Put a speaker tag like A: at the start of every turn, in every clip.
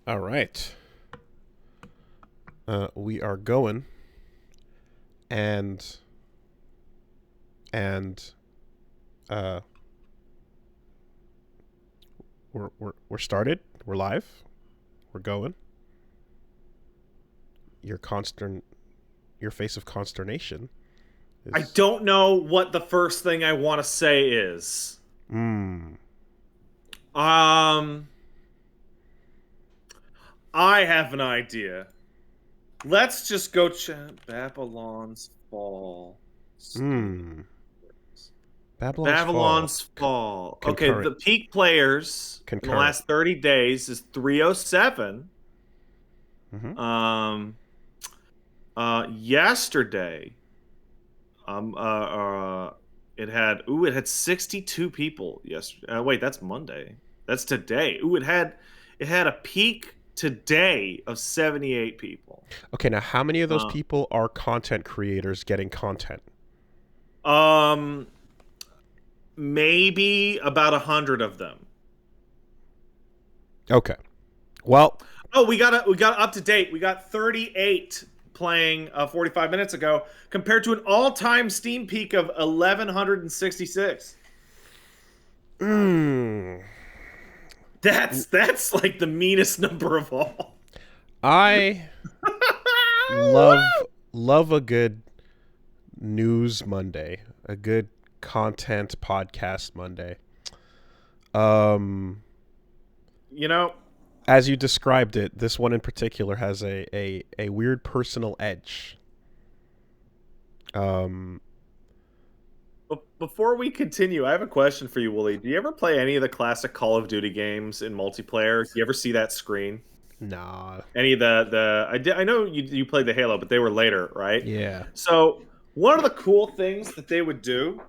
A: All right. We are going, and and uh, we're started. We're live. We're going. Your face of consternation
B: I
A: is.
B: don't know what the first thing I want to say is.
A: Hmm.
B: Um, I have an idea. Let's just go chat Babylon's Fall. Studio.
A: Hmm. Babylon's Fall.
B: Babylon's Fall. Okay,
A: Concurrent.
B: the peak players in the
A: Concurrent.
B: last 30 days is 307.
A: Mm-hmm.
B: Um, yesterday, um, uh, uh, it had 62 people yesterday. Wait, that's Monday. That's today. It had a peak today of 78 people.
A: Okay. Now, how many of those
B: Uh,
A: people are content creators getting content?
B: um, maybe about 100 of them.
A: Okay. Well.
B: Oh, we got up to date. We got 38 playing 45 minutes ago compared to an all-time Steam peak of 1166.
A: Hmm.
B: That's like the meanest number of all.
A: I love a good news Monday, a good content podcast Monday. Um,
B: You know,
A: as you described it, this one in particular has a weird personal edge. Um,
B: before we continue, I have a question for you, Wooly. Do you ever play any of the classic Call of Duty games in multiplayer? Do you ever see that screen?
A: nah,
B: Any of I know you played the Halo, but they were later, right?
A: yeah.
B: So one of the cool things that they would do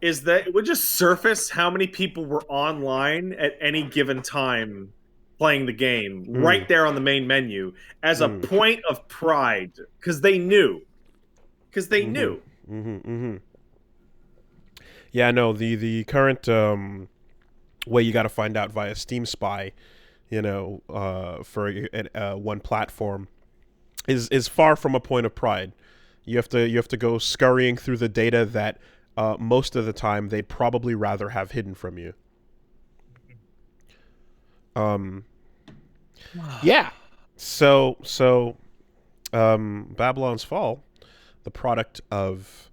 B: is that it would just surface how many people were online at any given time playing the game
A: Mm,
B: right there on the main menu as a
A: mm,
B: point of pride because they knew. Because they
A: mm-hmm,
B: knew.
A: mm-hmm, mm-hmm. Yeah, no, the current way you got to find out via Steam Spy, for one platform is far from a point of pride. You have to go scurrying through the data that most of the time they'd probably rather have hidden from you. Um, yeah. So Babylon's Fall, the product of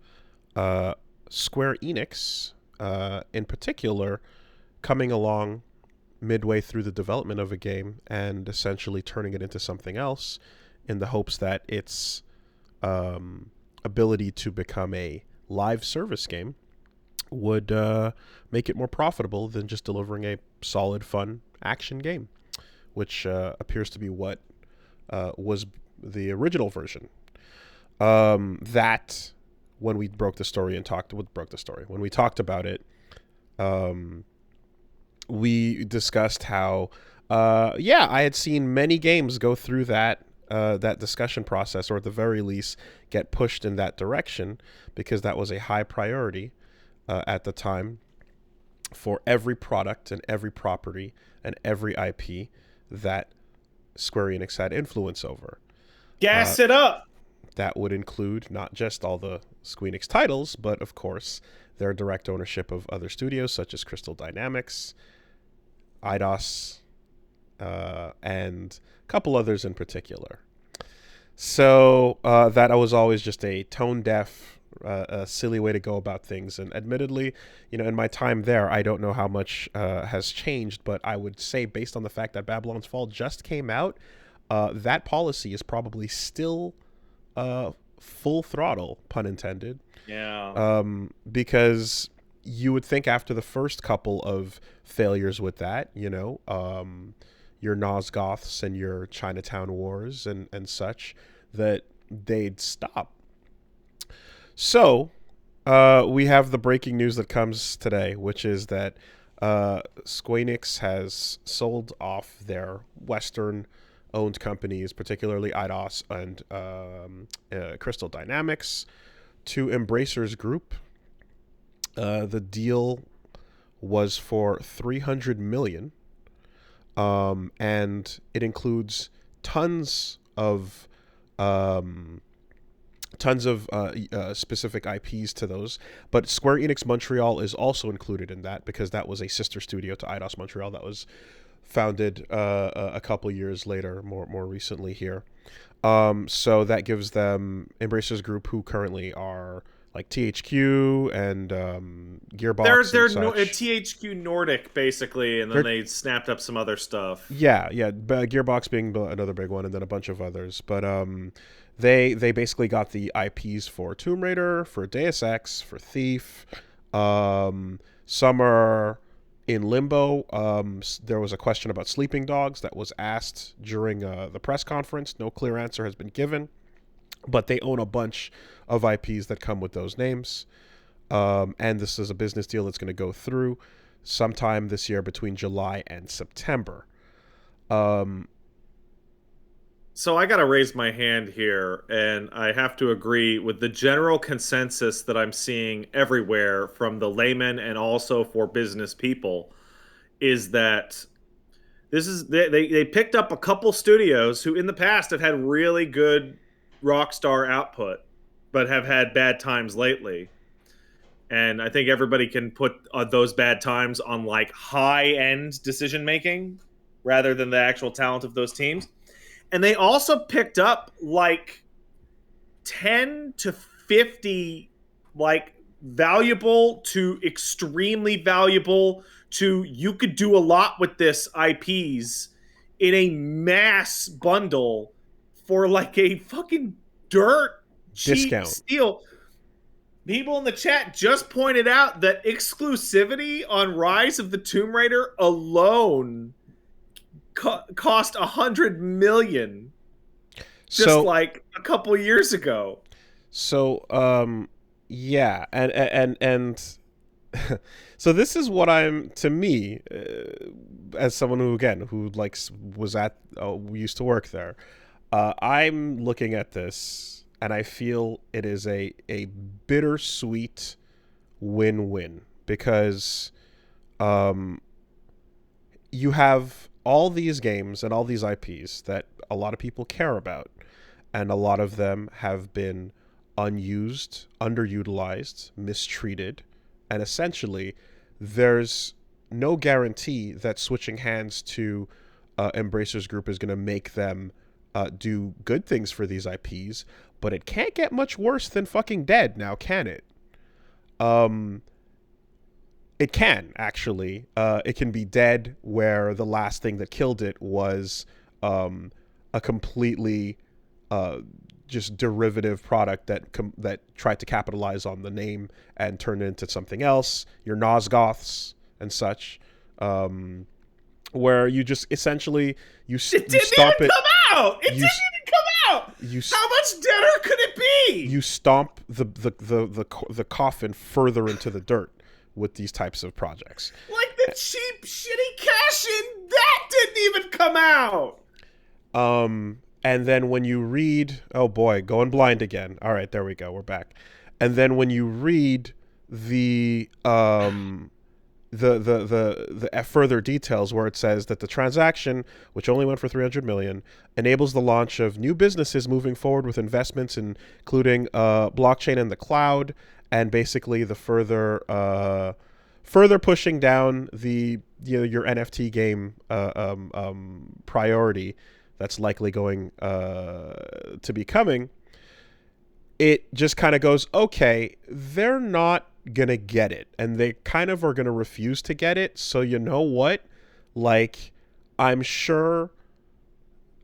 A: uh, Square Enix, in particular, coming along midway through the development of a game and essentially turning it into something else in the hopes that its ability to become a live service game would make it more profitable than just delivering a solid, fun action game, which appears to be what was the original version. That when we broke the story and talked, what broke the story? When we talked about it, um, we discussed how, I had seen many games go through that discussion process, or at the very least, get pushed in that direction because that was a high priority at the time for every product and every property and every IP that Square Enix had influence over. Uh,
B: Gas it up.
A: that would include not just all the Squeenix titles, but of course their direct ownership of other studios such as Crystal Dynamics, Eidos, and a couple others in particular. So that was always just a tone deaf, a silly way to go about things. And admittedly, in my time there, I don't know how much has changed, but I would say, based on the fact that Babylon's Fall just came out, that policy is probably still full throttle, pun intended,
B: Yeah.
A: because you would think after the first couple of failures with that, your Nosgoths and your Chinatown Wars and such, that they'd stop. So we have the breaking news that comes today, which is that Squeenix has sold off their Western owned companies, particularly Eidos and Crystal Dynamics, to Embracers Group. The deal was for $300 million, and it includes tons of um, specific IPs to those. But Square Enix Montreal is also included in that because that was a sister studio to Eidos Montreal that was founded a couple years later, more recently here. So that gives them Embracers Group, who currently are like THQ and Gearbox.
B: They're
A: and such.
B: THQ Nordic basically, and then they snapped up some other stuff.
A: Yeah, Gearbox being another big one, and then a bunch of others. But they basically got the IPs for Tomb Raider, for Deus Ex, for Thief. Some are in limbo. There was a question about Sleeping Dogs that was asked during the press conference. No clear answer has been given, but they own a bunch of IPs that come with those names. And this is a business deal that's going to go through sometime this year between July and September.
B: So I got to raise my hand here, and I have to agree with the general consensus that I'm seeing everywhere from the laymen and also for business people, is that they picked up a couple studios who in the past have had really good Rockstar output, but have had bad times lately. And I think everybody can put those bad times on like high-end decision making rather than the actual talent of those teams. And they also picked up like 10 to 50 like valuable to extremely valuable to you could do a lot with this IPs in a mass bundle for like a fucking dirt cheap
A: Discount.
B: steal. People in the chat just pointed out that exclusivity on Rise of the Tomb Raider alone cost $100 million just like a couple years ago.
A: So yeah, and so this is what I'm, to me, as someone who like was at we used to work there, I'm looking at this and I feel it is a bittersweet win-win because you have all these games and all these IPs that a lot of people care about, and a lot of them have been unused, underutilized, mistreated, and essentially there's no guarantee that switching hands to Embracers Group is going to make them do good things for these IPs, but it can't get much worse than fucking dead now, can it? It can, actually. It can be dead where the last thing that killed it was a completely just derivative product that tried to capitalize on the name and turn it into something else. Your Nosgoths and such, where you just essentially you
B: It didn't
A: stomp
B: even
A: it.
B: come out. It didn't even come out. How much deader could it be?
A: You stomp the coffin further into the dirt with these types of projects.
B: Like the cheap, shitty cash-in, that didn't even come out.
A: And then when you read, oh boy, going blind again. All right, there we go. We're back. And then when you read the further details where it says that the transaction, which only went for $300 million, enables the launch of new businesses moving forward with investments including blockchain and the cloud, and basically the further pushing down the your NFT game priority that's likely going to be coming. It just kind of goes, okay, they're not gonna get it, and they kind of are gonna refuse to get it. So you know what? Like, I'm sure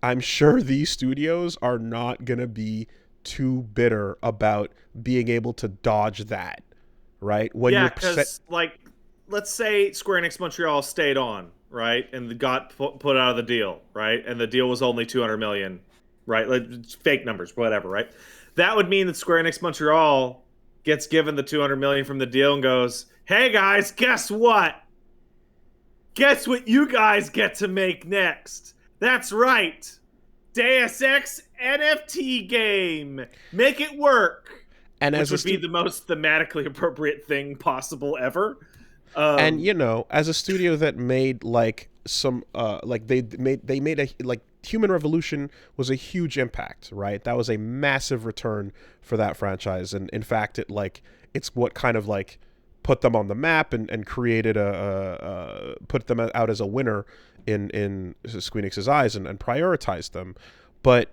A: these studios are not gonna be too bitter about being able to dodge that, right? When
B: because like, let's say Square Enix Montreal stayed on, right, and got put out of the deal, right, and the deal was only $200 million, right, like fake numbers, whatever, right? That would mean that Square Enix Montreal gets given the $200 million from the deal and goes, "Hey guys, guess what? Guess what you guys get to make next? That's right, Deus Ex NFT game. Make it work."
A: And
B: which would be the most thematically appropriate thing possible ever.
A: And as a studio that made like some like they made a like Human Revolution was a huge impact, right? That was a massive return for that franchise, and in fact it's what kind of like put them on the map and created put them out as a winner in Squeenix's eyes and prioritized them. But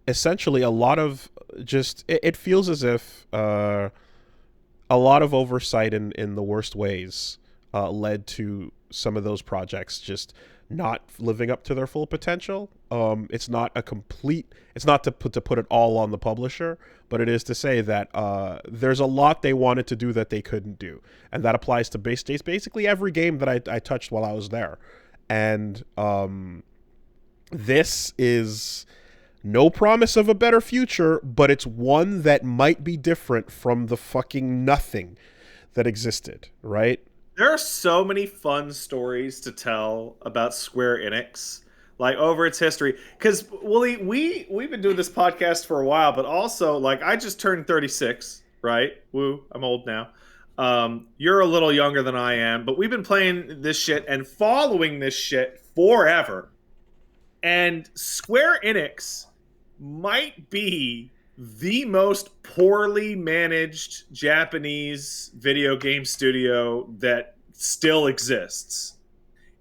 A: essentially a lot of just it feels as if a lot of oversight in the worst ways led to some of those projects just not living up to their full potential. It's not to put it all on the publisher, but it is to say that there's a lot they wanted to do that they couldn't do, and that applies to basically every game that I touched while I was there. And this is no promise of a better future, but it's one that might be different from the fucking nothing that existed, right?
B: There are so many fun stories to tell about Square Enix, like over its history. Because Willie, we've been doing this podcast for a while, but also like I just turned 36, right? Woo, I'm old now. You're a little younger than I am, but we've been playing this shit and following this shit forever. And Square Enix might be the most poorly managed Japanese video game studio that still exists.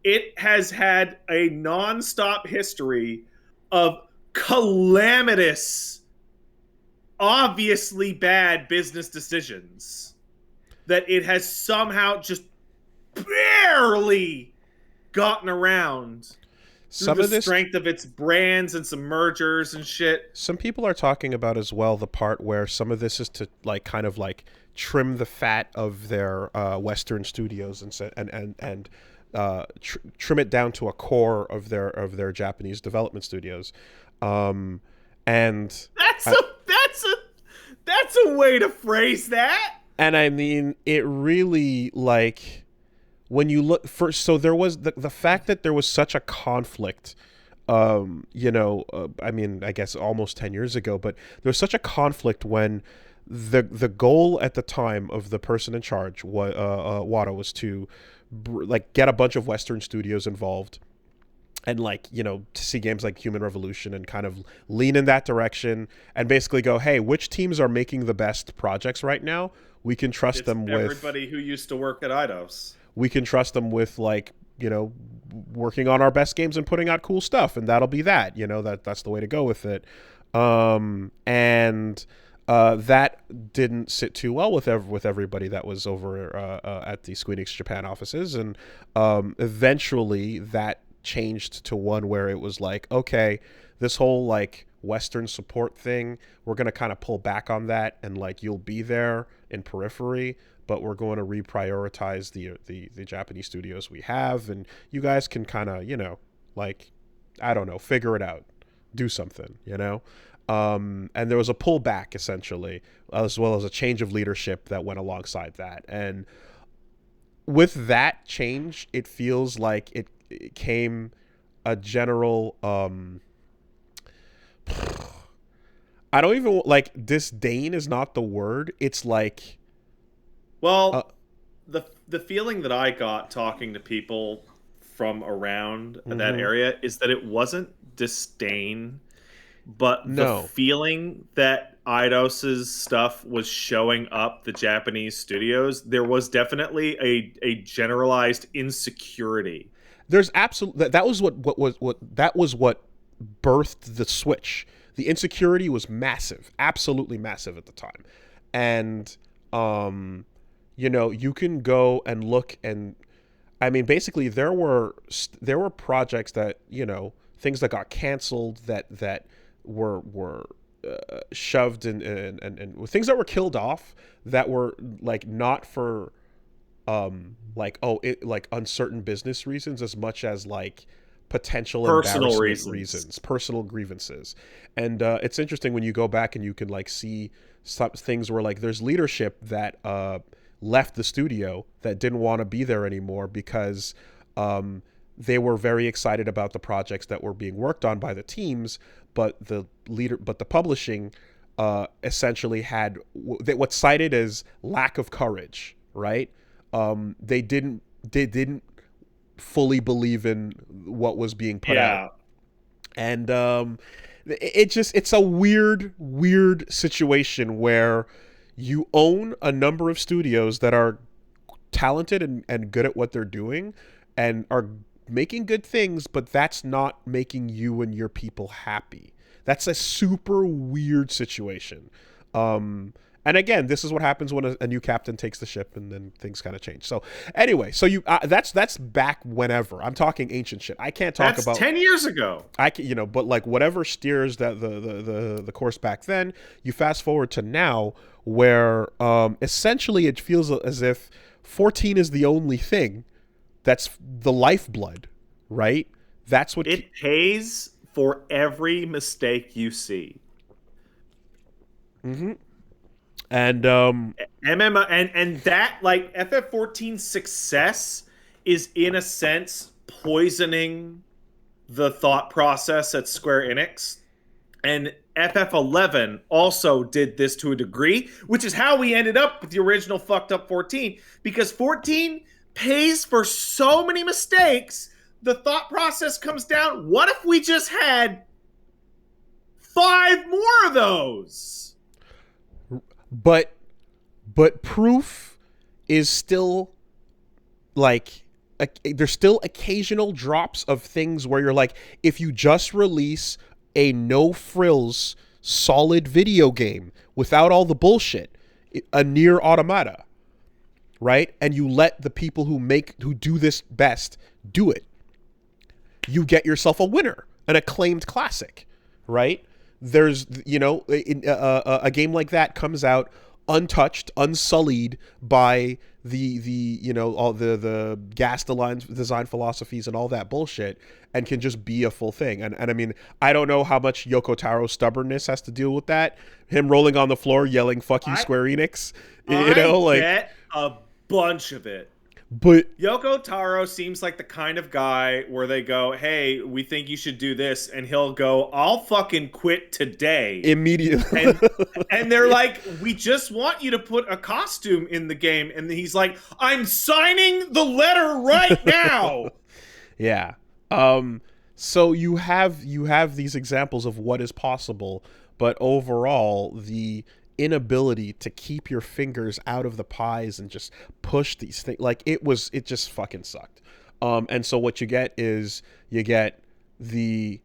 B: It has had a nonstop history of calamitous, obviously bad business decisions that it has somehow just barely gotten around. Some of the strength of its brands and some mergers and shit.
A: Some people are talking about as well the part where some of this is to like kind of like trim the fat of their Western studios and trim it down to a core of their Japanese development studios. And
B: that's a way to phrase that.
A: And I mean, it really like. When you look first, so there was the fact that there was such a conflict, I mean, I guess almost 10 years ago, but there was such a conflict when the goal at the time of the person in charge, Wada, was to like get a bunch of Western studios involved and like, to see games like Human Revolution and kind of lean in that direction and basically go, hey, which teams are making the best projects right now? We can trust them with
B: everybody who used to work at Eidos.
A: We can trust them with like, working on our best games and putting out cool stuff. And that'll be that, that's the way to go with it. That didn't sit too well with everybody that was over at the Squeenix Japan offices. And eventually that changed to one where it was like, okay, this whole like Western support thing, we're going to kind of pull back on that. And like, you'll be there in periphery, but we're going to reprioritize the Japanese studios we have, and you guys can kind of, like, I don't know, figure it out, do something, and there was a pullback essentially, as well as a change of leadership that went alongside that. And with that change, it feels like it came a general, I don't even like disdain is not the word. It's like,
B: well, the feeling that I got talking to people from around that area is that it wasn't disdain, but the feeling that Eidos' stuff was showing up the Japanese studios. There was definitely a generalized insecurity.
A: There's absolutely that was what birthed the switch. The insecurity was massive, absolutely massive at the time, and you can go and look, and I mean, basically there were projects that, things that got canceled that were shoved and things that were killed off that were like not for like uncertain business reasons as much as like potential
B: personal
A: reasons, personal grievances. And it's interesting when you go back and you can like see some things where like there's leadership that left the studio that didn't want to be there anymore because they were very excited about the projects that were being worked on by the teams, but the publishing essentially had what's cited as lack of courage, right? They didn't fully believe in what was being put out.
B: Yeah.
A: And it's a weird situation where you own a number of studios that are talented and good at what they're doing and are making good things, but that's not making you and your people happy. That's a super weird situation. And again, this is what happens when a new captain takes the ship, and then things kind of change. So anyway, so you that's back whenever. I'm talking ancient shit. I can't talk
B: That's
A: about
B: 10 years ago.
A: I can, but like whatever steers that the course back then. You fast forward to now, where essentially it feels as if 14 is the only thing that's the lifeblood, right? That's what
B: it pays for every mistake you see.
A: Mm-hmm. And
B: MMO and that, like, FF14's success is in a sense poisoning the thought process at Square Enix. And FF11 also did this to a degree, which is how we ended up with the original fucked up 14, because 14 pays for so many mistakes. The thought process comes down. What if we just had 5 more of those?
A: But proof is still like there's still occasional drops of things where you're like, if you just release a no frills solid video game without all the bullshit, a near automata, right? And you let the people who do this best do it, you get yourself a winner, an acclaimed classic, right? There's, a game like that comes out untouched, unsullied by all the gas design philosophies and all that bullshit, and can just be a full thing. And I mean, I don't know how much Yoko Taro's stubbornness has to deal with that. Him rolling on the floor yelling "fuck you, Square Enix."
B: I get a bunch of it.
A: But
B: Yoko Taro seems like the kind of guy where they go, hey, we think you should do this. And he'll go, I'll fucking quit today.
A: Immediately.
B: And they're like, we just want you to put a costume in the game. And he's like, I'm signing the letter right now.
A: Yeah. So you have these examples of what is possible, but overall the inability to keep your fingers out of the pies and just push these things, like it just fucking sucked. And so what you get is we're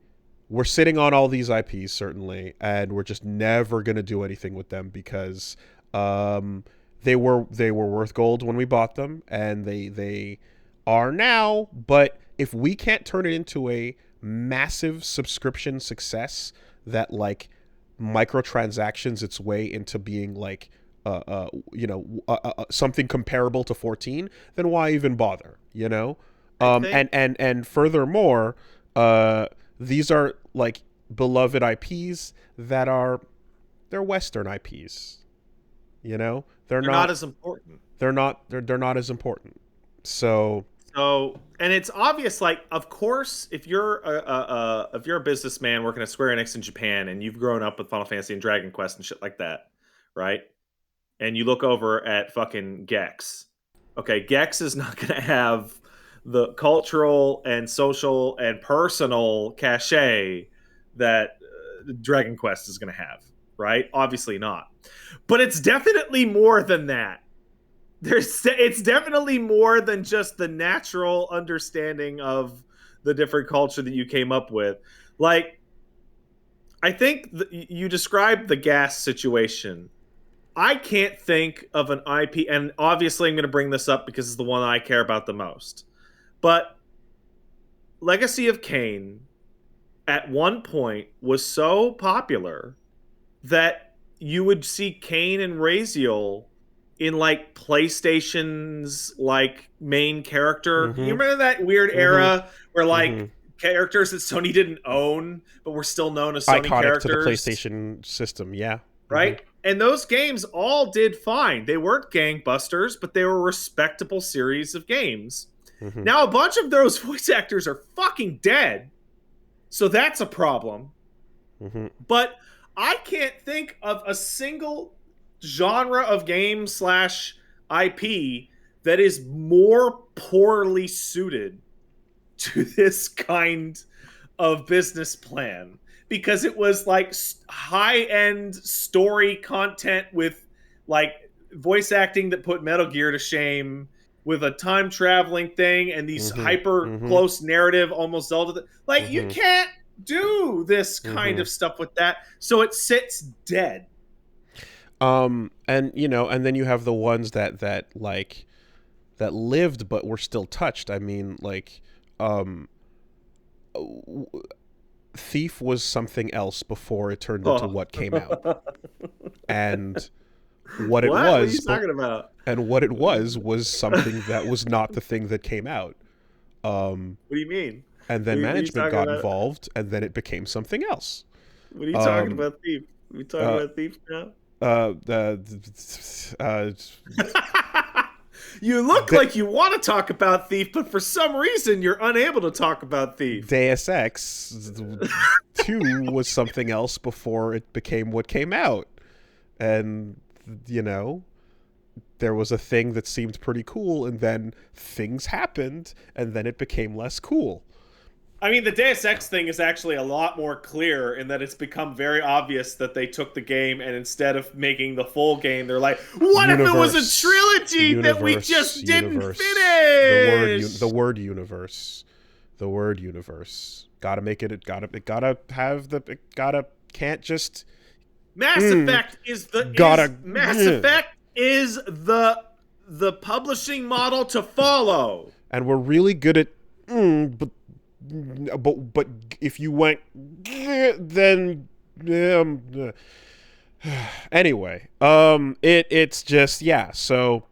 A: sitting on all these IPs certainly, and we're just never gonna do anything with them because they were worth gold when we bought them, and they are now. But if we can't turn it into a massive subscription success that like microtransactions its way into being like something comparable to 14, then why even bother, and furthermore, these are like beloved IPs that they're Western IPs, they're not as important. They're not as important. So,
B: and it's obvious, like, of course, if you're a businessman working at Square Enix in Japan and you've grown up with Final Fantasy and Dragon Quest and shit like that, right? And you look over at fucking Gex. Okay, Gex is not going to have the cultural and social and personal cachet that Dragon Quest is going to have, right? Obviously not. But it's definitely more than that. It's definitely more than just the natural understanding of the different culture that you came up with. Like, I think you described the gas situation. I can't think of an IP, and obviously I'm going to bring this up because it's the one I care about the most. But Legacy of Kain at one point was so popular that you would see Kain and Raziel in like PlayStation's like main character.
A: Mm-hmm.
B: You remember that weird era where like characters that Sony didn't own but were still known as Sony
A: iconic
B: characters
A: to the PlayStation system, yeah.
B: Right? And those games all did fine. They weren't gangbusters, but they were a respectable series of games. Now a bunch of those voice actors are fucking dead. So that's a problem. But I can't think of a single genre of game / IP that is more poorly suited to this kind of business plan, because it was like high-end story content with like voice acting that put Metal Gear to shame, with a time traveling thing and these hyper close narrative, almost Zelda. Like you can't do this kind of stuff with that, so it sits dead.
A: And and then you have the ones that lived but were still touched. I mean, like, Thief was something else before it turned into what came out, and what it was.
B: What are you talking about?
A: And what it was something that was not the thing that came out.
B: What do you mean?
A: And then management got involved, and then it became something else.
B: What are you talking about, Thief? Are we talking about Thief now? You look like you want to talk about Thief, but for some reason you're unable to talk about Thief.
A: Deus Ex 2 was something else before it became what came out. And, there was a thing that seemed pretty cool, and then things happened, and then it became less cool.
B: I mean, the Deus Ex thing is actually a lot more clear in that it's become very obvious that they took the game, and instead of making the full game, they're like, what if it was a trilogy that we just didn't finish?
A: The word universe. Gotta make it. Can't just.
B: Mass Effect is the publishing model to follow.
A: And we're really good at, but if you went, then anyway, it's just, yeah. So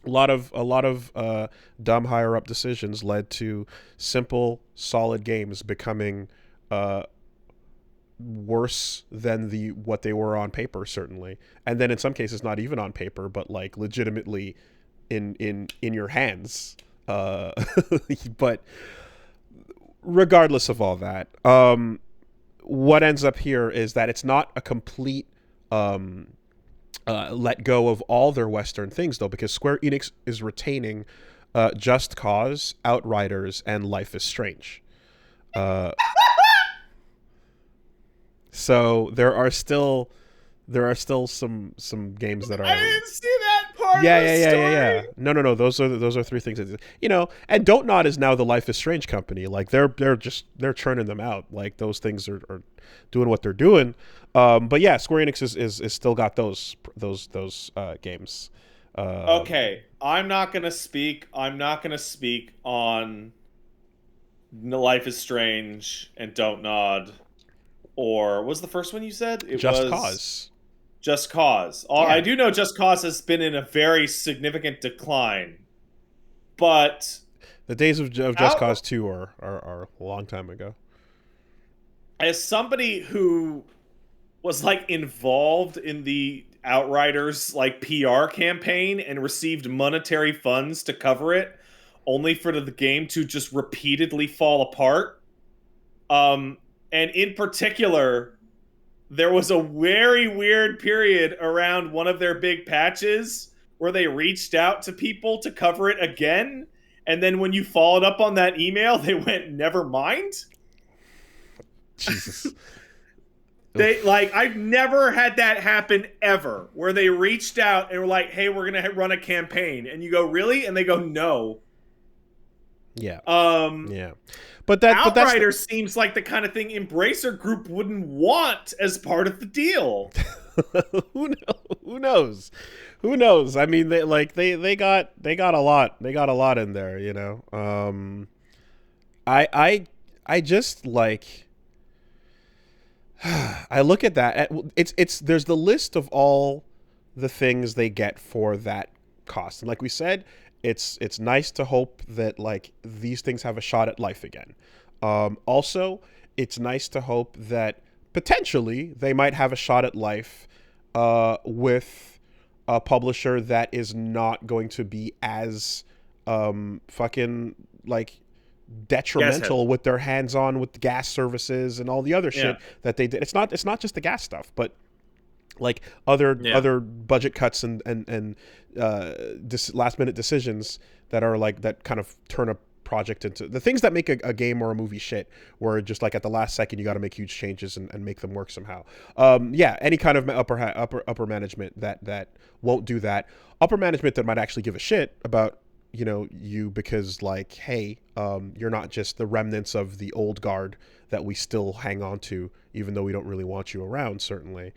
A: a lot of dumb higher up decisions led to simple, solid games becoming worse than what they were on paper, certainly, and then in some cases not even on paper, but like legitimately in your hands. But regardless of all that, what ends up here is that it's not a complete let go of all their Western things, though, because Square Enix is retaining Just Cause, Outriders, and Life is Strange. So there are still some games that are.
B: I didn't see that part.
A: Yeah. No. Those are three things that, and Don't Nod is now the Life is Strange company. Like they're churning them out. Like those things are doing what they're doing. But yeah, Square Enix is still got those games.
B: Okay, I'm not gonna speak on Life is Strange and Don't Nod. Or what was the first one you said?
A: Just Cause.
B: Just Cause. Yeah. I do know Just Cause has been in a very significant decline. But
A: the days of Just Cause 2 are a long time ago.
B: As somebody who was like involved in the Outriders like PR campaign and received monetary funds to cover it, only for the game to just repeatedly fall apart. And in particular, there was a very weird period around one of their big patches where they reached out to people to cover it again. And then when you followed up on that email, they went, never mind.
A: Jesus.
B: I've never had that happen ever, where they reached out and were like, hey, we're going to run a campaign. And you go, really? And they go, no.
A: Yeah.
B: Yeah.
A: But
B: Outriders seems like the kind of thing Embracer Group wouldn't want as part of the deal.
A: Who knows? I mean, they got a lot. They got a lot in there, I just like. I look at that. There's the list of all the things they get for that cost, and like we said, it's nice to hope that like these things have a shot at life again. Also, it's nice to hope that potentially they might have a shot at life with a publisher that is not going to be as fucking like detrimental with their hands-on with the gas services and all the other shit that they did. It's not just the gas stuff, but like other budget cuts and last minute decisions that are like that kind of turn a project into the things that make a game or a movie shit, where just like at the last second you got to make huge changes and make them work somehow. Yeah, any kind of upper management that won't do that. Upper management that might actually give a shit about you because like, hey, you're not just the remnants of the old guard that we still hang on to, even though we don't really want you around, certainly.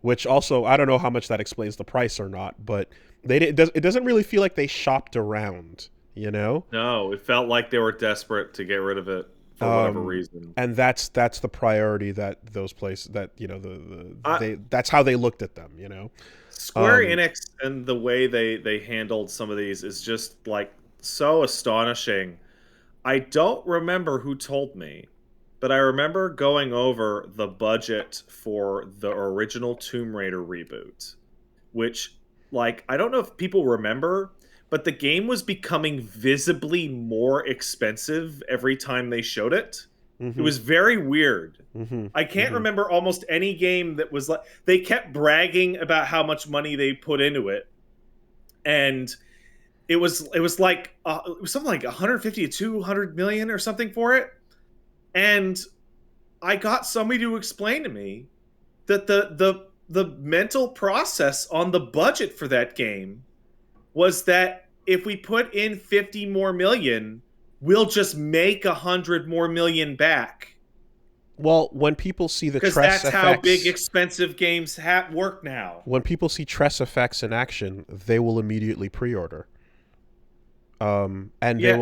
A: Which also, I don't know how much that explains the price or not, but it doesn't really feel like they shopped around,
B: No, it felt like they were desperate to get rid of it for whatever reason.
A: And that's the priority that those places that that's how they looked at them.
B: Square Enix and the way they handled some of these is just like so astonishing. I don't remember who told me, but I remember going over the budget for the original Tomb Raider reboot, which, like, I don't know if people remember, but the game was becoming visibly more expensive every time they showed it. Mm-hmm. It was very weird. Mm-hmm. I can't remember almost any game that was like, they kept bragging about how much money they put into it, and it was like it was something like 150 to 200 million or something for it. And I got somebody to explain to me that the mental process on the budget for that game was that if we put in 50 more million, we'll just make 100 more million back.
A: Well, when people see the Tress effects...
B: Because that's how big, expensive games work now.
A: When people see Tress effects in action, they will immediately pre-order. And they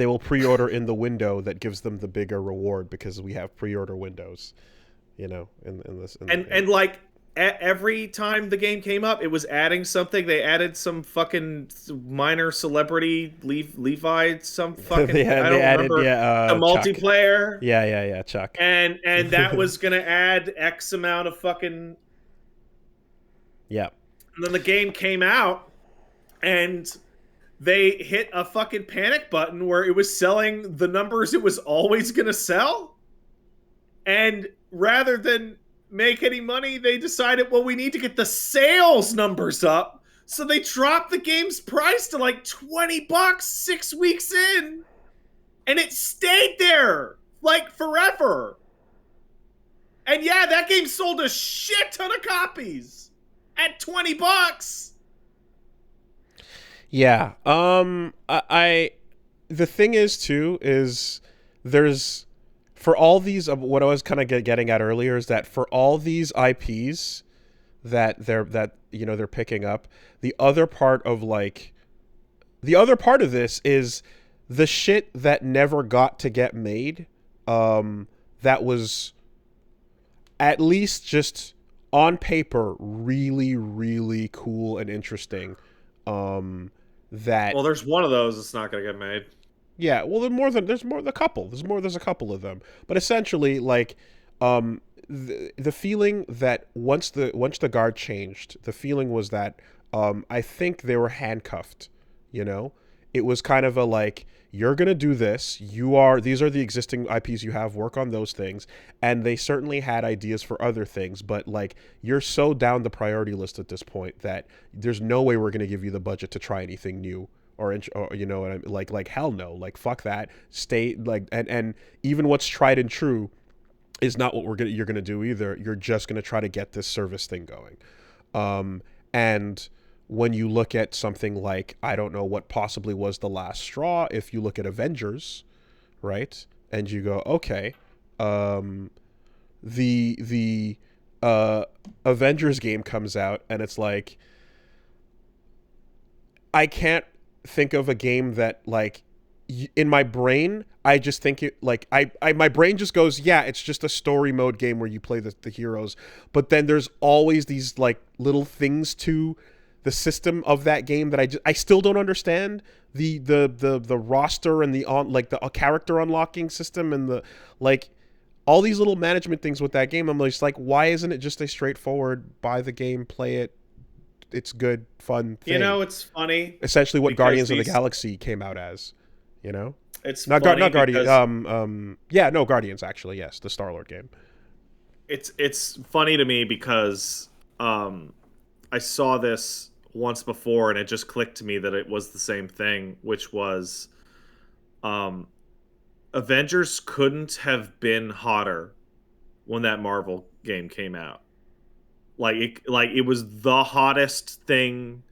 A: will pre-order in the window that gives them the bigger reward, because we have pre-order windows, in this.
B: And like every time the game came up, it was adding something. They added some fucking minor celebrity, Levi, some fucking I don't remember. The multiplayer.
A: Yeah, Chuck.
B: And that was gonna add X amount of fucking.
A: Yeah.
B: And then the game came out, and they hit a fucking panic button where it was selling the numbers it was always going to sell. And rather than make any money, they decided, well, we need to get the sales numbers up. So they dropped the game's price to like $20 6 weeks in. And it stayed there like forever. And yeah, that game sold a shit ton of copies at $20.
A: Yeah. I the thing is too is there's, for all these, what I was kind of getting at earlier is that for all these IPs that they're picking up, the other part of this is the shit that never got to get made, that was at least just on paper really, really cool and interesting.
B: There's one of those that's not going to get made.
A: Yeah, well, there's a couple. There's a couple of them. But essentially, like, the feeling that once the guard changed, the feeling was that I think they were handcuffed. It was kind of a like, you're gonna do this. These are the existing IPs you have. Work on those things. And they certainly had ideas for other things, but like, you're so down the priority list at this point that there's no way we're gonna give you the budget to try anything new, or like hell no, like fuck that. Stay like, and even what's tried and true is not what you're gonna do either. You're just gonna try to get this service thing going, and when you look at something like, I don't know what possibly was the last straw, if you look at Avengers, right? And you go, okay, the Avengers game comes out, and it's like, I can't think of a game that, like, in my brain, I just think it, like, my brain just goes, yeah, it's just a story mode game where you play the heroes, but then there's always these like little things to the system of that game that I still don't understand, the roster and the character unlocking system and the, like, all these little management things with that game. I'm just like, why isn't it just a straightforward buy the game, play it, it's good, fun thing?
B: It's funny.
A: Essentially what Guardians of the Galaxy came out as,
B: It's
A: not
B: funny
A: Guardians. Guardians, actually, yes, the Star-Lord game.
B: It's funny to me because I saw this once before, and it just clicked to me that it was the same thing, which was Um, Avengers couldn't have been hotter when that Marvel game came out. Like it was the hottest thing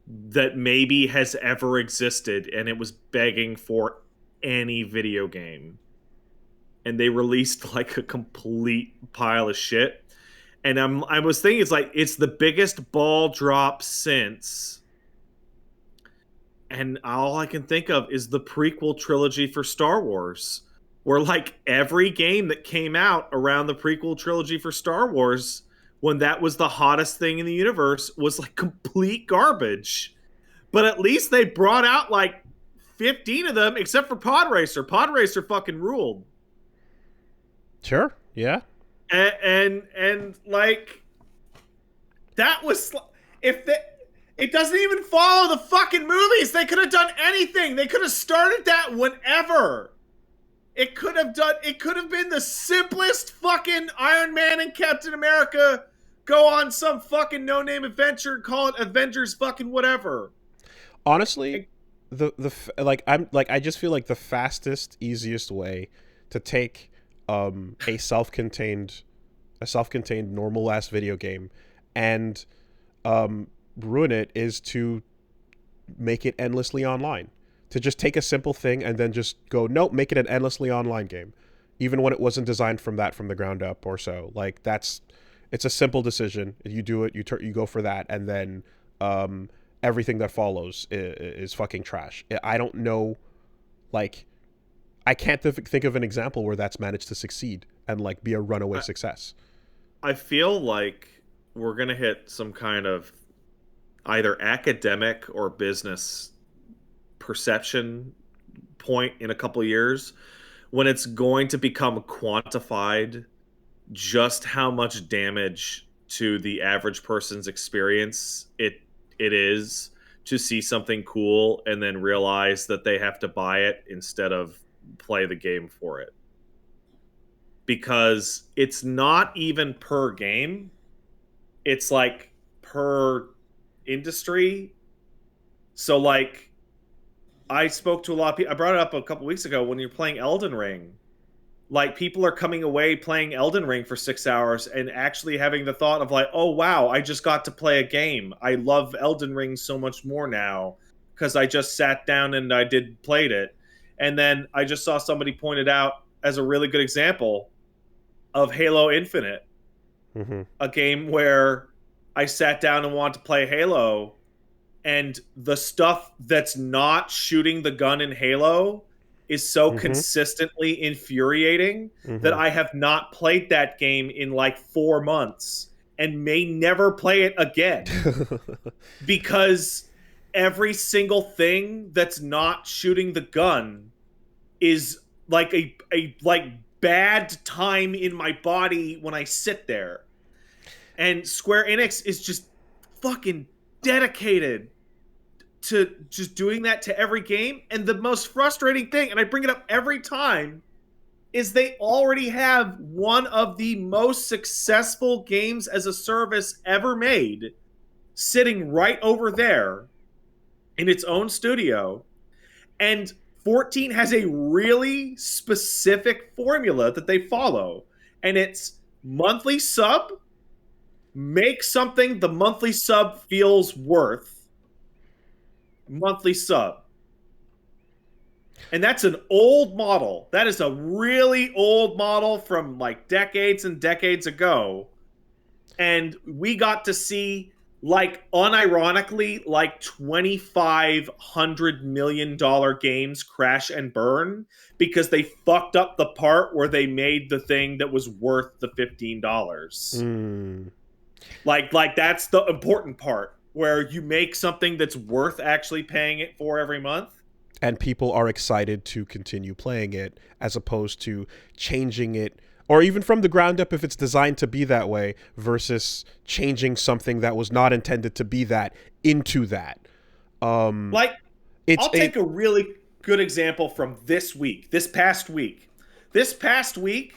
B: that maybe has ever existed, and it was begging for any video game. And they released like a complete pile of shit. And I was thinking it's the biggest ball drop since. And all I can think of is the prequel trilogy for Star Wars, where like every game that came out around the prequel trilogy for Star Wars, when that was the hottest thing in the universe, was like complete garbage. But at least they brought out like 15 of them, except for Pod Racer. Pod Racer fucking ruled.
A: Sure. Yeah.
B: And like that was if the it doesn't even follow the fucking movies. They could have done anything. They could have started that whenever. It could have been the simplest fucking Iron Man and Captain America go on some fucking no-name adventure and call it Avengers fucking whatever.
A: Honestly, I just feel like the fastest, easiest way to take a self-contained normal ass video game and ruin it is to make it endlessly online. To just take a simple thing and then just go, nope, make it an endlessly online game, even when it wasn't designed from the ground up or so. Like it's a simple decision. You do it, you go for that, and then everything that follows is fucking trash. I don't know, like, I can't think of an example where that's managed to succeed and like be a runaway success.
B: I feel like we're gonna hit some kind of either academic or business perception point in a couple years when it's going to become quantified just how much damage to the average person's experience it is to see something cool and then realize that they have to buy it instead of play the game for it. Because it's not even per game. It's like per industry. So like I spoke to a lot of people. I brought it up a couple weeks ago when you're playing Elden Ring. Like people are coming away playing Elden Ring for 6 hours and actually having the thought of like, oh wow, I just got to play a game. I love Elden Ring so much more now because I just sat down and I played it. And then I just saw somebody pointed out as a really good example of Halo Infinite, a game where I sat down and wanted to play Halo, and the stuff that's not shooting the gun in Halo is so consistently infuriating that I have not played that game in like 4 months and may never play it again because every single thing that's not shooting the gun is like a like bad time in my body when I sit there. And Square Enix is just fucking dedicated to just doing that to every game. And the most frustrating thing, and I bring it up every time, is they already have one of the most successful games as a service ever made sitting right over there in its own studio. And 14 has a really specific formula that they follow. And it's monthly sub, make something the monthly sub feels worth. Monthly sub. And that's an old model. That is a really old model from like decades and decades ago. And we got to see, like, unironically, like $2,500 million games crash and burn because they fucked up the part where they made the thing that was worth the $15. Like that's the important part, where you make something that's worth actually paying it for every month.
A: And people are excited to continue playing it as opposed to changing it, or even from the ground up if it's designed to be that way, versus changing something that was not intended to be that into that.
B: I'll take a really good example from this past week. This past week,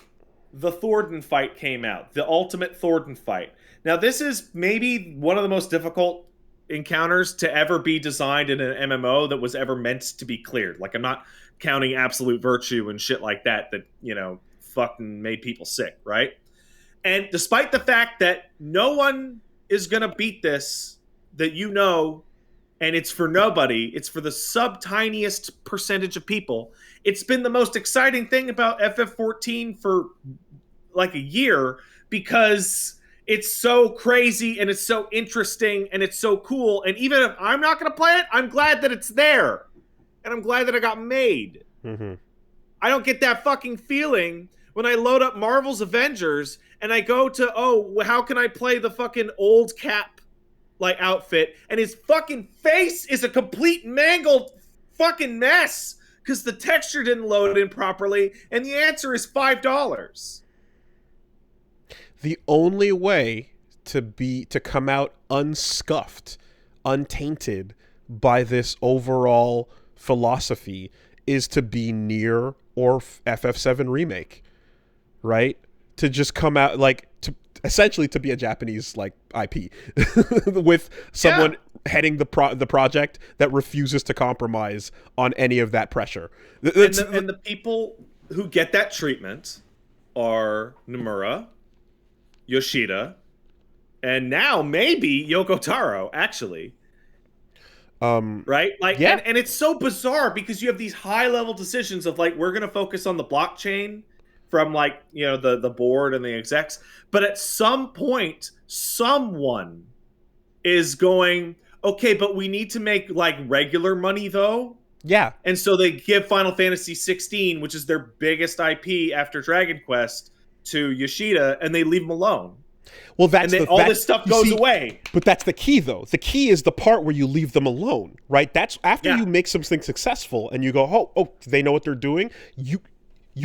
B: the Thornton fight came out, the Ultimate Thornton fight. Now, this is maybe one of the most difficult encounters to ever be designed in an MMO that was ever meant to be cleared. Like, I'm not counting absolute virtue and shit like that fucking made people sick, right? And despite the fact that no one is going to beat this, that and it's for nobody, it's for the sub-tiniest percentage of people, it's been the most exciting thing about FF14 for like a year, because it's so crazy and it's so interesting and it's so cool. And even if I'm not going to play it, I'm glad that it's there. And I'm glad that it got made.
A: Mm-hmm.
B: I don't get that fucking feeling when I load up Marvel's Avengers and I go to, how can I play the fucking old Cap like outfit, and his fucking face is a complete mangled fucking mess because the texture didn't load in properly, and the answer is $5.
A: The only way to come out unscuffed, untainted by this overall philosophy is to be near or FF7 remake, right? To just come out essentially to be a Japanese like IP with someone heading the project that refuses to compromise on any of that pressure.
B: And the people who get that treatment are Nomura, Yoshida, and now maybe Yoko Taro, actually. Right? Like,
A: yeah.
B: And it's so bizarre because you have these high level decisions of like, we're going to focus on the blockchain from like, the board and the execs. But at some point, someone is going, okay, but we need to make like regular money though.
A: Yeah.
B: And so they give Final Fantasy 16, which is their biggest IP after Dragon Quest, to Yoshida, and they leave him alone.
A: Well,
B: all this stuff goes away.
A: But that's the key, though. The key is the part where you leave them alone, right? That's after you make something successful, and you go, oh, they know what they're doing. You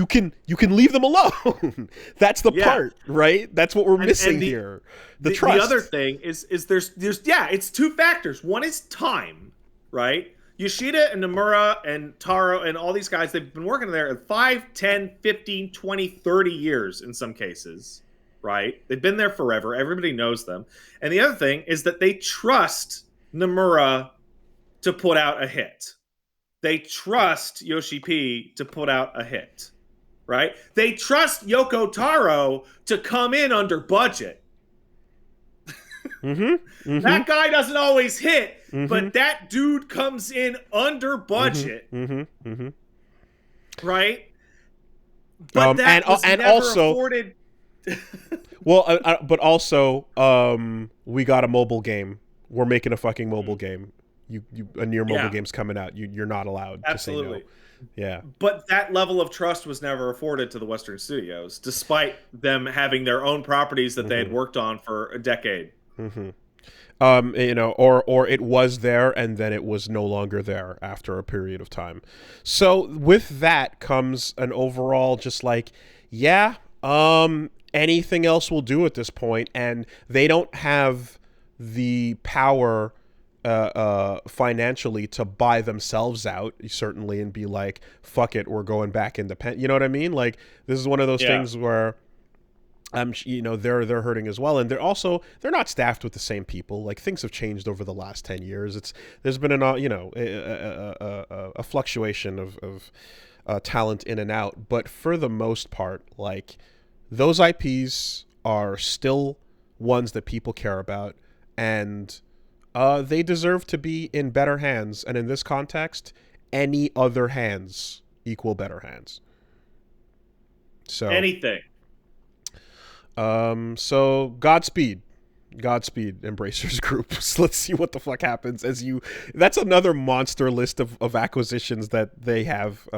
A: can leave them alone. That's the part, right? That's what we're missing here. The trust.
B: The other thing is there's it's two factors. One is time, right? Yoshida and Nomura and Taro and all these guys, they've been working there 5, 10, 15, 20, 30 years in some cases, right? They've been there forever. Everybody knows them. And the other thing is that they trust Nomura to put out a hit. They trust Yoshi P to put out a hit, right? They trust Yoko Taro to come in under budget. That guy doesn't always hit, but that dude comes in under budget, right? But that was never afforded.
A: Well, but also, we got a mobile game. We're making a fucking mobile game. A near mobile game's coming out. You're not allowed to say no. Yeah.
B: But that level of trust was never afforded to the Western studios, despite them having their own properties that they had worked on for a decade.
A: Or it was there and then it was no longer there after a period of time. So with that comes an overall just like, anything else will do at this point, and they don't have the power financially to buy themselves out, certainly, and be like, fuck it, we're going back independent. You know what I mean? Like, this is one of those things where they're hurting as well, and they're not staffed with the same people. Like, things have changed over the last 10 years. There's been a fluctuation of talent in and out, but for the most part, like, those IPs are still ones that people care about, and they deserve to be in better hands. And in this context, any other hands equal better hands. So
B: anything.
A: So Godspeed, Embracers Group. So let's see what the fuck happens that's another monster list of acquisitions that they have.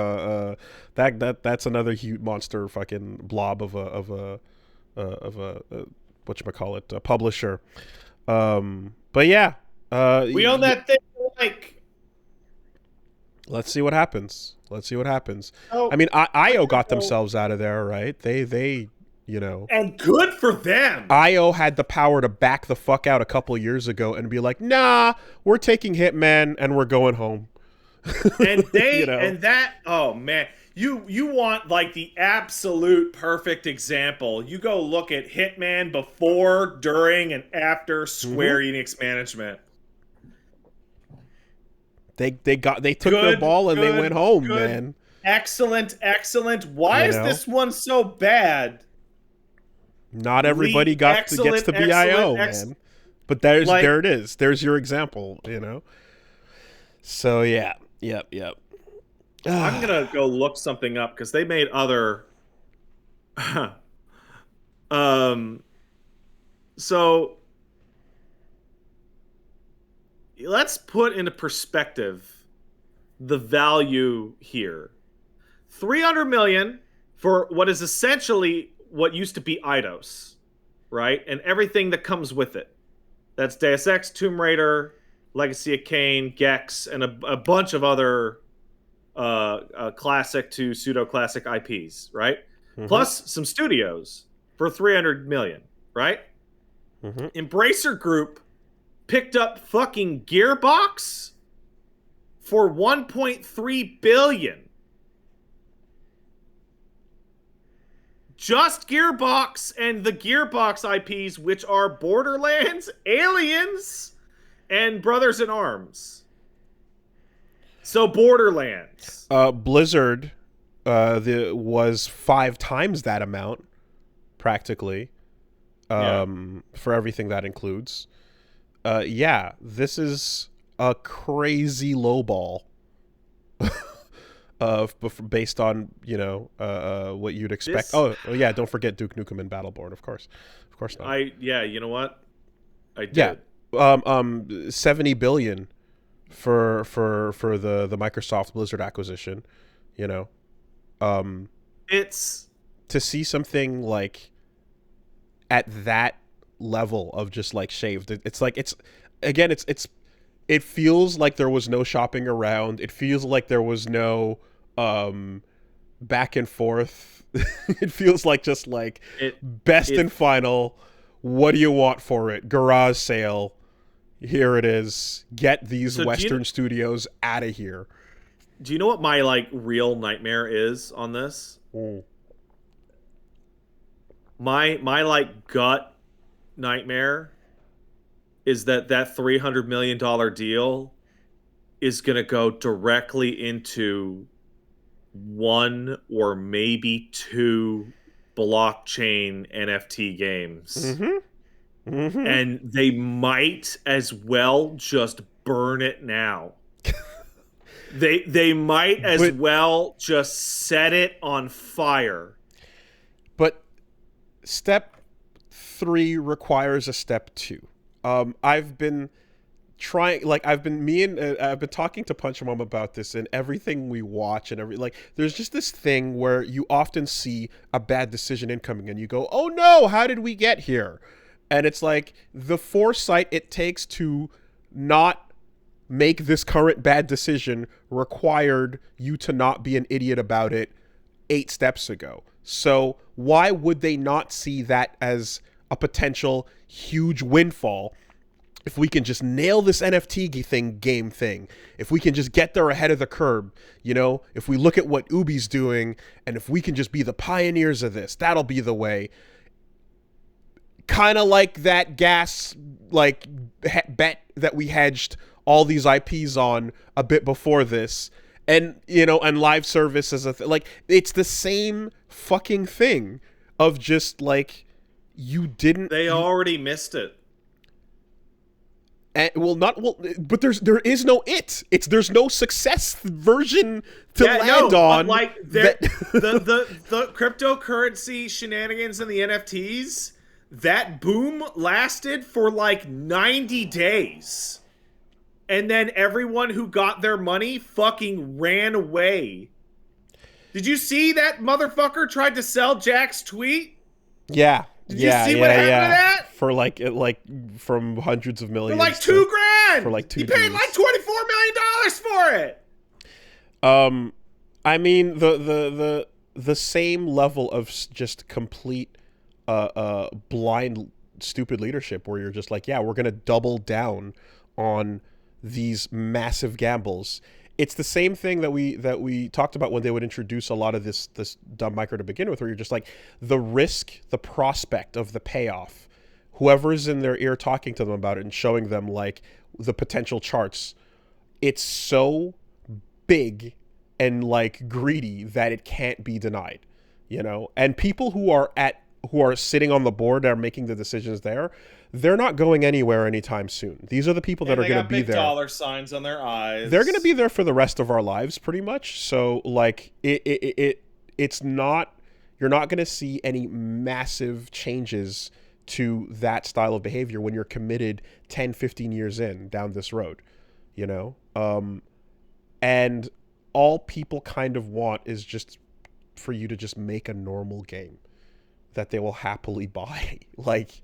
A: That's another huge monster fucking blob of a whatchamacallit, a publisher. But yeah,
B: we own that thing. Like,
A: let's see what happens.
B: Oh,
A: I mean, IO got themselves out of there, right? They
B: and good for them.
A: IO had the power to back the fuck out a couple years ago and be like, nah, we're taking Hitman and we're going home.
B: And they and that, oh man, you want like the absolute perfect example. You go look at Hitman before, during, and after Square Enix management.
A: They took their ball and they went home, man.
B: Excellent, excellent. Why
A: You
B: is
A: know,
B: this one so bad?
A: not everybody gets to be IO, man. But there it is. There's your example. You know. So yeah, yep.
B: I'm gonna go look something up because they made other. So let's put into perspective the value here. 300 million for what is essentially what used to be Eidos, right? And everything that comes with it. That's Deus Ex, Tomb Raider, Legacy of Kain, Gex, and a bunch of other classic to pseudo-classic IPs, right? Mm-hmm. Plus some studios for 300 million, right? Mm-hmm. Embracer Group picked up fucking Gearbox for 1.3 billion. Just Gearbox and the Gearbox IPs, which are Borderlands, Aliens, and Brothers in Arms. So Borderlands.
A: Blizzard was 5 times that amount, practically, for everything that includes. Yeah, this is a crazy lowball. Based on what you'd expect. Oh yeah, don't forget Duke Nukem and Battleborn, of course not.
B: You know what? I did.
A: Yeah, 70 billion for the Microsoft Blizzard acquisition. You know,
B: it's
A: to see something like at that level of just like shaved. It's like it feels like there was no shopping around. It feels like there was no back and forth. It feels like just like best and final. What do you want for it? Garage sale. Here it is. Get these Western studios out of here.
B: Do you know what my like real nightmare is on this? My like gut nightmare is that $300 million deal is going to go directly into 1 or maybe 2 blockchain NFT games. Mm-hmm. Mm-hmm. And they might as well just burn it now. They might as well just set it on fire.
A: But step 3 requires a step 2. I've been talking to Punch Mom about this, and everything we watch and there's just this thing where you often see a bad decision incoming and you go, oh no, how did we get here? And it's like the foresight it takes to not make this current bad decision required you to not be an idiot about it 8 steps ago. So why would they not see that as a potential huge windfall if we can just nail this NFT game thing, if we can just get there ahead of the curve, if we look at what Ubi's doing, and if we can just be the pioneers of this, that'll be the way. Kind of like that gas bet that we hedged all these IPs on a bit before this, and and live service as a it's the same fucking thing of just like they
B: already missed it.
A: And, but there is no there's no success version to land on.
B: Like the cryptocurrency shenanigans and the NFTs, that boom lasted for like 90 days. And then everyone who got their money fucking ran away. Did you see that motherfucker tried to sell Jack's tweet?
A: Yeah.
B: Did you see what happened to that?
A: For from hundreds of millions.
B: For like $2,000.
A: For like 2
B: He paid like $24 million for it.
A: I mean the same level of just complete blind stupid leadership where you're just like, yeah, we're gonna double down on these massive gambles. It's the same thing that we talked about when they would introduce a lot of this dumb micro to begin with, where you're just like, the risk, the prospect of the payoff, whoever's in their ear talking to them about it and showing them like the potential charts, it's so big and like greedy that it can't be denied, you know. And people who are sitting on the board, that are making the decisions there, they're not going anywhere anytime soon. These are the people that
C: And
A: are
C: they
A: going to
C: got
A: be
C: big
A: there.
C: dollar signs on their eyes.
A: They're going to be there for the rest of our lives, pretty much. So like it's not, you're not going to see any massive changes to that style of behavior when you're committed 10, 15 years in down this road, you know? And all people kind of want is just for you to just make a normal game that they will happily buy. Like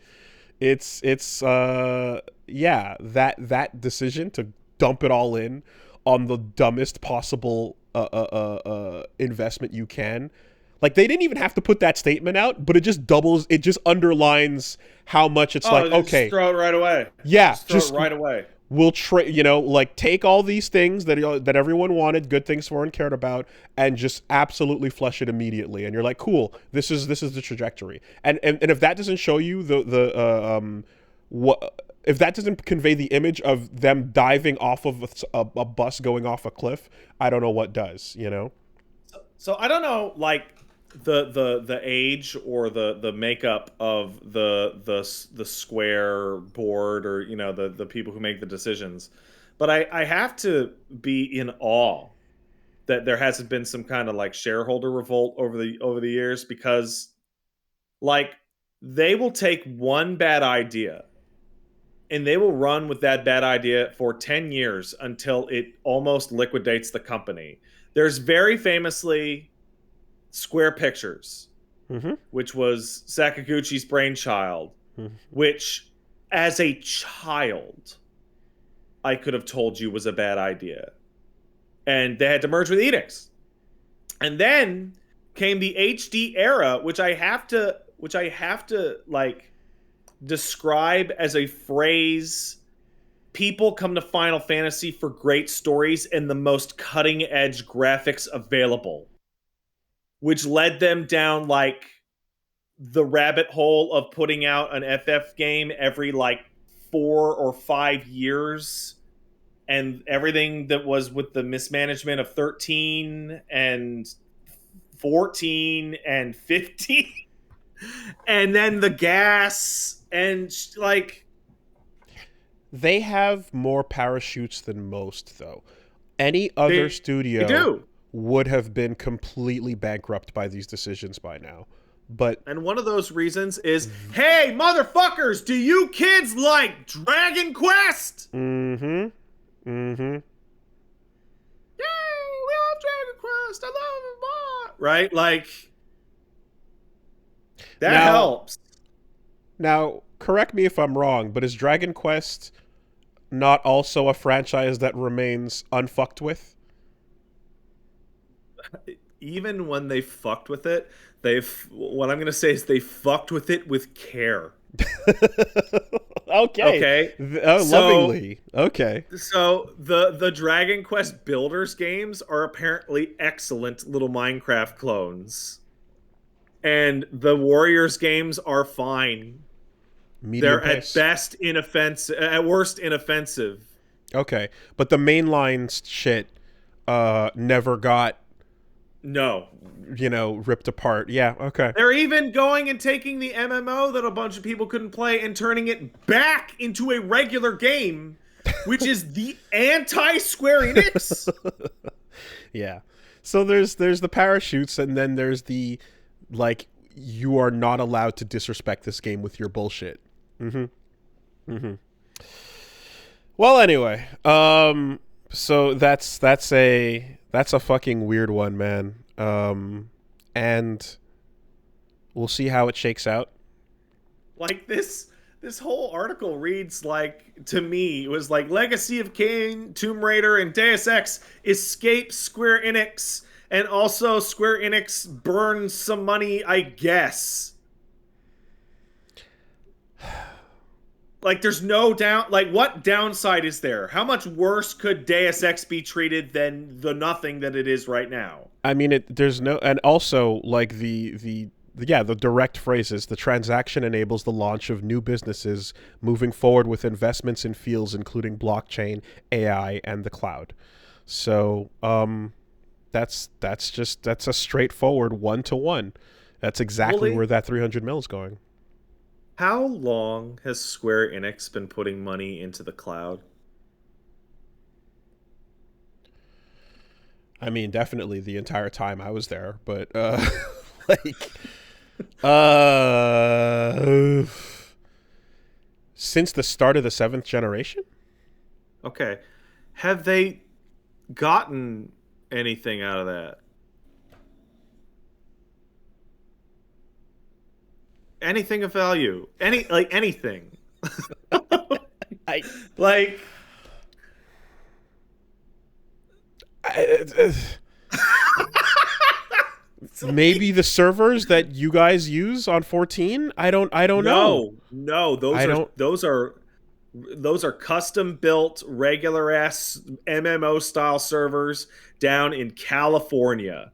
A: it's yeah, that decision to dump it all in on the dumbest possible investment you can. Like, they didn't even have to put that statement out, but it just underlines how much it's like, okay,
C: just throw it right away.
A: Yeah,
C: just throw it right away.
A: We'll like take all these things that everyone wanted, good things for and cared about, and just absolutely flush it immediately. And you're like, cool, this is the trajectory. And if that doesn't show you if that doesn't convey the image of them diving off of a bus going off a cliff, I don't know what does, you know?
C: So I don't know, like, the age or the makeup of the Square board, or, you know, the people who make the decisions, but I have to be in awe that there hasn't been some kind of like shareholder revolt over the years, because like they will take one bad idea and they will run with that bad idea for 10 years until it almost liquidates the company. There's very famously Square Pictures, which was Sakaguchi's brainchild, which as a child I could have told you was a bad idea. And they had to merge with Eidos. And then came the HD era, which I have to like describe as a phrase. People come to Final Fantasy for great stories and the most cutting edge graphics available, which led them down like the rabbit hole of putting out an FF game every like 4 or 5 years, and everything that was with the mismanagement of 13 and 14 and 15 and then the gas, and like,
A: they have more parachutes than most, though. Any other studio would have been completely bankrupt by these decisions by now.
C: And one of those reasons is, hey, motherfuckers, do you kids like Dragon Quest?
A: Mm-hmm.
C: Yay, we love Dragon Quest. I love it more. Right? Like, that helps.
A: Now, correct me if I'm wrong, but is Dragon Quest not also a franchise that remains unfucked with?
C: Even when they fucked with it, what I'm going to say is they fucked with it with care.
A: Okay. Lovingly. Okay.
C: So the Dragon Quest Builders games are apparently excellent little Minecraft clones. And the Warriors games are fine. They're at best inoffensive, at worst inoffensive.
A: Okay. But the mainline shit never got ripped apart. Yeah, okay.
C: They're even going and taking the MMO that a bunch of people couldn't play and turning it back into a regular game, which is the anti-Square Enix.
A: Yeah. So there's the parachutes, and then there's the, like, you are not allowed to disrespect this game with your bullshit. Well, anyway, so that's a fucking weird one, man. And we'll see how it shakes out.
C: Like, this whole article reads like, to me, it was like Legacy of Kain, Tomb Raider, and Deus Ex escape Square Enix, and also Square Enix burns some money, I guess. Like, there's no what downside is there? How much worse could Deus Ex be treated than the nothing that it is right now?
A: I mean, there's no, and also, like, the direct phrases, the transaction enables the launch of new businesses moving forward with investments in fields including blockchain, AI, and the cloud. So, That's a straightforward 1-to-1. That's exactly
C: Well,
A: where that 300 mil is going.
C: how long has Square Enix been putting money into the cloud?
A: I mean, definitely the entire time I was there, but like uh since the start of the 7th generation?
C: Okay. Have they gotten anything out of that? Anything of value? Anything?
A: I,
C: Like
A: I maybe the servers that you guys use on 14? I don't know.
C: No,
A: I don't
C: those are custom built regular ass MMO style servers down in California.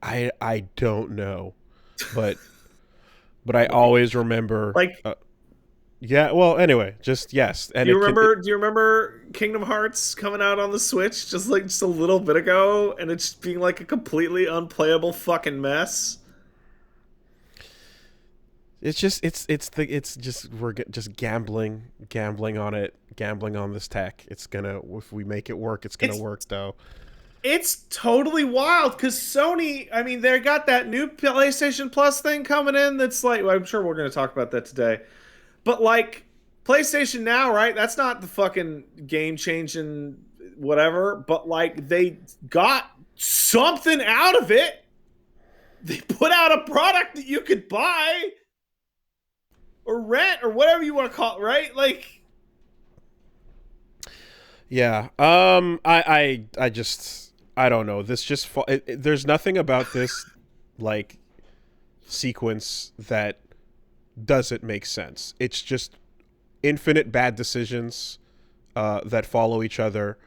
A: I don't know. But I always remember
C: Like,
A: yeah, well, anyway, just yes. And
C: do you remember Kingdom Hearts coming out on the Switch just a little bit ago and it's just being like a completely unplayable fucking mess?
A: it's just we're just gambling on it, gambling on this tech. It's gonna, if we make it work, it's gonna work though.
C: It's totally wild because Sony, I mean, they got that new PlayStation Plus thing coming in that's like, well, I'm sure we're going to talk about that today. But like, PlayStation Now, right? That's not the fucking game changing whatever, but like, they got something out of it. They put out a product that you could buy or rent or whatever you want to call it, right? Like,
A: Yeah. I just, I don't know. This just there's nothing about this like sequence that doesn't make sense. It's just infinite bad decisions that follow each other,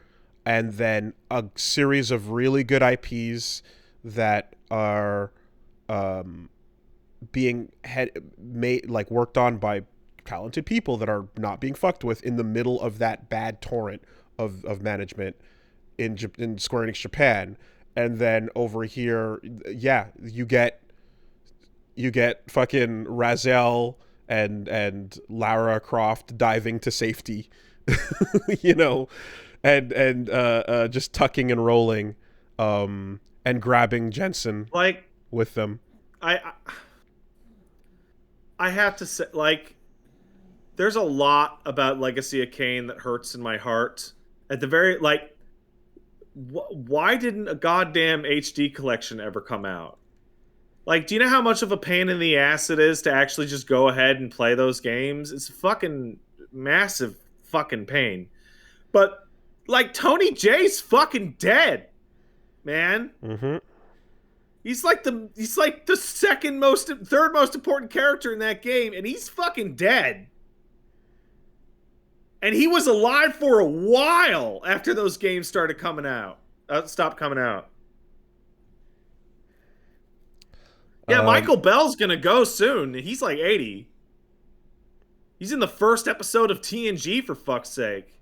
A: and then a series of really good IPs that are being made, like, worked on by talented people that are not being fucked with in the middle of that bad torrent of management in Square Enix Japan. And then over here, yeah, you get fucking Raziel and Lara Croft diving to safety, you know, and just tucking and rolling, and grabbing Jensen
C: like
A: with them.
C: I have to say, like, there's a lot about Legacy of Kain that hurts in my heart. At the very, like, why didn't a goddamn HD collection ever come out? Like, do you know how much of a pain in the ass it is to actually just go ahead and play those games? It's a fucking massive fucking pain. But, like, Tony J's fucking dead, man.
A: Mm-hmm.
C: He's like the third most important character in that game, and he's fucking dead. And he was alive for a while after those games started coming out. Stopped coming out. Yeah, Michael Bell's gonna go soon. He's like 80. He's in the first episode of TNG, for fuck's sake.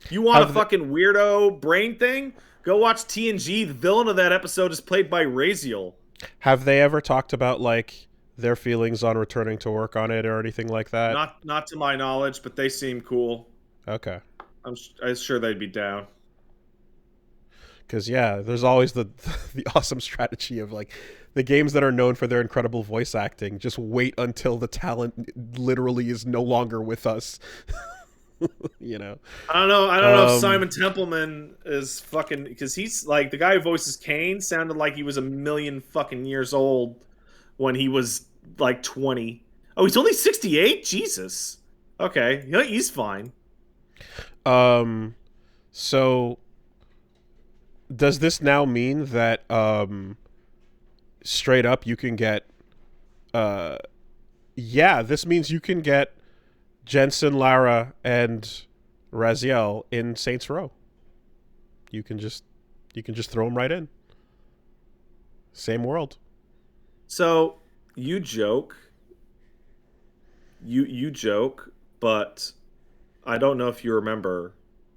C: You want a fucking weirdo brain thing? Go watch TNG. The villain of that episode is played by Raziel.
A: Have they ever talked about, like, their feelings on returning to work on it or anything like that?
C: Not to my knowledge, but they seem cool.
A: Okay.
C: I'm sure they'd be down.
A: Because, yeah, there's always the awesome strategy of, like, the games that are known for their incredible voice acting, just wait until the talent literally is no longer with us. You know?
C: I don't know if Simon Templeman is fucking... Because he's, like, the guy who voices Kane sounded like he was a million fucking years old when he was, like, 20. Oh, he's only 68? Jesus. Okay. Yeah, he's fine.
A: So... does this now mean that straight up you can get this means you can get Jensen, Lara, and Raziel in Saints Row. You can just throw them right in. Same world.
C: So you joke, you joke, but I don't know if you remember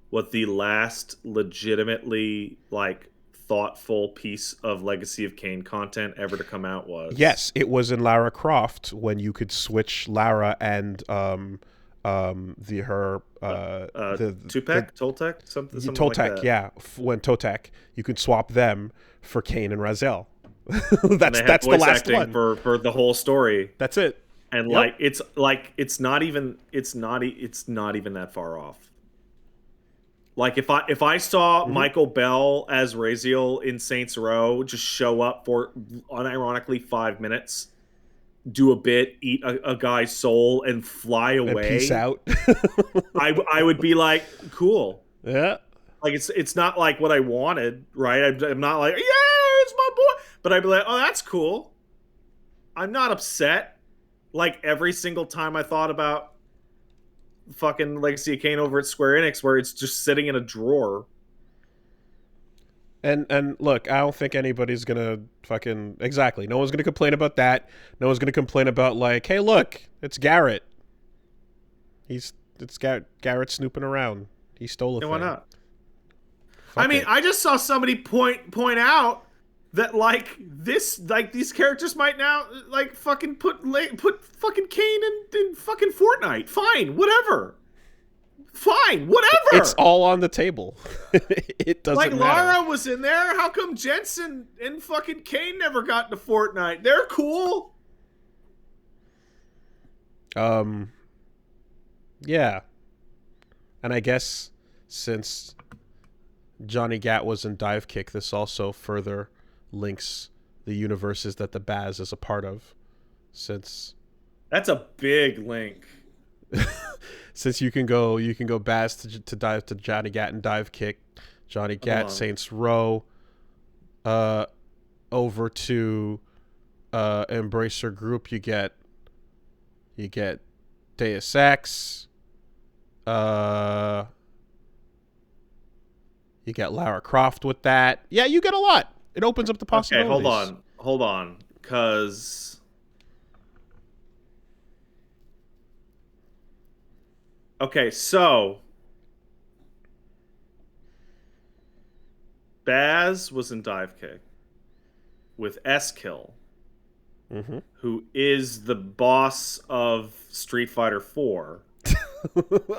C: what the last legitimately like thoughtful piece of Legacy of Kain content ever to come out was?
A: Yes, it was in Lara Croft when you could switch Lara and the
C: Toltec, something like
A: Toltec,
C: that.
A: yeah. When Toltec, you could swap them for Kain and Raziel.
C: that's
A: the last one
C: for the whole story.
A: That's it.
C: And
A: Yep.
C: it's not even that far off. Like if I saw Michael Bell as Raziel in Saints Row just show up for unironically 5 minutes, do a bit, eat a guy's soul, and fly away,
A: and peace out.
C: I would be like, cool.
A: Yeah.
C: Like it's not like what I wanted, right? I'm not like, yeah, it's my boy, but I'd be like, oh, that's cool. I'm not upset. Like every single time I thought about fucking Legacy of Kain over at Square Enix, where it's just sitting in a drawer.
A: And look, I don't think anybody's gonna fucking exactly. No one's gonna complain about that. No one's gonna complain about like, hey, look, it's Garrett. It's Garrett snooping around. He stole a thing.
C: Why not?
A: Fuck
C: I mean,
A: it.
C: I just saw somebody point out that these characters might now like fucking put fucking Kain in fucking Fortnite. Fine, whatever. Fine, whatever.
A: It's all on the table. It doesn't
C: like
A: matter.
C: Lara was in there. How come Jensen and fucking Kain never got into Fortnite? They're cool.
A: Yeah. And I guess since Johnny Gat was in Dive Kick, this also further links the universes that the Baz is a part of. Since
C: that's a big link.
A: Since you can go Baz to dive to Johnny Gat and Dive Kick, Johnny Gat, Saints Row, over to Embracer Group, you get Deus Ex, you get Lara Croft with that. Yeah, you get a lot. It opens up the possibilities.
C: Okay, hold on, because okay, so Baz was in Dive Kick with S-Kill, who is the boss of Street Fighter 4.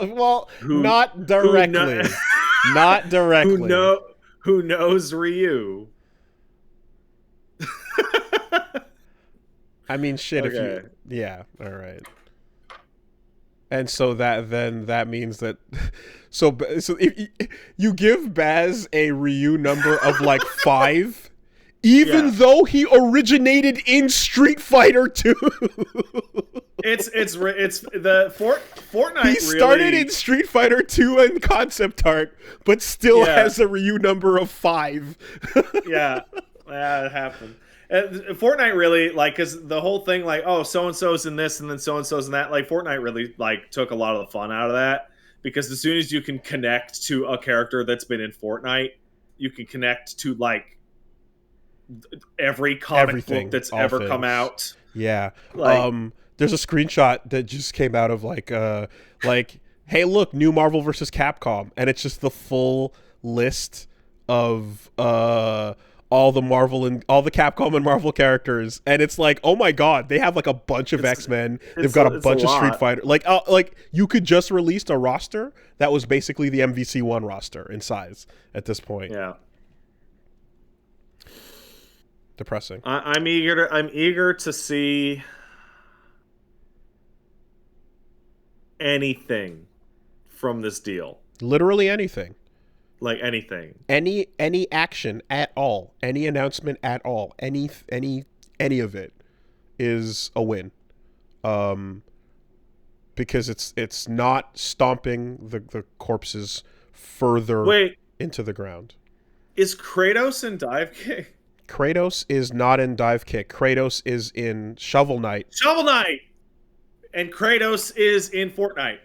A: Well, not directly. Not directly.
C: Who knows Ryu?
A: I mean, shit.
C: Okay.
A: If you, yeah, all right. And so that means that, so if you give Baz a Ryu number of like 5, even though he originated in Street Fighter 2.
C: It's the Fortnite.
A: He started in Street Fighter 2 and concept art, but still has a Ryu number of 5.
C: Yeah, it happened. Fortnite really, like, because the whole thing, like, oh, so and so's in this, and then so and so's in that. Like, Fortnite really like took a lot of the fun out of that, because as soon as you can connect to a character that's been in Fortnite, you can connect to like every comic book that's ever come out.
A: Yeah.
C: Like,
A: there's a screenshot that just came out of like hey, look, new Marvel vs. Capcom, and it's just the full list of all the Marvel and all the Capcom and Marvel characters, and it's like, oh my god, they have like a bunch of X-Men. They've got a bunch of Street Fighter. Like you could just release a roster that was basically the MVC1 roster in size at this point.
C: Yeah.
A: Depressing.
C: I'm eager to see anything from this deal.
A: Literally anything.
C: Like anything.
A: Any action at all, any announcement at all, any of it is a win. Because it's not stomping the corpses further into the ground.
C: Is Kratos in Dive Kick?
A: Kratos is not in Dive Kick. Kratos is in Shovel Knight.
C: Shovel Knight! And Kratos is in Fortnite.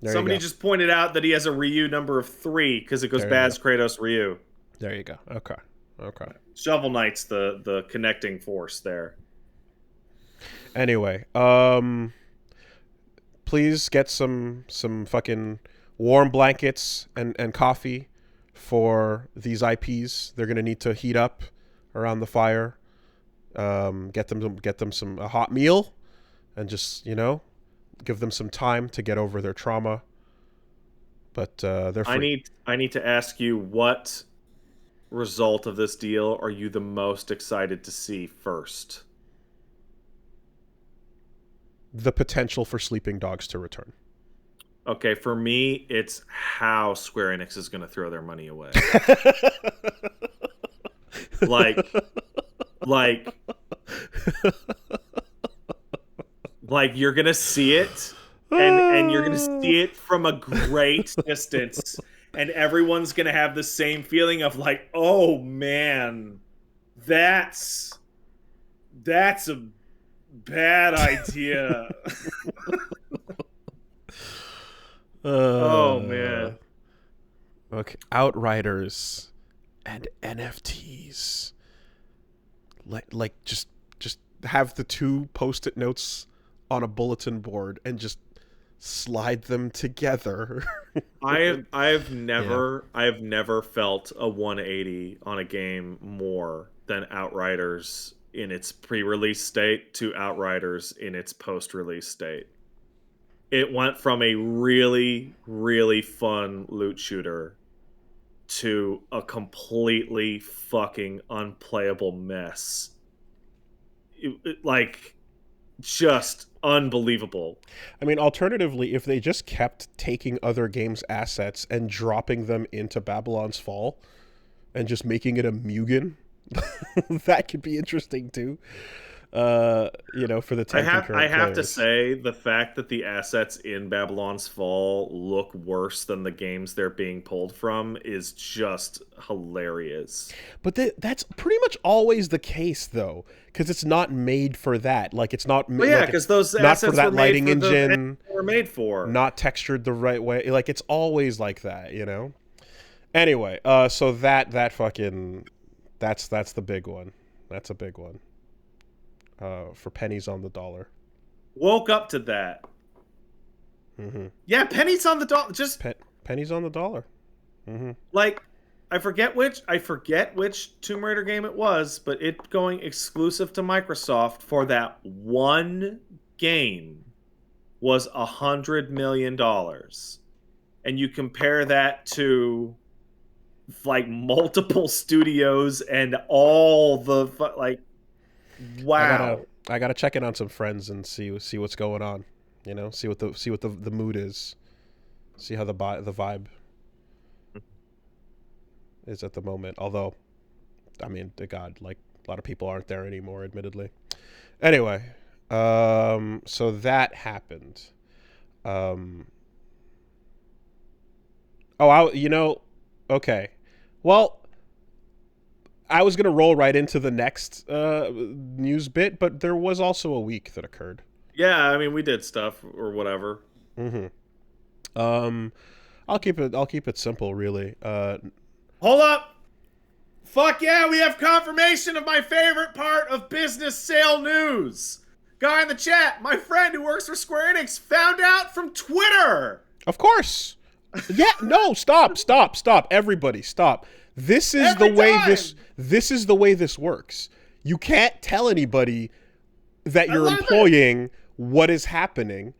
C: Somebody just pointed out that he has a Ryu number of 3 because it goes Baz, Kratos, Ryu.
A: There you go. Okay.
C: Shovel Knight's the connecting force there.
A: Anyway, please get some fucking warm blankets and coffee for these IPs. They're going to need to heat up around the fire, get them some a hot meal, and just, give them some time to get over their trauma. But they're free.
C: I need to ask you, what result of this deal are you the most excited to see first?
A: The potential for sleeping dogs to return.
C: Okay, for me, it's how Square Enix is going to throw their money away. like you're going to see it, and you're going to see it from a great distance, and everyone's going to have the same feeling of like, oh man, that's a bad idea. Oh man.
A: Okay, Outriders and NFTs. Like just have the two post-it notes on a bulletin board and just slide them together.
C: I've never felt a 180 on a game more than Outriders in its pre-release state to Outriders in its post-release state. It went from a really, really fun loot shooter to a completely fucking unplayable mess. Like, just unbelievable.
A: I mean, alternatively, if they just kept taking other games' assets and dropping them into Babylon's Fall and just making it a Mugen, that could be interesting too. For the
C: I have to say, the fact that the assets in Babylon's Fall look worse than the games they're being pulled from is just hilarious.
A: But that's pretty much always the case, though, because it's not made for that. Like, it's not.
C: Well, yeah, because those
A: not
C: assets
A: for that
C: were
A: lighting
C: made for
A: engine.
C: Were made for
A: not textured the right way. Like, it's always like that, Anyway, so that fucking that's the big one. That's a big one. For pennies on the dollar.
C: Woke up to that.
A: Mm-hmm.
C: Yeah, pennies on the dollar. Just
A: pennies on the dollar. Mm-hmm.
C: Like, I forget which Tomb Raider game it was, but it going exclusive to Microsoft for that one game was $100 million, and you compare that to like multiple studios and all the like. Wow!
A: I gotta check in on some friends and see what's going on. See what the mood is. See how the vibe is at the moment. Although, I mean, God, like a lot of people aren't there anymore, admittedly. Anyway, so that happened. Okay. Well, I was going to roll right into the next news bit, but there was also a week that occurred.
C: Yeah, I mean, we did stuff or whatever.
A: Mm-hmm. I'll keep it simple, really.
C: Hold up. Fuck yeah, we have confirmation of my favorite part of business sale news. Guy in the chat, my friend who works for Square Enix, found out from Twitter.
A: Of course. Yeah, no, stop. Everybody, stop. This is the way this works. You can't tell anybody that you're employing what is happening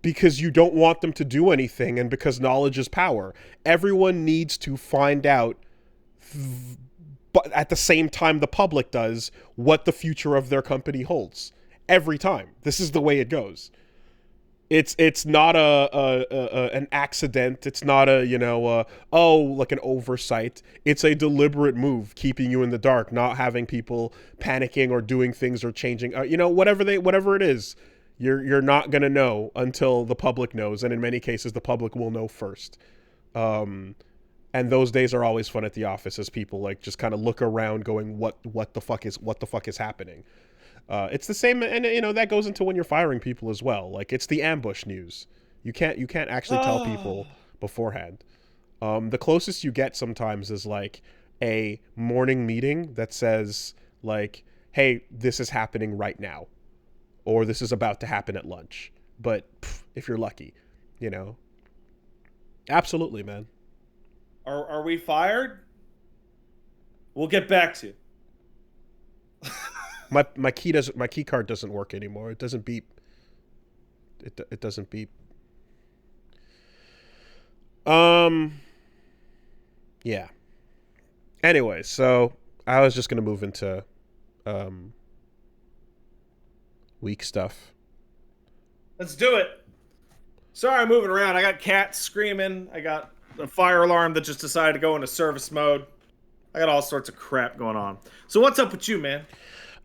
A: because you don't want them to do anything and because knowledge is power. Everyone needs to find out, but at the same time the public does, what the future of their company holds. Every time. This is the way it goes. It's not an accident. It's not like an oversight. It's a deliberate move, keeping you in the dark, not having people panicking or doing things or changing. Whatever it is, you're not gonna know until the public knows, and in many cases, the public will know first. And those days are always fun at the office as people like just kind of look around, going, "What the fuck is happening?" It's the same, and that goes into when you're firing people as well. Like, it's the ambush news. You can't actually tell people beforehand. The closest you get sometimes is like a morning meeting that says like, "Hey, this is happening right now," or "This is about to happen at lunch." But if you're lucky, Absolutely, man.
C: Are we fired? We'll get back to you.
A: My key card doesn't work anymore. It doesn't beep. It doesn't beep. Yeah. Anyway, so I was just gonna move into weak stuff.
C: Let's do it. Sorry, I'm moving around. I got cats screaming. I got a fire alarm that just decided to go into service mode. I got all sorts of crap going on. So what's up with you, man?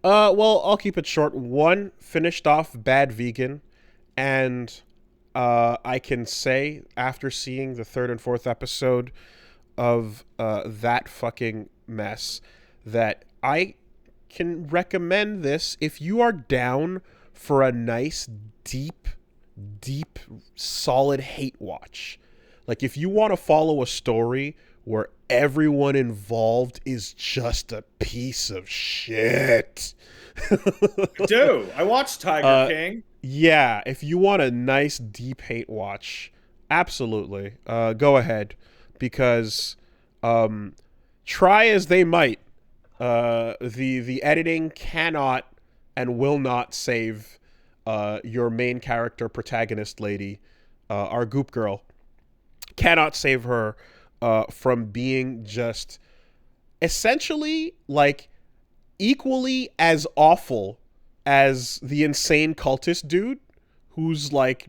A: Well, I'll keep it short. One, finished off Bad Vegan, and I can say after seeing the third and fourth episode of that fucking mess that I can recommend this if you are down for a nice, deep, solid hate watch. Like, if you want to follow a story where everyone involved is just a piece of shit.
C: I do. I watched Tiger King.
A: Yeah, if you want a nice, deep hate watch, absolutely. Go ahead. Because try as they might, the editing cannot and will not save your main character protagonist lady, our goop girl. Cannot save her from being just essentially like equally as awful as the insane cultist dude who's like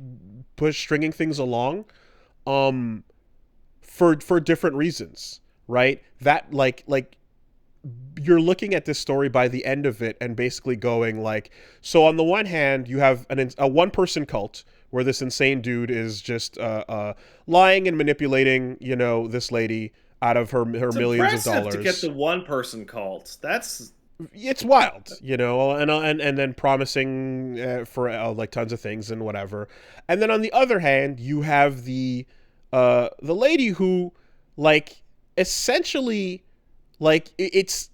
A: stringing things along for different reasons, right? That like you're looking at this story by the end of it and basically going like, so on the one hand you have a one person cult where this insane dude is just lying and manipulating, you know, this lady out of her millions of dollars.
C: To get the one person cult.
A: It's wild, you know, and then promising for like tons of things and whatever. And then on the other hand, you have the lady who like essentially like it's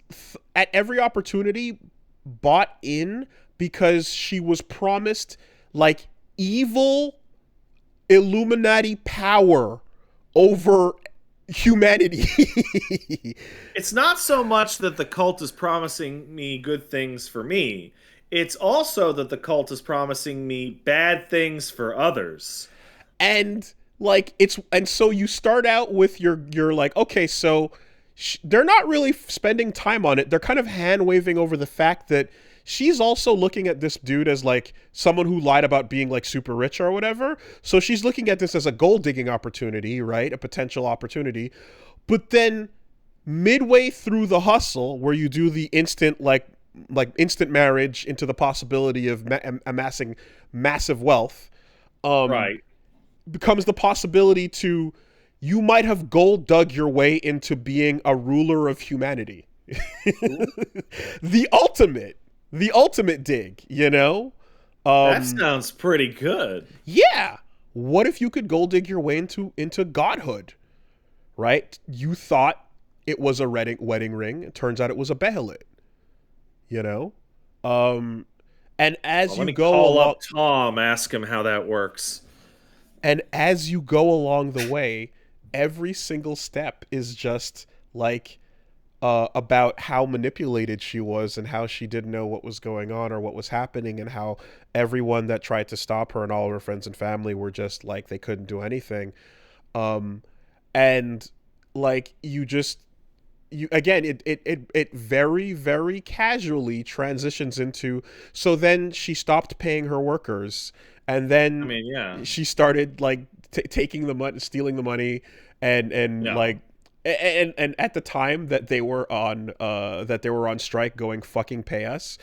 A: at every opportunity bought in because she was promised like evil Illuminati power over humanity.
C: It's not so much that the cult is promising me good things for me. It's also that the cult is promising me bad things for others.
A: And like so you start out with your like, okay, so they're not really spending time on it. They're kind of hand waving over the fact that she's also looking at this dude as like someone who lied about being like super rich or whatever. So she's looking at this as a gold digging opportunity, right? A potential opportunity. But then midway through the hustle where you do the instant like instant marriage into the possibility of amassing massive wealth,
C: right,
A: becomes the possibility to you might have gold dug your way into being a ruler of humanity. The ultimate dig, you know?
C: That sounds pretty good.
A: Yeah. What if you could gold dig your way into godhood, right? You thought it was a wedding ring. It turns out it was a behelit, you know? And as you go
C: call
A: along,
C: up Tom, ask him how that works.
A: And as you go along the way, every single step is just like about how manipulated she was and how she didn't know what was going on or what was happening, and how everyone that tried to stop her and all of her friends and family were just like they couldn't do anything. And like you again, it very, very casually transitions into, so then she stopped paying her workers, and then
C: I mean, yeah,
A: she started like taking the money, stealing the money, and like and at the time that they were on strike going fucking pay us,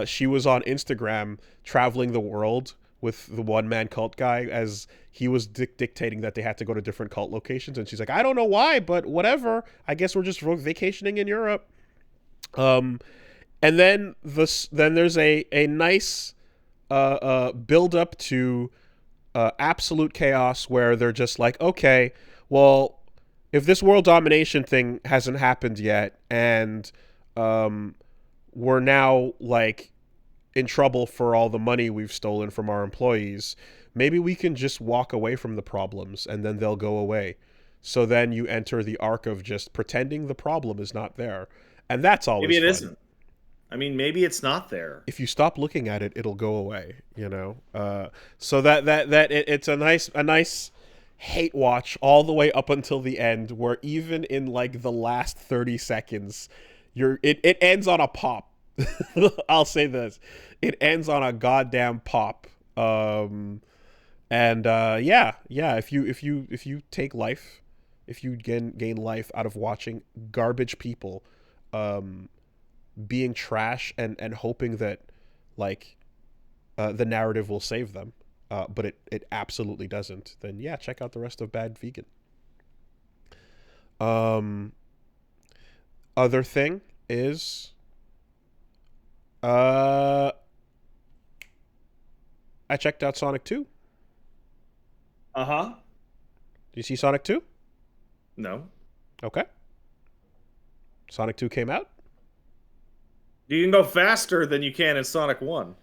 A: she was on Instagram traveling the world with the one man cult guy as he was dictating that they had to go to different cult locations, and she's like, I don't know why, but whatever, I guess we're just vacationing in Europe. And then there's a nice build up to absolute chaos where they're just like, okay, well, if this world domination thing hasn't happened yet, and we're now like in trouble for all the money we've stolen from our employees, maybe we can just walk away from the problems and then they'll go away. So then you enter the arc of just pretending the problem is not there. And that's always
C: Maybe it
A: fun.
C: isn't. I mean, maybe it's not there.
A: If you stop looking at it, it'll go away, you know? So it's a nice hate watch all the way up until the end, where even in like the last 30 seconds, it ends on a pop. I'll say this. It ends on a goddamn pop. Yeah, if you take life, if you gain life out of watching garbage people being trash and hoping that like the narrative will save them, but it absolutely doesn't, then yeah, check out the rest of Bad Vegan. Other thing is I checked out Sonic 2.
C: Uh-huh.
A: Do you see Sonic 2?
C: No.
A: Okay. Sonic 2 came out.
C: You can go faster than you can in Sonic 1.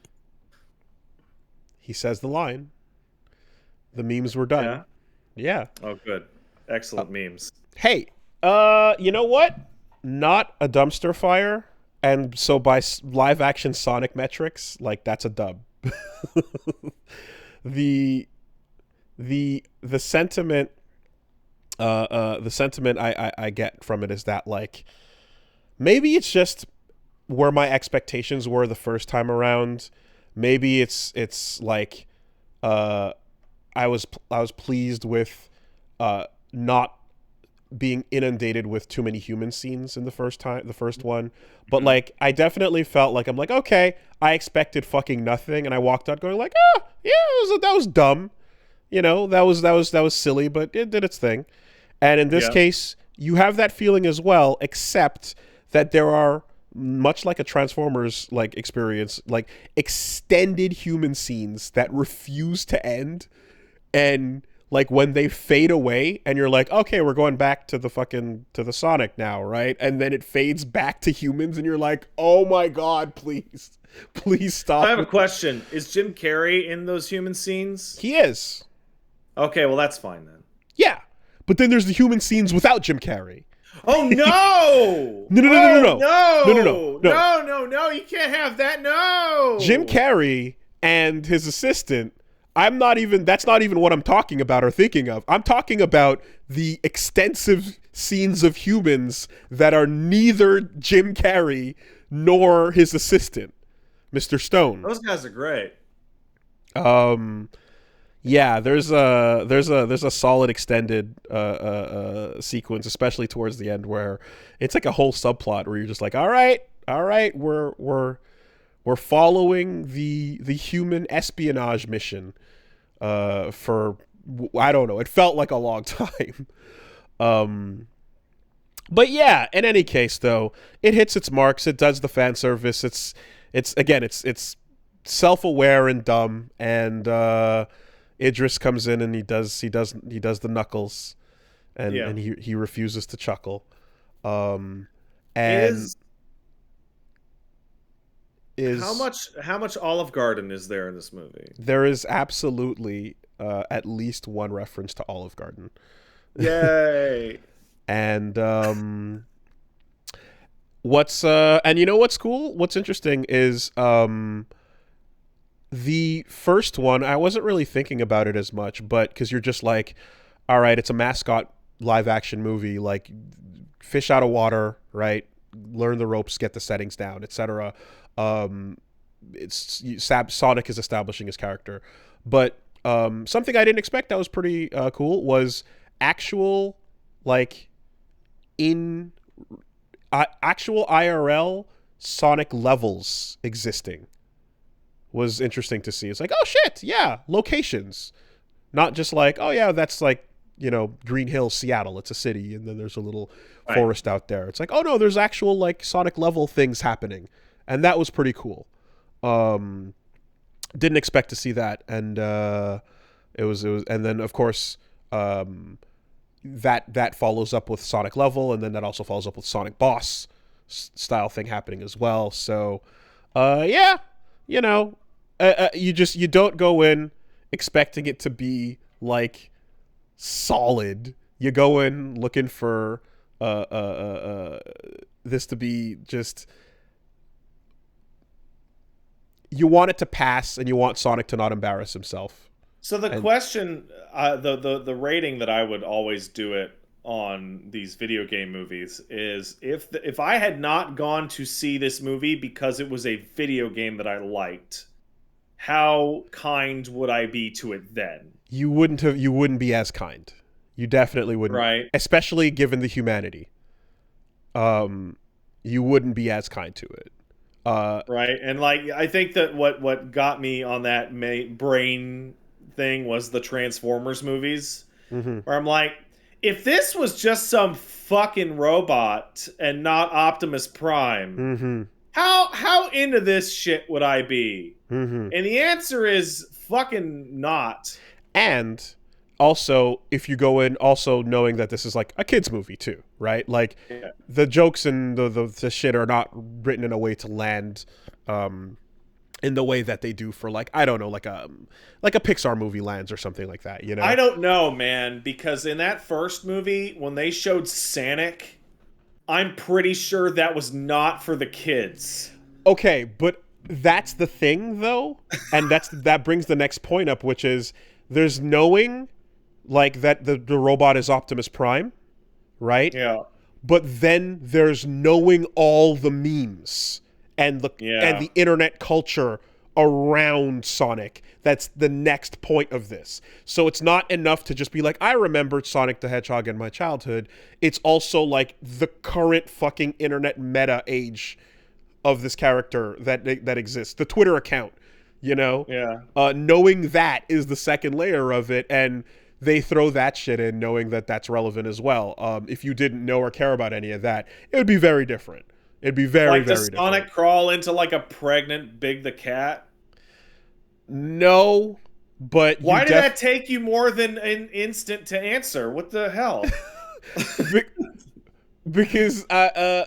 A: He says the line. The memes were done. Yeah.
C: Oh, good. Excellent memes.
A: Hey, you know what? Not a dumpster fire, and so by live action Sonic metrics, like that's a dub. the sentiment I get from it is that like maybe it's just where my expectations were the first time around. Maybe it's like I was pleased with not being inundated with too many human scenes in the first one, but like I definitely felt like I'm like, okay, I expected fucking nothing, and I walked out going like, yeah, that was dumb, you know, that was silly, but it did its thing. And in this case, you have that feeling as well, except that there are, much like a Transformers like experience, like extended human scenes that refuse to end, and like when they fade away and you're like, okay, we're going back to the Sonic now, right? And then it fades back to humans and you're like, oh my god, please stop.
C: I have a question. Is Jim Carrey in those human scenes?
A: He is.
C: Okay, well that's fine then.
A: Yeah. But then there's the human scenes without Jim Carrey.
C: Oh no! No! You can't have that. No.
A: Jim Carrey and his assistant. That's not even what I'm talking about or thinking of. I'm talking about the extensive scenes of humans that are neither Jim Carrey nor his assistant, Mr. Stone.
C: Those guys are great.
A: Yeah, there's a solid extended sequence, especially towards the end, where it's like a whole subplot where you're just like, all right, we're following the human espionage mission for, I don't know, it felt like a long time. But yeah, in any case though, it hits its marks, it does the fan service, it's self-aware and dumb, and Idris comes in and he does the knuckles, and he refuses to chuckle. And is
C: how much Olive Garden is there in this movie?
A: There is absolutely at least one reference to Olive Garden.
C: Yay!
A: And what's and you know what's cool? What's interesting is the first one, I wasn't really thinking about it as much, but because you're just like, all right, it's a mascot live action movie, like fish out of water, right? Learn the ropes, get the settings down, etc. Sonic is establishing his character, but something I didn't expect that was pretty cool was actual actual IRL Sonic levels existing. Was interesting to see. It's like, oh shit, yeah, locations, not just like, oh yeah, that's like, you know, Green Hill, Seattle, it's a city, and then there's a little forest out there. It's like, oh no, there's actual like Sonic level things happening, and that was pretty cool. Didn't expect to see that, and it was, and then of course, that follows up with Sonic level, and then that also follows up with Sonic boss style thing happening as well. So, yeah, you know, you don't go in expecting it to be like solid. You go in looking for this to be just, you want it to pass and you want Sonic to not embarrass himself.
C: So the question, the rating that I would always do it on these video game movies is, if I had not gone to see this movie because it was a video game that I liked, how kind would I be to it then?
A: You wouldn't be as kind. You definitely wouldn't.
C: Right.
A: Especially given the humanity. You wouldn't be as kind to it.
C: Right. And like, I think that what got me on that brain thing was the Transformers movies,
A: mm-hmm.
C: where I'm like, if this was just some fucking robot and not Optimus Prime,
A: mm-hmm.
C: how into this shit would I be?
A: Mm-hmm.
C: And the answer is fucking not.
A: And also, if you go in also knowing that this is like a kid's movie too, right? Like,
C: Yeah.
A: the jokes and the shit are not written in a way to land in the way that they do for, like, I don't know, like a Pixar movie lands or something like that, you know?
C: I don't know, man, because in that first movie, when they showed Sonic, I'm pretty sure that was not for the kids.
A: Okay, but that's the thing, though, and that brings the next point up, which is there's knowing, like, that the robot is Optimus Prime, right?
C: Yeah.
A: But then there's knowing all the memes and the internet culture around Sonic. That's the next point of this. So it's not enough to just be like, I remembered Sonic the Hedgehog in my childhood. It's also like the current fucking internet meta age of this character that exists. The Twitter account, you know?
C: Yeah.
A: Knowing that is the second layer of it, and they throw that shit in knowing that that's relevant as well. If you didn't know or care about any of that, it would be very different. It'd be very,
C: like,
A: very
C: does
A: different.
C: Sonic crawl into like a pregnant Big the Cat?
A: No, but
C: why did that take you more than an instant to answer? What the hell?
A: Because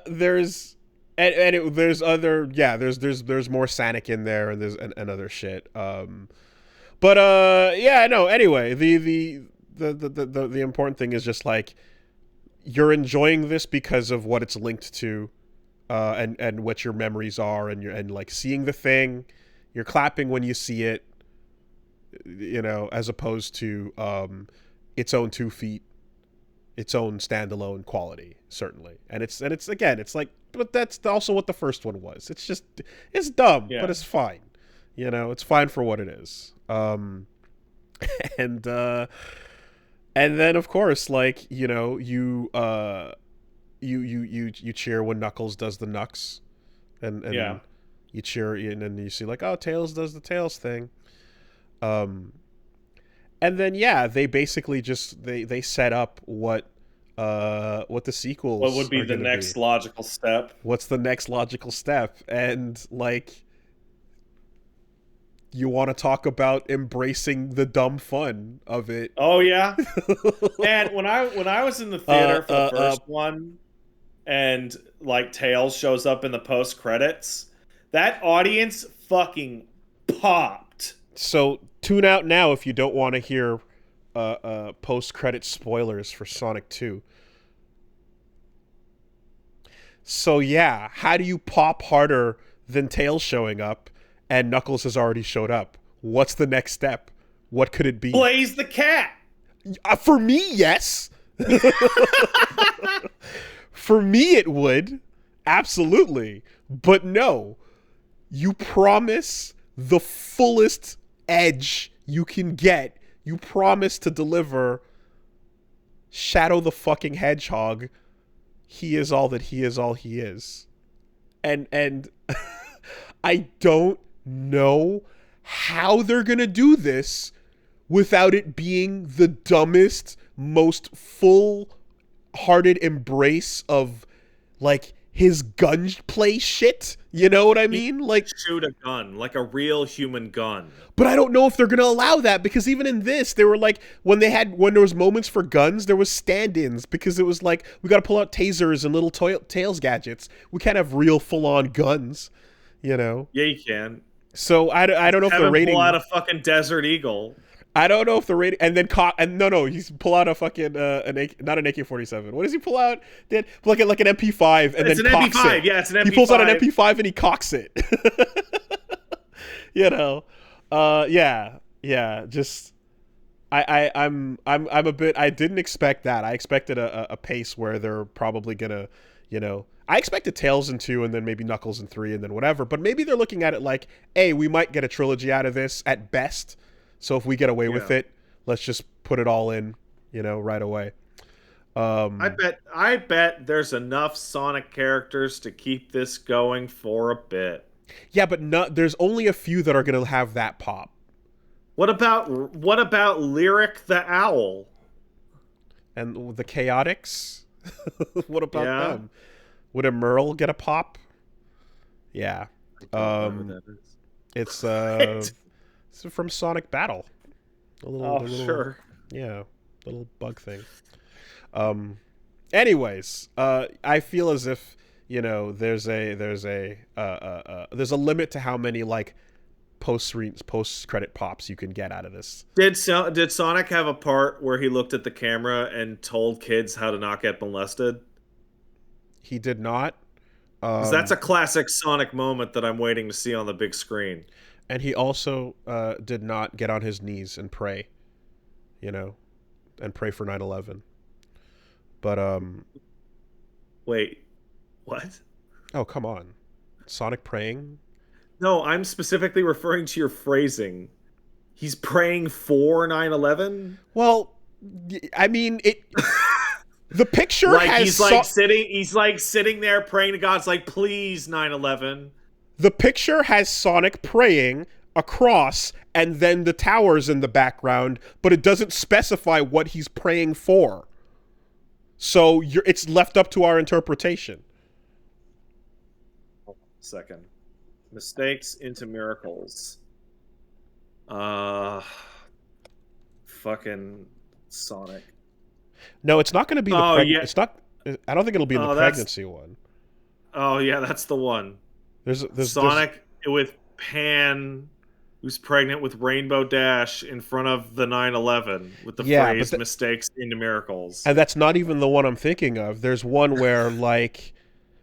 A: there's there's other there's more Sonic in there, and there's and other shit. But no. Anyway, the important thing is just like, you're enjoying this because of what it's linked to, and what your memories are, and like seeing the thing, you're clapping when you see it, you know, as opposed to its own 2 feet, its own standalone quality, certainly. And it's again, it's like, but that's also what the first one was. It's dumb, but it's fine. You know, it's fine for what it is. And then of course, like, you know, you cheer when Knuckles does the Knucks, and you cheer, and then you see like, oh, Tails does the Tails thing. And then they basically just they set up what the sequels,
C: what would be the next logical step?
A: What's the next logical step? And like, you want to talk about embracing the dumb fun of it.
C: Oh yeah. And when I was in the theater for the first one, and like Tails shows up in the post credits, that audience fucking popped.
A: So tune out now if you don't want to hear post credit spoilers for Sonic 2. So yeah, how do you pop harder than Tails showing up and Knuckles has already showed up? What's the next step? What could it be?
C: Blaze the cat.
A: For me, yes. For me, it would. Absolutely. But no. You promise the fullest edge you can get. You promise to deliver Shadow the fucking Hedgehog. He is all that he is, all he is. And I don't know how they're gonna do this without it being the dumbest, most full-hearted embrace of like his gunplay shit. You know what I mean? Like,
C: shoot a gun, like a real human gun.
A: But I don't know if they're gonna allow that, because even in this, they were like, when there was moments for guns, there was stand-ins, because it was like, we gotta pull out tasers and little Tails gadgets. We can't have real full-on guns, you know?
C: Yeah, you can.
A: So I don't know if the rating...
C: pull out a fucking Desert Eagle.
A: I don't know if the radio and then no, he's pull out a fucking not an AK-47. What does he pull out? Then like an MP5 and
C: it's
A: then
C: an
A: cocks
C: MP5.
A: it.
C: Yeah, it's an MP5.
A: He pulls out an MP5 and he cocks it. You know, yeah. Just I'm a bit. I didn't expect that. I expected a pace where they're probably gonna, you know. I expected Tails in 2 and then maybe Knuckles in 3 and then whatever. But maybe they're looking at it like, hey, we might get a trilogy out of this at best. So if we get away with it, let's just put it all in, you know, right away.
C: I bet there's enough Sonic characters to keep this going for a bit.
A: Yeah, but there's only a few that are going to have that pop.
C: What about Lyric the Owl?
A: And the Chaotix? What about them? Would a Merle get a pop? Yeah. It's from Sonic Battle.
C: Sure.
A: Yeah, little bug thing. Anyways, I feel as if, you know, there's a limit to how many like post credit pops you can get out of this.
C: Did Sonic have a part where he looked at the camera and told kids how to not get molested?
A: He did not.
C: 'Cause that's a classic Sonic moment that I'm waiting to see on the big screen.
A: And he also did not get on his knees and pray, you know, and pray for 9/11. But
C: wait, what?
A: Oh, come on, Sonic praying?
C: No, I'm specifically referring to your phrasing. He's praying for 9/11.
A: Well, I mean it. The picture
C: like
A: has
C: he's like sitting there praying to God. It's like, please, 9/11.
A: The picture has Sonic praying across and then the towers in the background, but it doesn't specify what he's praying for. So it's left up to our interpretation.
C: Second. Mistakes into miracles. Fucking Sonic.
A: No, it's not going to be it's not. I don't think it'll be in the
C: that's-
A: pregnancy one.
C: Oh yeah, that's the one.
A: There's
C: Sonic with Pan, who's pregnant with Rainbow Dash in front of the 9/11 with the phrase "mistakes into miracles."
A: And that's not even the one I'm thinking of. There's one where like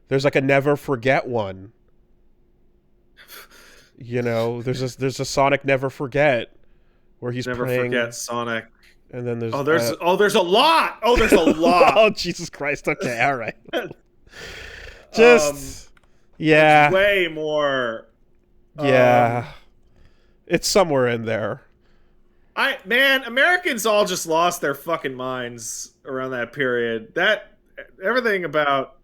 A: there's like a never forget one. You know, there's a Sonic Never Forget where he's
C: never
A: praying.
C: Forget Sonic.
A: And then there's
C: there's a lot. Oh, there's a lot.
A: Oh, Jesus Christ. Okay, all right. Just yeah.
C: Way more.
A: Yeah. It's somewhere in there.
C: Americans all just lost their fucking minds around that period. That everything about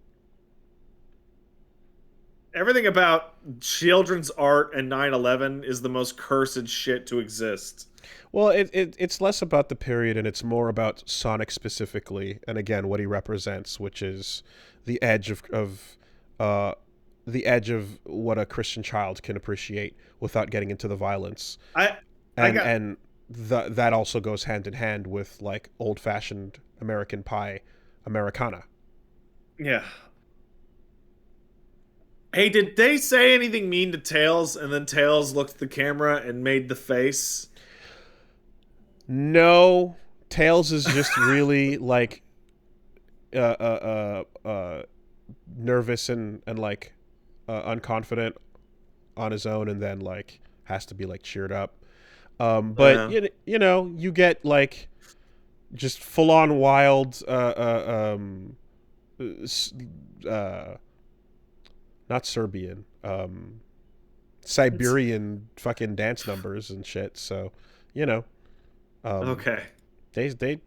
C: children's art and 9/11 is the most cursed shit to exist.
A: Well, it's less about the period and it's more about Sonic specifically, and again what he represents, which is the edge of what a Christian child can appreciate without getting into the violence. That also goes hand in hand with like old-fashioned American pie, Americana.
C: Yeah. Hey, did they say anything mean to Tails and then Tails looked at the camera and made the face?
A: No, Tails is just really like nervous and like unconfident on his own, and then like has to be like cheered up. But you know, you get like just full on wild not Serbian, Siberian fucking dance numbers and shit. So, you know.
C: Okay.
A: They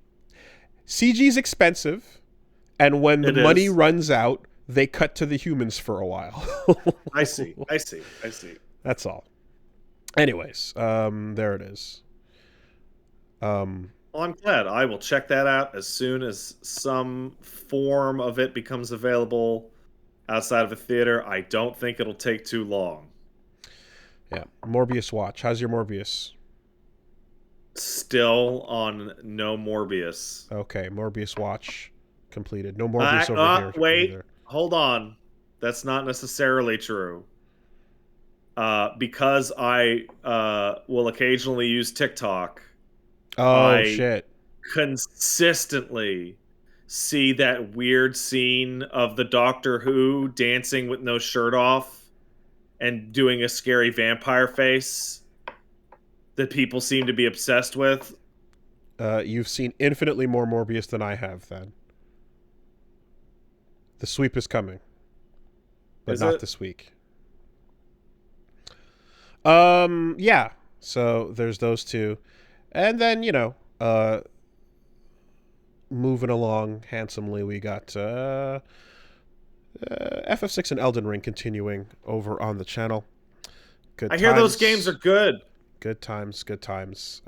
A: CG's expensive, and when the money runs out, they cut to the humans for a while.
C: I see.
A: That's all. Anyways, there it is.
C: Well, I'm glad. I will check that out as soon as some form of it becomes available outside of a theater. I don't think it'll take too long.
A: Yeah. Morbius watch. How's your Morbius?
C: Still on no Morbius.
A: Okay, Morbius watch completed. No Morbius over here.
C: Wait,
A: either.
C: Hold on. That's not necessarily true. Because I will occasionally use TikTok,
A: Oh
B: I
A: shit.
B: consistently see that weird scene of the Doctor Who dancing with no shirt off and doing a scary vampire face that people seem to be obsessed with.
A: You've seen infinitely more Morbius than I have. Then the sweep is coming, but
B: Is
A: not
B: it?
A: this week. Yeah. So there's those two, and then moving along handsomely, we got FF6 and Elden Ring continuing over on the channel. Good
B: I
A: times.
B: hear those games are good.
A: Good times. Good times.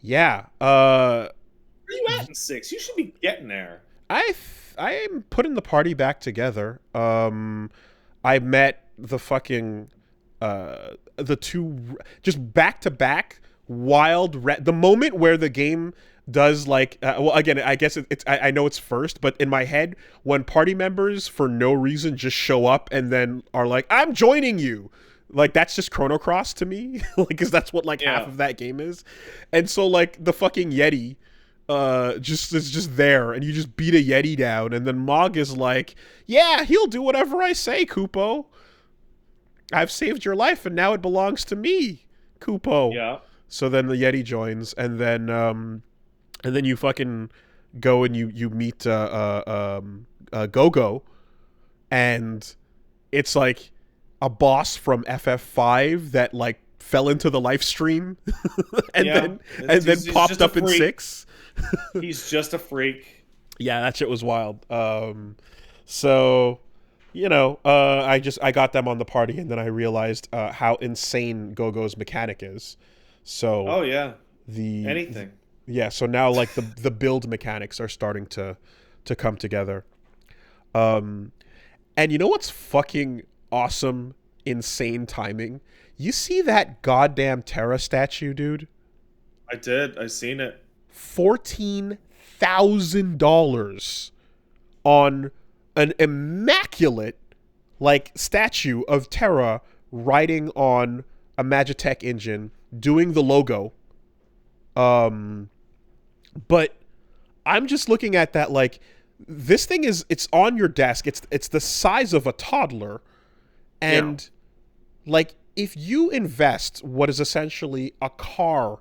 A: Yeah.
B: Where are you at in 6? You should be getting there.
A: I'm putting the party back together. I met the fucking the two just back to back wild the moment where the game does like well, again, I guess it's I know it's first, but in my head when party members for no reason just show up and then are like, I'm joining you, like that's just Chrono Cross to me. Like, because that's what like half of that game is. And so like the fucking Yeti just is just there, and you just beat a Yeti down, and then Mog is like, yeah, he'll do whatever I say, Kupo. I've saved your life and now it belongs to me, Kupo.
B: Yeah.
A: So then the Yeti joins, and then you fucking go and you meet Go-Go, and it's like a boss from FF5 that like fell into the live stream and then popped up in 6.
B: He's just a freak.
A: Yeah, that shit was wild. So I got them on the party, and then I realized how insane Go-Go's mechanic is. So
B: oh yeah,
A: anything. Yeah, so now like the build mechanics are starting to come together. And you know what's fucking awesome, insane timing? You see that goddamn Terra statue, dude?
B: I did. I seen it.
A: $14,000 on an immaculate like statue of Terra riding on a Magitech engine doing the logo. But I'm just looking at that like this thing it's on your desk. It's the size of a toddler, and like if you invest what is essentially a car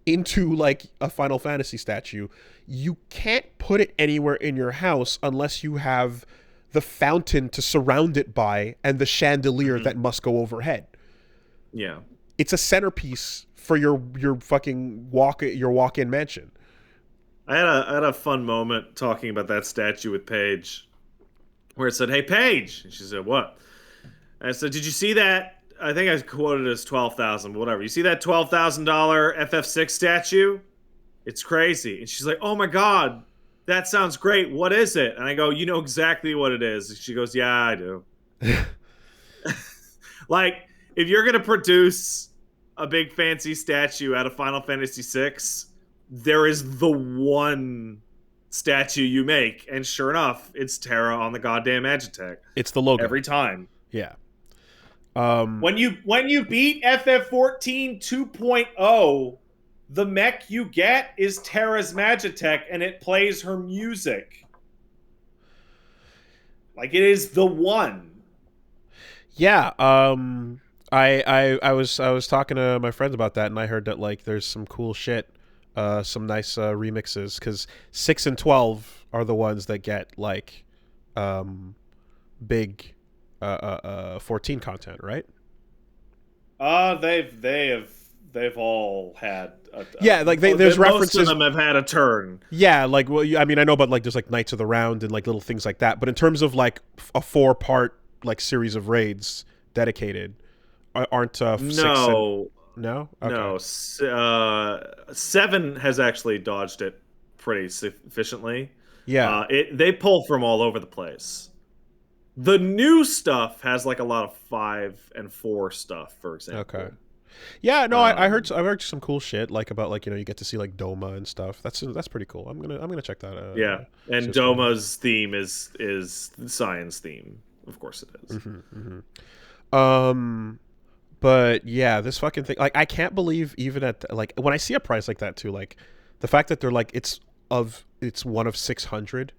A: into like a Final Fantasy statue, you can't put it anywhere in your house unless you have the fountain to surround it by and the chandelier that must go overhead.
B: Yeah.
A: It's a centerpiece for your fucking walk-in mansion.
B: I had a fun moment talking about that statue with Paige, where it said, "Hey Paige," and she said, "What?" And I said, "Did you see that?" I think I quoted it as 12,000, but whatever. You see that $12,000 FF6 statue? It's crazy. And she's like, "Oh my god, that sounds great. What is it?" And I go, "You know exactly what it is." And she goes, "Yeah, I do." Like, if you're gonna produce a big fancy statue out of Final Fantasy VI, there is the one statue you make, and sure enough, it's Terra on the goddamn Magitech.
A: It's the logo
B: every time.
A: Yeah.
B: When you beat FF14 2.0, the mech you get is Terra's Magitech, and it plays her music. Like, it is the one.
A: Yeah. I was talking to my friends about that, and I heard that like there's some cool shit, some nice remixes, because 6 and 12 are the ones that get like big 14 content, right?
B: They've all had
A: like there's references.
B: Most of them have had a turn.
A: Yeah, like well, I mean, I know, but like there's like Knights of the Round and like little things like that. But in terms of like a 4-part like series of raids dedicated, aren't 6
B: no.
A: No? Okay.
B: No. 7 has actually dodged it pretty efficiently.
A: Yeah.
B: They pull from all over the place. The new stuff has like a lot of 5 and 4 stuff, for example.
A: Okay. Yeah, no, I heard some cool shit like about like you get to see like Doma and stuff. That's pretty cool. I'm gonna check that out.
B: Yeah, and Doma's theme is the science theme. Of course it is.
A: But yeah, this fucking thing, like, I can't believe even at like when I see a price like that too, like the fact that they're like it's one of 600.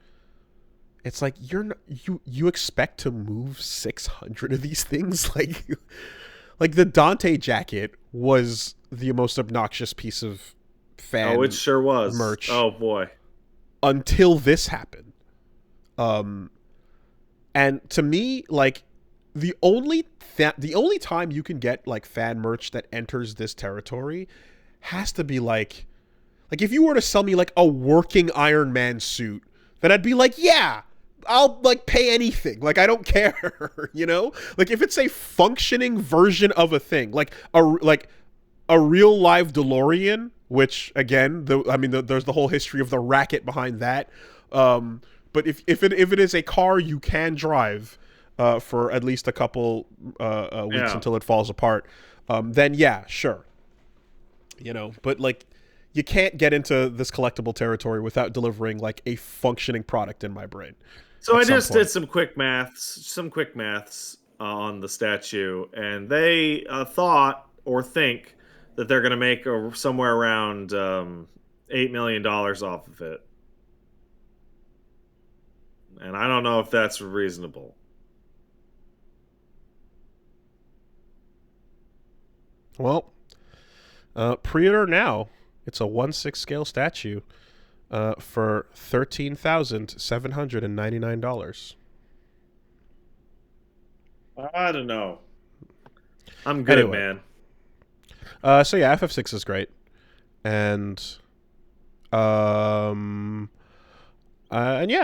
A: It's like you expect to move 600 of these things like the Dante jacket was the most obnoxious piece of fan.
B: Oh, it sure was
A: merch.
B: Oh boy.
A: Until this happened. And to me, like the only time you can get like fan merch that enters this territory has to be like if you were to sell me like a working Iron Man suit, then I'd be like, yeah, I'll like pay anything. Like, I don't care, you know? Like, if it's a functioning version of a thing, like a real live DeLorean, which again, there's the whole history of the racket behind that. But if it is a car you can drive for at least a couple weeks until it falls apart, then yeah, sure. You know, but like, you can't get into this collectible territory without delivering like a functioning product in my brain.
B: So I just did some quick maths on the statue, and they thought or think that they're going to make somewhere around $8 million off of it. And I don't know if that's reasonable.
A: Well, pre-order now. It's a 1/6 scale statue for $13,799.
B: I don't know. I'm good,
A: anyway,
B: man.
A: So yeah, FF6 is great, and yeah,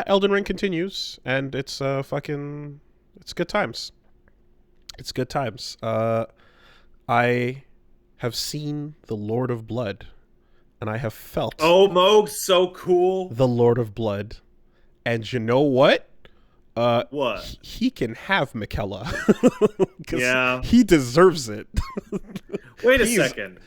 A: Elden Ring continues, and it's it's good times. It's good times. I have seen the Lord of Blood, and I have felt.
B: Oh, Moog's so cool.
A: The Lord of Blood, and you know what?
B: What?
A: He can have Michaela.
B: Yeah,
A: he deserves it.
B: Wait a second.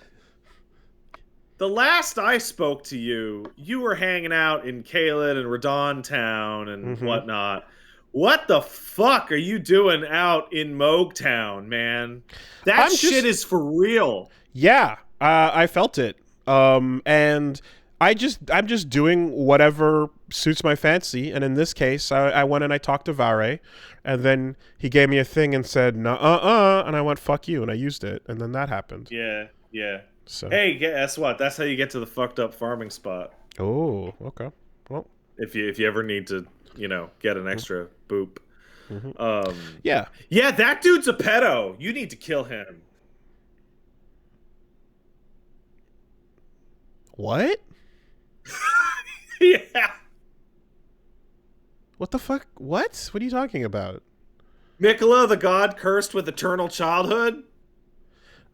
B: The last I spoke to you, you were hanging out in Caelid and Radon Town and whatnot. What the fuck are you doing out in Moog Town, man? That shit is for real.
A: Yeah, I felt it. And I'm just doing whatever suits my fancy. And in this case, I went and I talked to Vare, and then he gave me a thing and said, and I went, fuck you, and I used it, and then that happened.
B: Yeah.
A: So.
B: Hey, guess what? That's how you get to the fucked up farming spot.
A: Oh, okay. Well,
B: if you ever need to, get an extra boop.
A: Yeah,
B: that dude's a pedo. You need to kill him.
A: What?
B: Yeah.
A: What the fuck? What are you talking about?
B: Miquella, the god cursed with eternal childhood?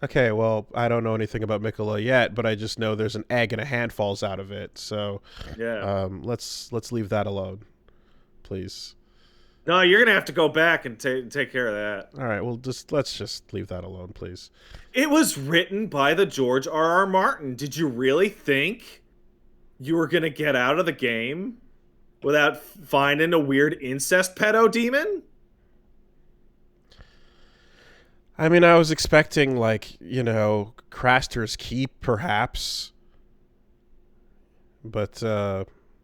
A: Okay, well, I don't know anything about Miquella yet, but I just know there's an egg and a hand falls out of it. So,
B: yeah.
A: Let's leave that alone, please.
B: No, you're gonna have to go back and take care of that.
A: All right, well, let's just leave that alone, please.
B: It was written by the George R.R. Martin. Did you really think you were gonna get out of the game without finding a weird incest pedo demon?
A: I mean, I was expecting, like, Craster's Keep, perhaps. But,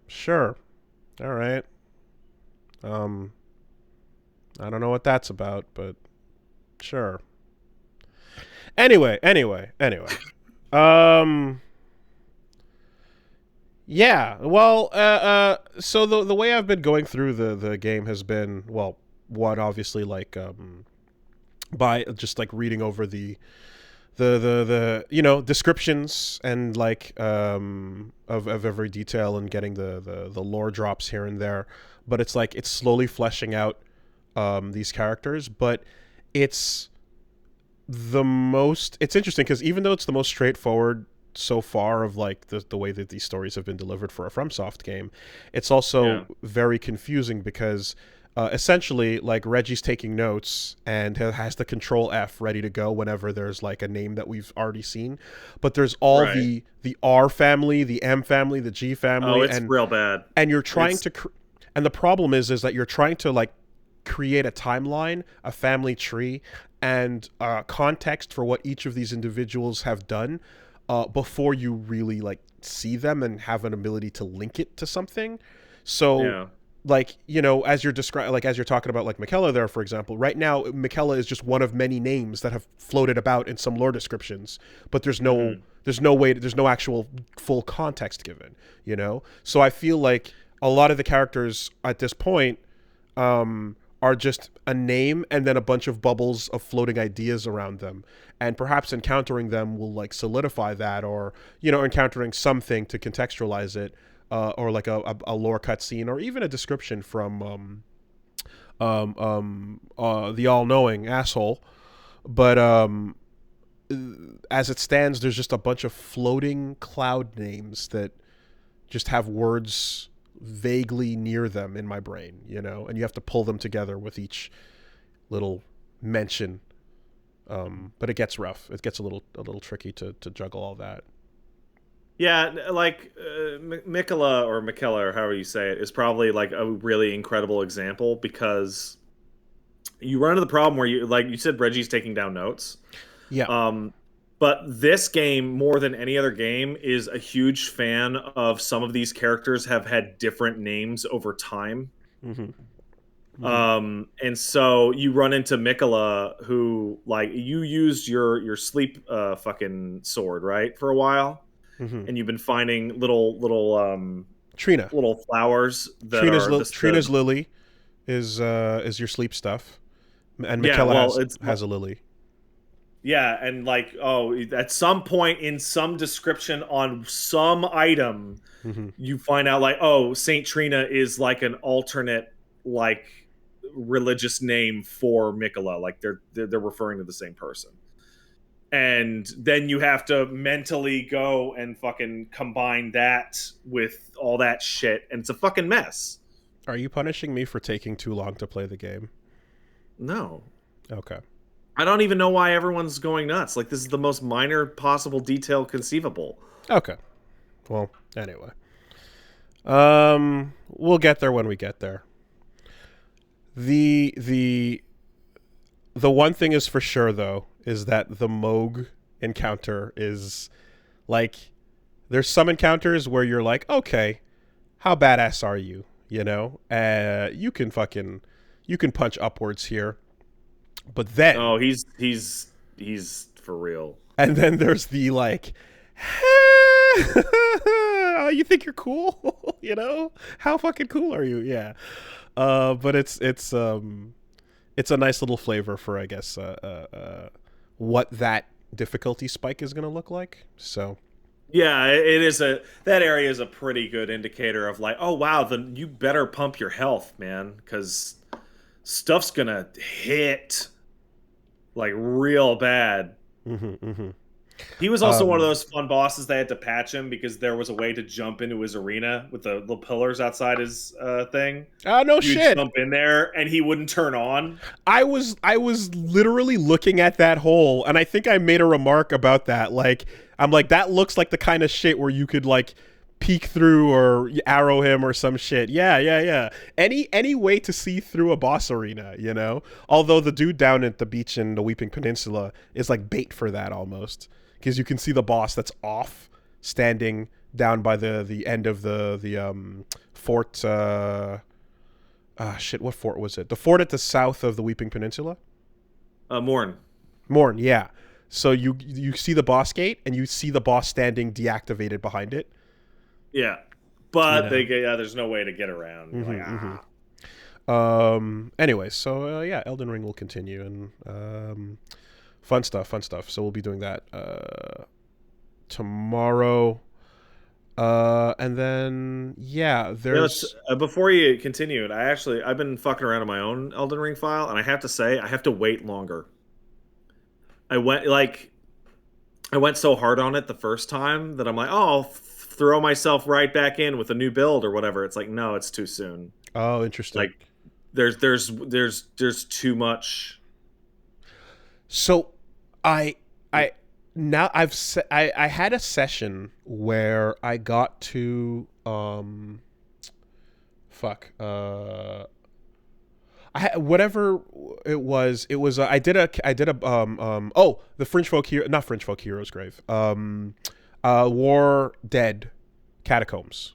A: sure. All right. I don't know what that's about, but sure. Anyway. Yeah, well, so the way I've been going through the game has been, well, one, obviously, like, by just like reading over the descriptions and like of every detail and getting the lore drops here and there, but it's like it's slowly fleshing out these characters. But it's interesting because even though it's the most straightforward so far of like the way that these stories have been delivered for a FromSoft game, it's also very confusing because essentially, like, Reggie's taking notes and has the Control F ready to go whenever there's like a name that we've already seen, but there's all the R family, the M family, the G family.
B: Oh, it's real bad.
A: And you're trying and the problem is that you're trying to like create a timeline, a family tree, and context for what each of these individuals have done before you really like see them and have an ability to link it to something. So like, you know, as you're talking about like Michaela there, for example, right now Michaela is just one of many names that have floated about in some lore descriptions, but there's no actual full context given, you know? So I feel like a lot of the characters at this point are just a name and then a bunch of bubbles of floating ideas around them, and perhaps encountering them will like solidify that, or, you know, encountering something to contextualize it, or like a lore cutscene, or even a description from the all-knowing asshole. But as it stands, there's just a bunch of floating cloud names that just have words vaguely near them in my brain, you know, and you have to pull them together with each little mention. But it gets rough. It gets a little tricky to juggle all that.
C: Yeah, like Michaela or however you say it is probably like a really incredible example, because you run into the problem where you, like you said, Reggie's taking down notes.
A: Yeah.
C: But this game, more than any other game, is a huge fan of some of these characters have had different names over time. And so you run into Michaela, who, like, you used your sleep fucking sword, right, for a while, and you've been finding little
A: Trina,
C: little flowers that
A: Trina's lily is your sleep stuff, and Michaela has a lily.
C: Yeah, and like, at some point in some description on some item, you find out like, Saint Trina is like an alternate like religious name for Michaela. Like they're referring to the same person. And then you have to mentally go and fucking combine that with all that shit, and it's a fucking mess.
A: Are you punishing me for taking too long to play the game?
C: No.
A: Okay.
C: I don't even know why everyone's going nuts. Like, this is the most minor possible detail conceivable.
A: Okay. Well, anyway. We'll get there when we get there. The one thing is for sure, though, is that the Moog encounter is, like, there's some encounters where you're like, okay, how badass are you? You know? You can punch upwards here. But then
C: he's for real.
A: And then there's the like, you think you're cool? You know, how fucking cool are you? Yeah. But it's a nice little flavor for, I guess, what that difficulty spike is going to look like. So
C: yeah, that area is a pretty good indicator of like, oh wow, then you better pump your health, man, because stuff's gonna hit like real bad. He was also one of those fun bosses. They had to patch him because there was a way to jump into his arena with the little pillars outside his thing.
A: Oh no, shit!
C: Jump in there and he wouldn't turn on.
A: I was literally looking at that hole, and I think I made a remark about that. Like, I'm like, that looks like the kind of shit where you could like peek through or arrow him or some shit. Yeah. Any way to see through a boss arena, you know? Although the dude down at the beach in the Weeping Peninsula is like bait for that almost, because you can see the boss that's off standing down by the end of the fort. Shit, what fort was it? The fort at the south of the Weeping Peninsula.
C: Morn,
A: yeah. So you see the boss gate, and you see the boss standing deactivated behind it.
C: Yeah, but there's no way to get around.
A: Anyway, so Elden Ring will continue, and fun stuff. So we'll be doing that tomorrow, and then there's.
C: Before you continue, I've been fucking around on my own Elden Ring file, and I have to say I have to wait longer. I went so hard on it the first time that I'm like, I'll throw myself right back in with a new build or whatever. It's like, no, it's too soon.
A: Oh, interesting.
C: Like, there's too much.
A: So, I had a session where I got to whatever it was. It was the Fringe Folk Hero, not Fringe Folk Heroes Grave. War Dead Catacombs.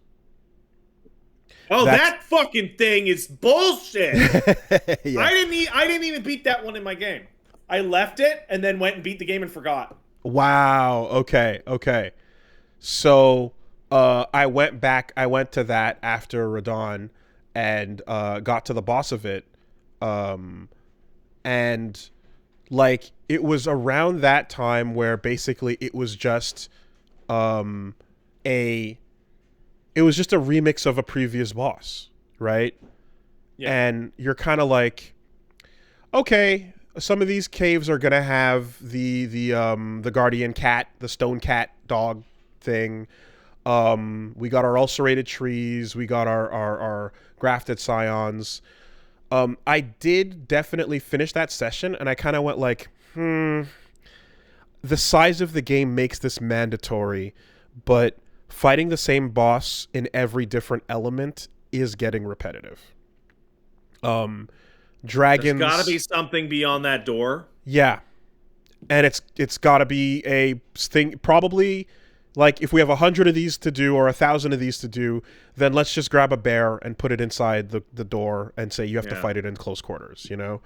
C: Oh, that fucking thing is bullshit.
A: Yeah.
C: I didn't even beat that one in my game. I left it and then went and beat the game and forgot.
A: Wow. Okay. So I went to that after Radon and got to the boss of it. And like it was around that time where basically it was just it was just a remix of a previous boss, right? Yeah. And you're kind of like, okay, some of these caves are gonna have the guardian cat, the stone cat dog thing. We got our ulcerated trees, we got our grafted scions. I did definitely finish that session, and I kind of went like, the size of the game makes this mandatory, but fighting the same boss in every different element is getting repetitive. Dragons.
C: There's got to be something beyond that door.
A: Yeah, and it's got to be a thing. Probably, like if we have 100 of these to do or 1,000 of these to do, then let's just grab a bear and put it inside the door and say you have to fight it in close quarters. You know,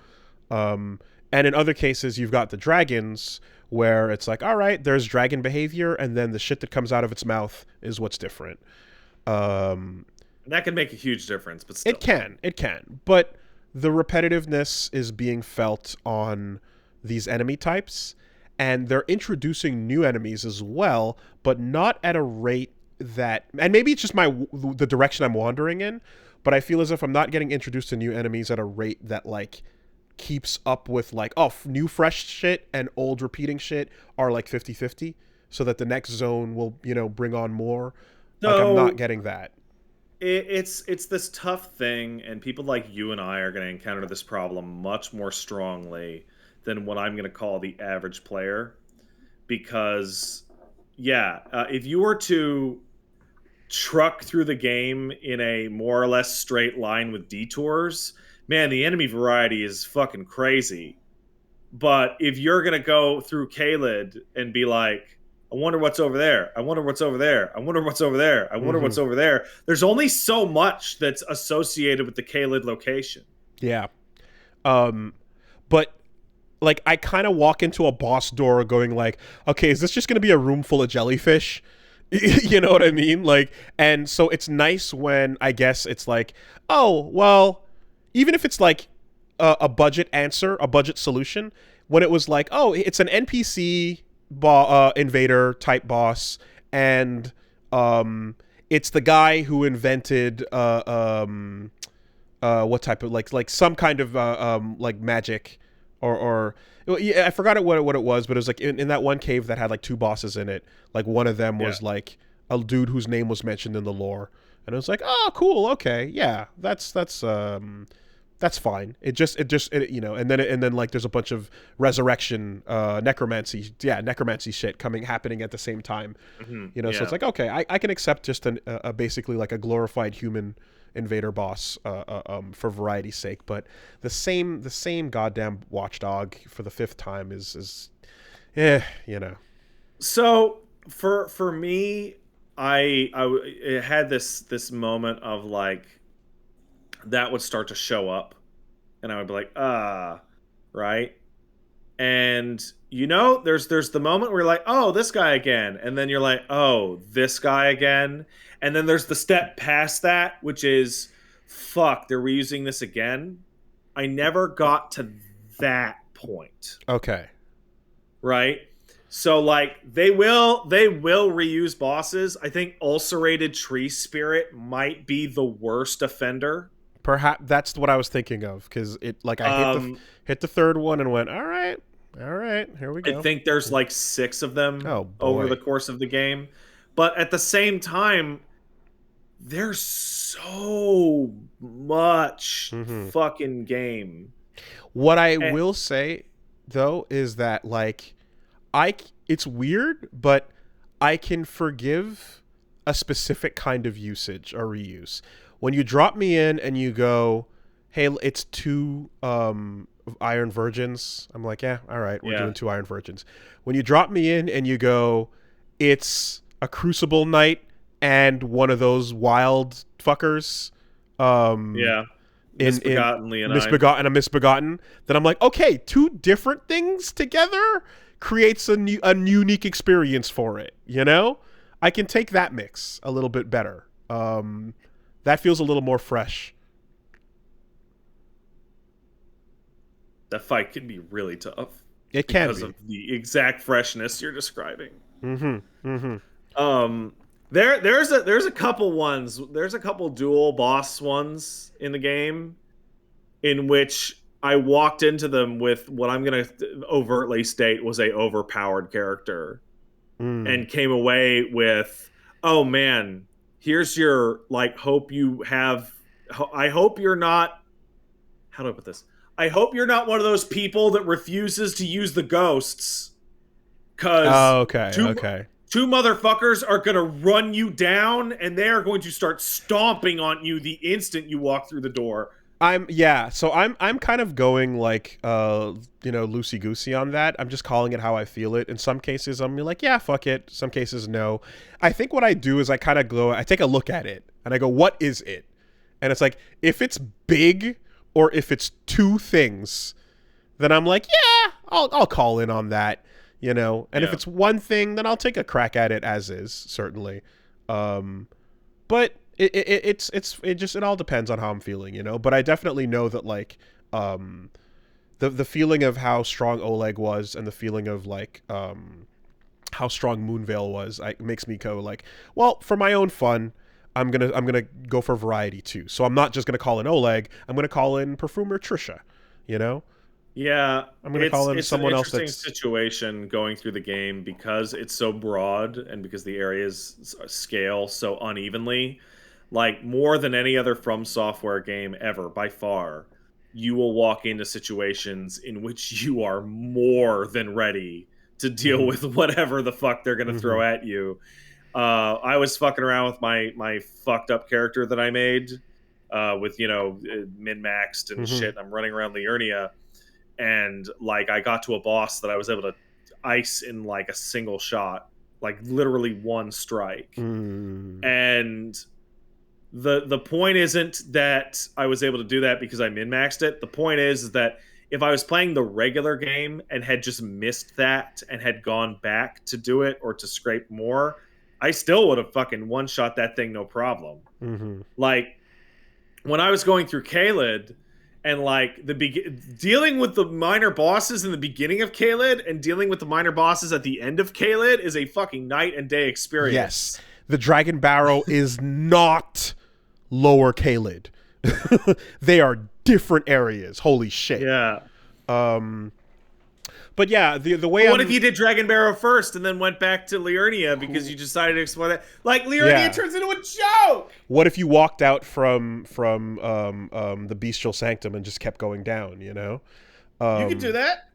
A: and in other cases you've got the dragons, where it's like, all right, there's dragon behavior, and then the shit that comes out of its mouth is what's different.
C: That can make a huge difference, but still.
A: It can. But the repetitiveness is being felt on these enemy types, and they're introducing new enemies as well, but not at a rate that... And maybe it's just the direction I'm wandering in, but I feel as if I'm not getting introduced to new enemies at a rate that, like, keeps up with like, new fresh shit and old repeating shit are like 50-50, so that the next zone will, bring on more. So, like, I'm not getting that.
C: It's this tough thing, and people like you and I are going to encounter this problem much more strongly than what I'm going to call the average player. Because, if you were to truck through the game in a more or less straight line with detours, man, the enemy variety is fucking crazy. But if you're going to go through Caelid and be like, I wonder what's over there, I wonder what's over there, I wonder what's over there, I wonder what's over there, there's only so much that's associated with the Caelid location.
A: Yeah. But, like, I kind of walk into a boss door going like, okay, is this just going to be a room full of jellyfish? You know what I mean? Like, and so it's nice when, I guess, it's like, oh, well... Even if it's like a budget answer, a budget solution, when it was like, oh, it's an NPC invader type boss, and it's the guy who invented what type of like some kind of like magic or I forgot what it was, but it was like in that one cave that had like 2 bosses in it. Like one of them was like a dude whose name was mentioned in the lore. And it was like, oh, cool, okay, yeah, that's fine. It just and then like there's a bunch of resurrection, necromancy shit happening at the same time. Mm-hmm. So it's like, okay, I can accept just a basically like a glorified human invader boss for variety's sake, but the same goddamn watchdog for the 5th time is
C: So for me, I had this moment of like that would start to show up, and I would be like, right, and there's the moment where you're like, oh, this guy again, and then you're like, oh, this guy again, and then there's the step past that, which is, fuck, they're reusing this again. I never got to that point.
A: Okay,
C: right. So, like, they will reuse bosses. I think Ulcerated Tree Spirit might be the worst offender.
A: Perhaps that's what I was thinking of, because it like I hit the 3rd one and went, all right, here we go.
C: I think there's like 6 of them over the course of the game, but at the same time, there's so much fucking game.
A: What I will say though is that like. It's weird, but I can forgive a specific kind of usage or reuse. When you drop me in and you go, hey, it's 2 Iron Virgins, I'm like, yeah, all right, we're doing 2 Iron Virgins. When you drop me in and you go, it's a Crucible Knight and one of those wild fuckers,
C: Misbegotten Leonine.
A: Misbegotten, a Misbegotten, then I'm like, okay, 2 different things together creates a unique experience for it, you know? I can take that mix a little bit better. That feels a little more fresh.
C: That fight can be really tough.
A: It can
C: because
A: be.
C: of the exact freshness you're describing.
A: Mm-hmm. Mm-hmm.
C: There's a couple ones. There's a couple dual boss ones in the game in which I walked into them with what I'm gonna overtly state was a overpowered character, and came away with, oh man, here's your like hope you have. I hope you're not. How do I put this? I hope you're not one of those people that refuses to use the ghosts. Cause two motherfuckers are gonna run you down, and they are going to start stomping on you the instant you walk through the door.
A: I'm kind of going like loosey goosey on that. I'm just calling it how I feel it. In some cases, I'm like, yeah, fuck it. Some cases, no. I think what I do is I kind of I take a look at it and I go, what is it? And it's like, if it's big or if it's 2 things, then I'm like, yeah, I'll call in on that, you know. And if it's 1 thing, then I'll take a crack at it as is, certainly. But it all depends on how I'm feeling, you know. But I definitely know that like the feeling of how strong Oleg was and the feeling of like how strong Moonveil was, makes me go like, well, for my own fun, I'm gonna go for variety too. So I'm not just gonna call in Oleg. I'm gonna call in Perfumer Trisha, you know.
C: Yeah,
A: I'm gonna call in someone else.
C: It's an interesting situation going through the game because it's so broad and because the areas scale so unevenly. Like, more than any other From Software game ever, by far, you will walk into situations in which you are more than ready to deal with whatever the fuck they're going to throw at you. I was fucking around with my fucked up character that I made with, min-maxed and shit. I'm running around Liurnia, and, like, I got to a boss that I was able to ice in, like, a single shot. Like, literally 1 strike. And the point isn't that I was able to do that because I min-maxed it. The point is that if I was playing the regular game and had just missed that and had gone back to do it or to scrape more, I still would have fucking one-shot that thing no problem. Like, when I was going through Caelid and like dealing with the minor bosses in the beginning of Caelid and dealing with the minor bosses at the end of Caelid is a fucking night and day experience.
A: Yes. The Dragon Barrow is not lower Caelid. They are different areas. Holy shit.
C: Yeah.
A: But yeah, the way.
C: What if you did Dragon Barrow first and then went back to Liurnia because you decided to explore that? Like, Liurnia turns into a joke.
A: What if you walked out from the Bestial Sanctum and just kept going down? You know.
C: You could do that.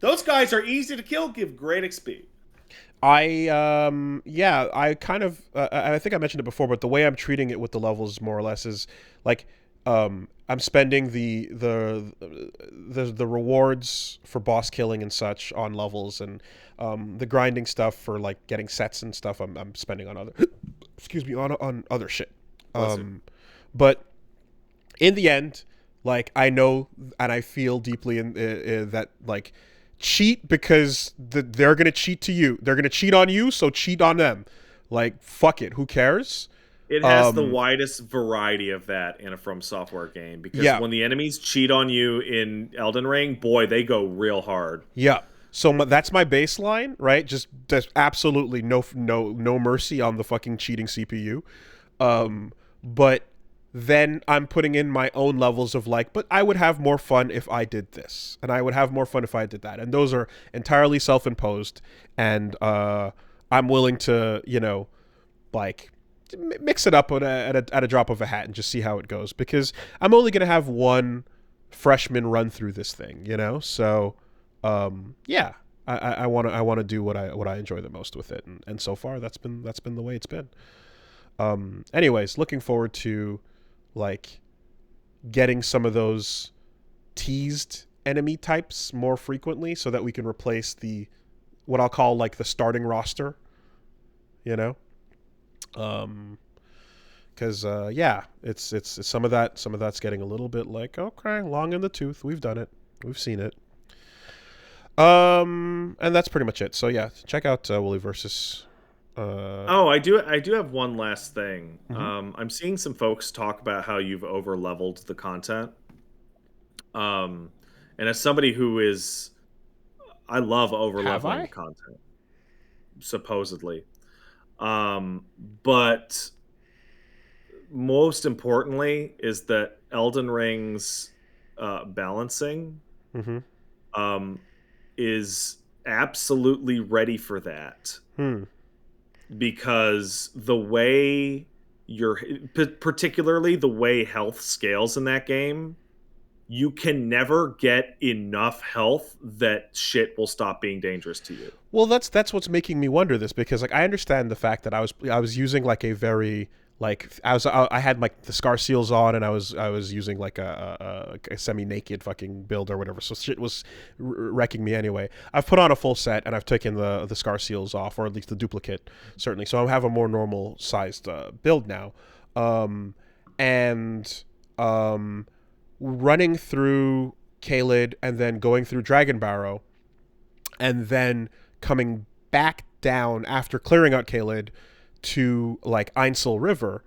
C: Those guys are easy to kill. Give great XP.
A: I kind of I think I mentioned it before, but the way I'm treating it with the levels more or less is like I'm spending the rewards for boss killing and such on levels, and the grinding stuff for like getting sets and stuff I'm spending on other on other shit. But in the end, like, I know and I feel deeply in that, like, cheat because they're gonna cheat to you. They're gonna cheat on you, so cheat on them. Like, fuck it, who cares?
C: It has the widest variety of that in a From Software game, because when the enemies cheat on you in Elden Ring, boy, they go real hard.
A: Yeah. So that's my baseline, right? Just there's absolutely no mercy on the fucking cheating CPU. But then I'm putting in my own levels of like, but I would have more fun if I did this, and I would have more fun if I did that, and those are entirely self-imposed, and I'm willing to, like, mix it up at a drop of a hat and just see how it goes, because I'm only gonna have one freshman run through this thing, So, I want to do what I enjoy the most with it, and so far that's been the way it's been. Anyways, looking forward to, like, getting some of those teased enemy types more frequently so that we can replace the what I'll call like the starting roster, you know? Because yeah, it's some of that's getting a little bit like, okay, long in the tooth. We've done it. We've seen it. And that's pretty much it. So yeah, check out Wooly versus.
C: I do have one last thing.
A: Mhm.
C: I'm seeing some folks talk about how you've over leveled the content. And as somebody who is, I love over
A: Have
C: leveling
A: I?
C: content, supposedly. But most importantly is that Elden Ring's balancing
A: Mm-hmm.
C: um, is absolutely ready for that,
A: Hmm.
C: because the way particularly the way health scales in that game, you can never get enough health that shit will stop being dangerous to you.
A: Well, that's what's making me wonder this, because like I understand the fact that I was using like a very like I had like the scar seals on, and I was using like a semi naked fucking build or whatever, so shit was wrecking me anyway. I've put on a full set and I've taken the scar seals off, or at least the duplicate certainly, so I have a more normal sized build now, and running through Kaled and then going through Dragon Barrow and then coming back down after clearing out Kaled to like Ainsel River,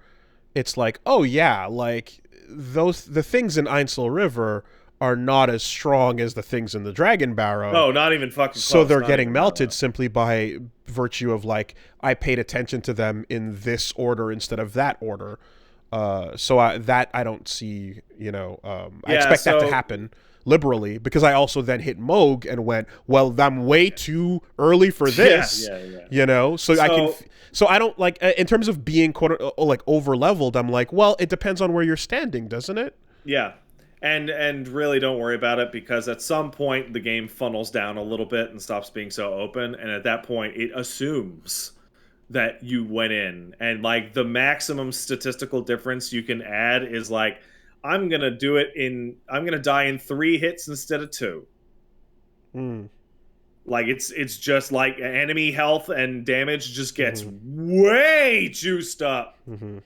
A: it's like, oh yeah, like the things in Ainsel River are not as strong as the things in the Dragon Barrow.
C: No, not even fucking
A: So
C: close.
A: they're
C: Not
A: getting
C: even
A: melted simply by virtue of like I paid attention to them in this order instead of that order. That I don't see, I
C: Yeah,
A: expect that to
C: so
A: happen liberally, because I also then hit Moog and went, well, I'm way too early for this,
C: yeah.
A: so I can, so I don't like, in terms of being like over leveled, I'm like, well, it depends on where you're standing, doesn't it?
C: Yeah. And really don't worry about it, because at some point the game funnels down a little bit and stops being so open, and at that point it assumes that you went in, and like the maximum statistical difference you can add is like, I'm going to die in 3 hits instead of 2.
A: Mm.
C: Like it's just like enemy health and damage just gets
A: Mm-hmm.
C: way juiced up.
A: Mm-hmm.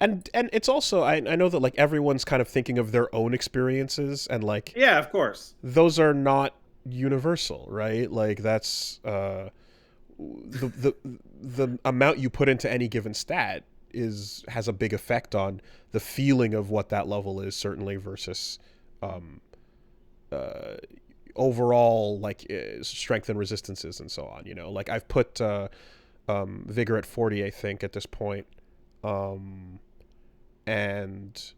A: And it's also, I know that like everyone's kind of thinking of their own experiences, and like
C: Yeah, of course.
A: those are not universal, right? Like that's the amount you put into any given stat has a big effect on the feeling of what that level is, certainly, versus um, uh, overall like strength and resistances and so on. Like I've put vigor at 40, I think, at this point, and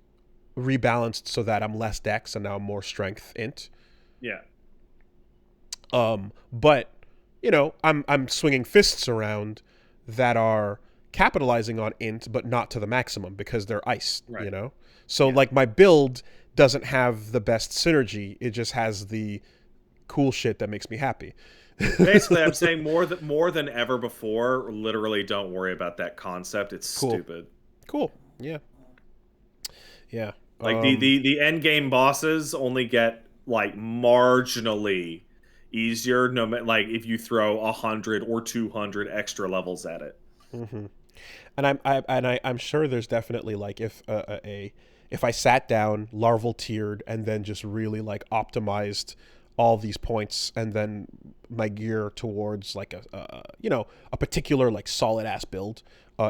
A: rebalanced so that I'm less dex and now I'm more strength int.
C: Yeah.
A: But I'm swinging fists around that are capitalizing on int, but not to the maximum because they're iced.
C: Right.
A: So like my build doesn't have the best synergy. It just has the cool shit that makes me happy.
C: Basically, I'm saying more than ever before, literally don't worry about that concept. It's
A: Cool.
C: stupid.
A: Cool. Yeah. Yeah.
C: Like the end game bosses only get like marginally easier, no matter like if you throw 100 or 200 extra levels at it.
A: Mm-hmm. And I'm sure there's definitely like if I sat down larval tiered and then just really like optimized all these points and then my gear towards like a particular like solid ass build,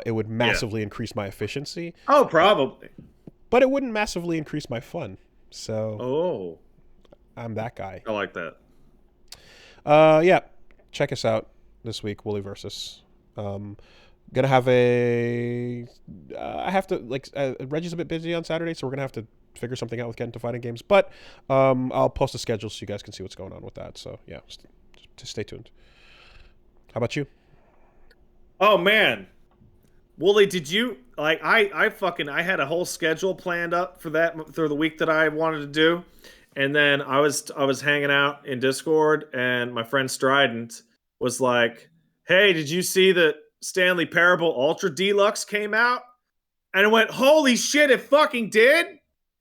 A: it would massively increase my efficiency.
C: Oh, probably.
A: But it wouldn't massively increase my fun. So I'm that guy.
C: I like that.
A: Yeah, check us out this week, Wooly versus. Gonna have I have to like Reggie's a bit busy on Saturday, so we're gonna have to figure something out with getting to fighting games. But I'll post a schedule so you guys can see what's going on with that. So yeah, just stay tuned. How about you?
C: Oh man, Wooly, did you like? I had a whole schedule planned up for that through the week that I wanted to do, and then I was hanging out in Discord, and my friend Strident was like, "Hey, did you see that Stanley Parable Ultra Deluxe came out?" And I went, "Holy shit, it fucking did!"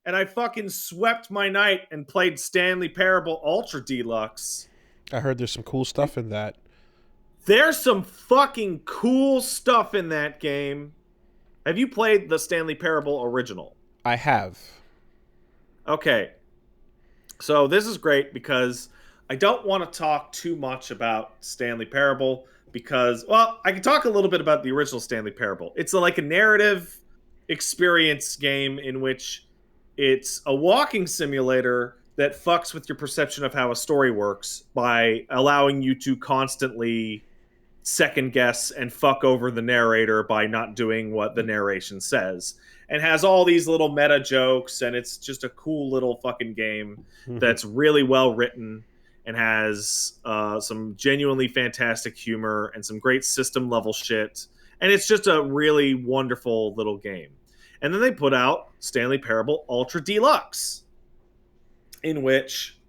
C: and I fucking swept my night and played Stanley Parable Ultra Deluxe.
A: I heard there's some cool stuff in that.
C: There's some fucking cool stuff in that game. Have you played the Stanley Parable original?
A: I have.
C: Okay. So this is great because I don't want to talk too much about Stanley Parable because, well, I can talk a little bit about the original Stanley Parable. It's like a narrative experience game in which it's a walking simulator that fucks with your perception of how a story works by allowing you to constantly second guess and fuck over the narrator by not doing what the narration says, and has all these little meta jokes, and it's just a cool little fucking game that's really well written and has some genuinely fantastic humor and some great system level shit, and it's just a really wonderful little game. And then they put out Stanley Parable Ultra Deluxe, in which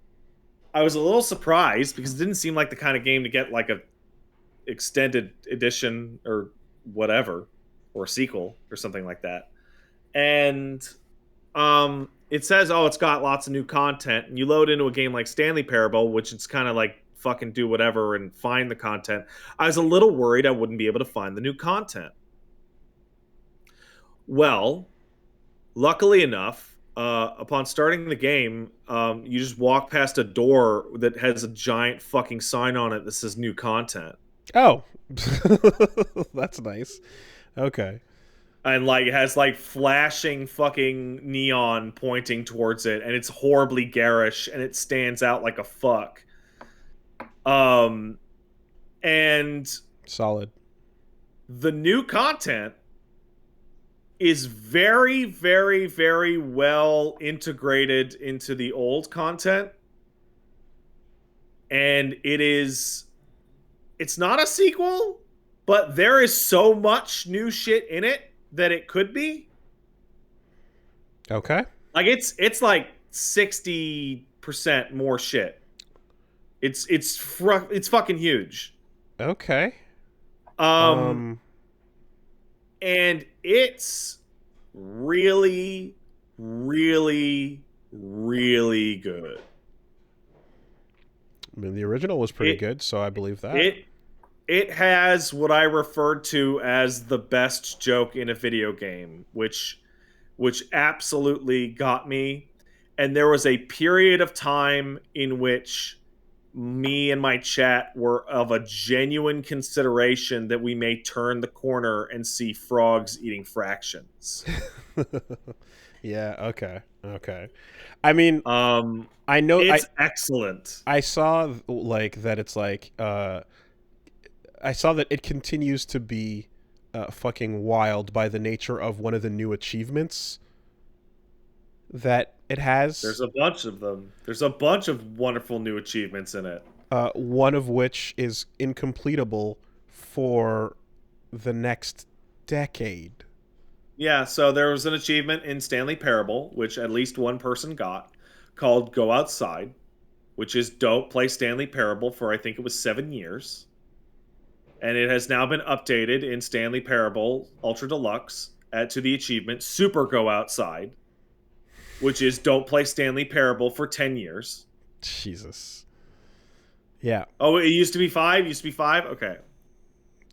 C: I was a little surprised because it didn't seem like the kind of game to get like a extended edition or whatever, or a sequel or something like that. And it says, oh, it's got lots of new content, and you load into a game like Stanley Parable, which it's kind of like fucking do whatever and find the content. I was a little worried I wouldn't be able to find the new content. Well, luckily enough, upon starting the game, you just walk past a door that has a giant fucking sign on it that says new content.
A: Oh, that's nice. Okay.
C: And like it has like flashing fucking neon pointing towards it, and it's horribly garish, and it stands out like a fuck. And
A: solid.
C: The new content is very, very, very well integrated into the old content, and it's not a sequel, but there is so much new shit in it that it could be.
A: Okay.
C: Like it's like 60% more shit. It's fucking huge.
A: Okay.
C: And it's really, really, really good.
A: I mean, the original was pretty good, so I believe that.
C: It has what I referred to as the best joke in a video game, which absolutely got me. And there was a period of time in which me and my chat were of a genuine consideration that we may turn the corner and see frogs eating fractions.
A: Yeah, okay. I mean, I know
C: it's excellent.
A: I saw like that it's like I saw that it continues to be fucking wild by the nature of one of the new achievements that it has.
C: There's a bunch of them. There's a bunch of wonderful new achievements in it.
A: One of which is incompletable for the next decade.
C: Yeah, so there was an achievement in Stanley Parable, which at least one person got, called Go Outside, which is don't play Stanley Parable for I think it was 7 years. And it has now been updated in Stanley Parable Ultra Deluxe to the achievement Super Go Outside, which is don't play Stanley Parable for 10 years.
A: Jesus. Yeah.
C: Oh, it used to be 5? Used to be 5? Okay.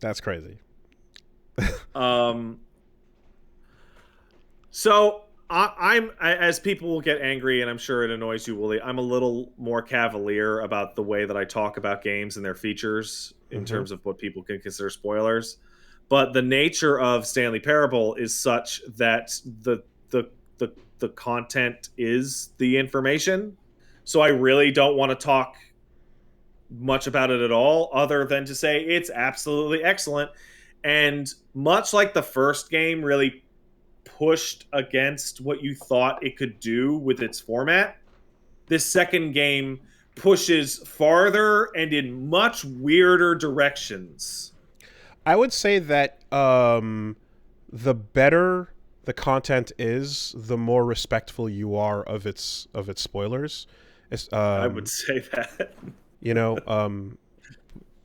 A: That's crazy.
C: So I'm as people will get angry, and I'm sure it annoys you, Wooly, I'm a little more cavalier about the way that I talk about games and their features in terms of what people can consider spoilers. But the nature of Stanley Parable is such that the content is the information. So I really don't want to talk much about it at all, other than to say it's absolutely excellent. And much like the first game really pushed against what you thought it could do with its format, this second game pushes farther and in much weirder directions.
A: I would say that the better the content is, the more respectful you are of its spoilers.
C: I would say that.
A: You know,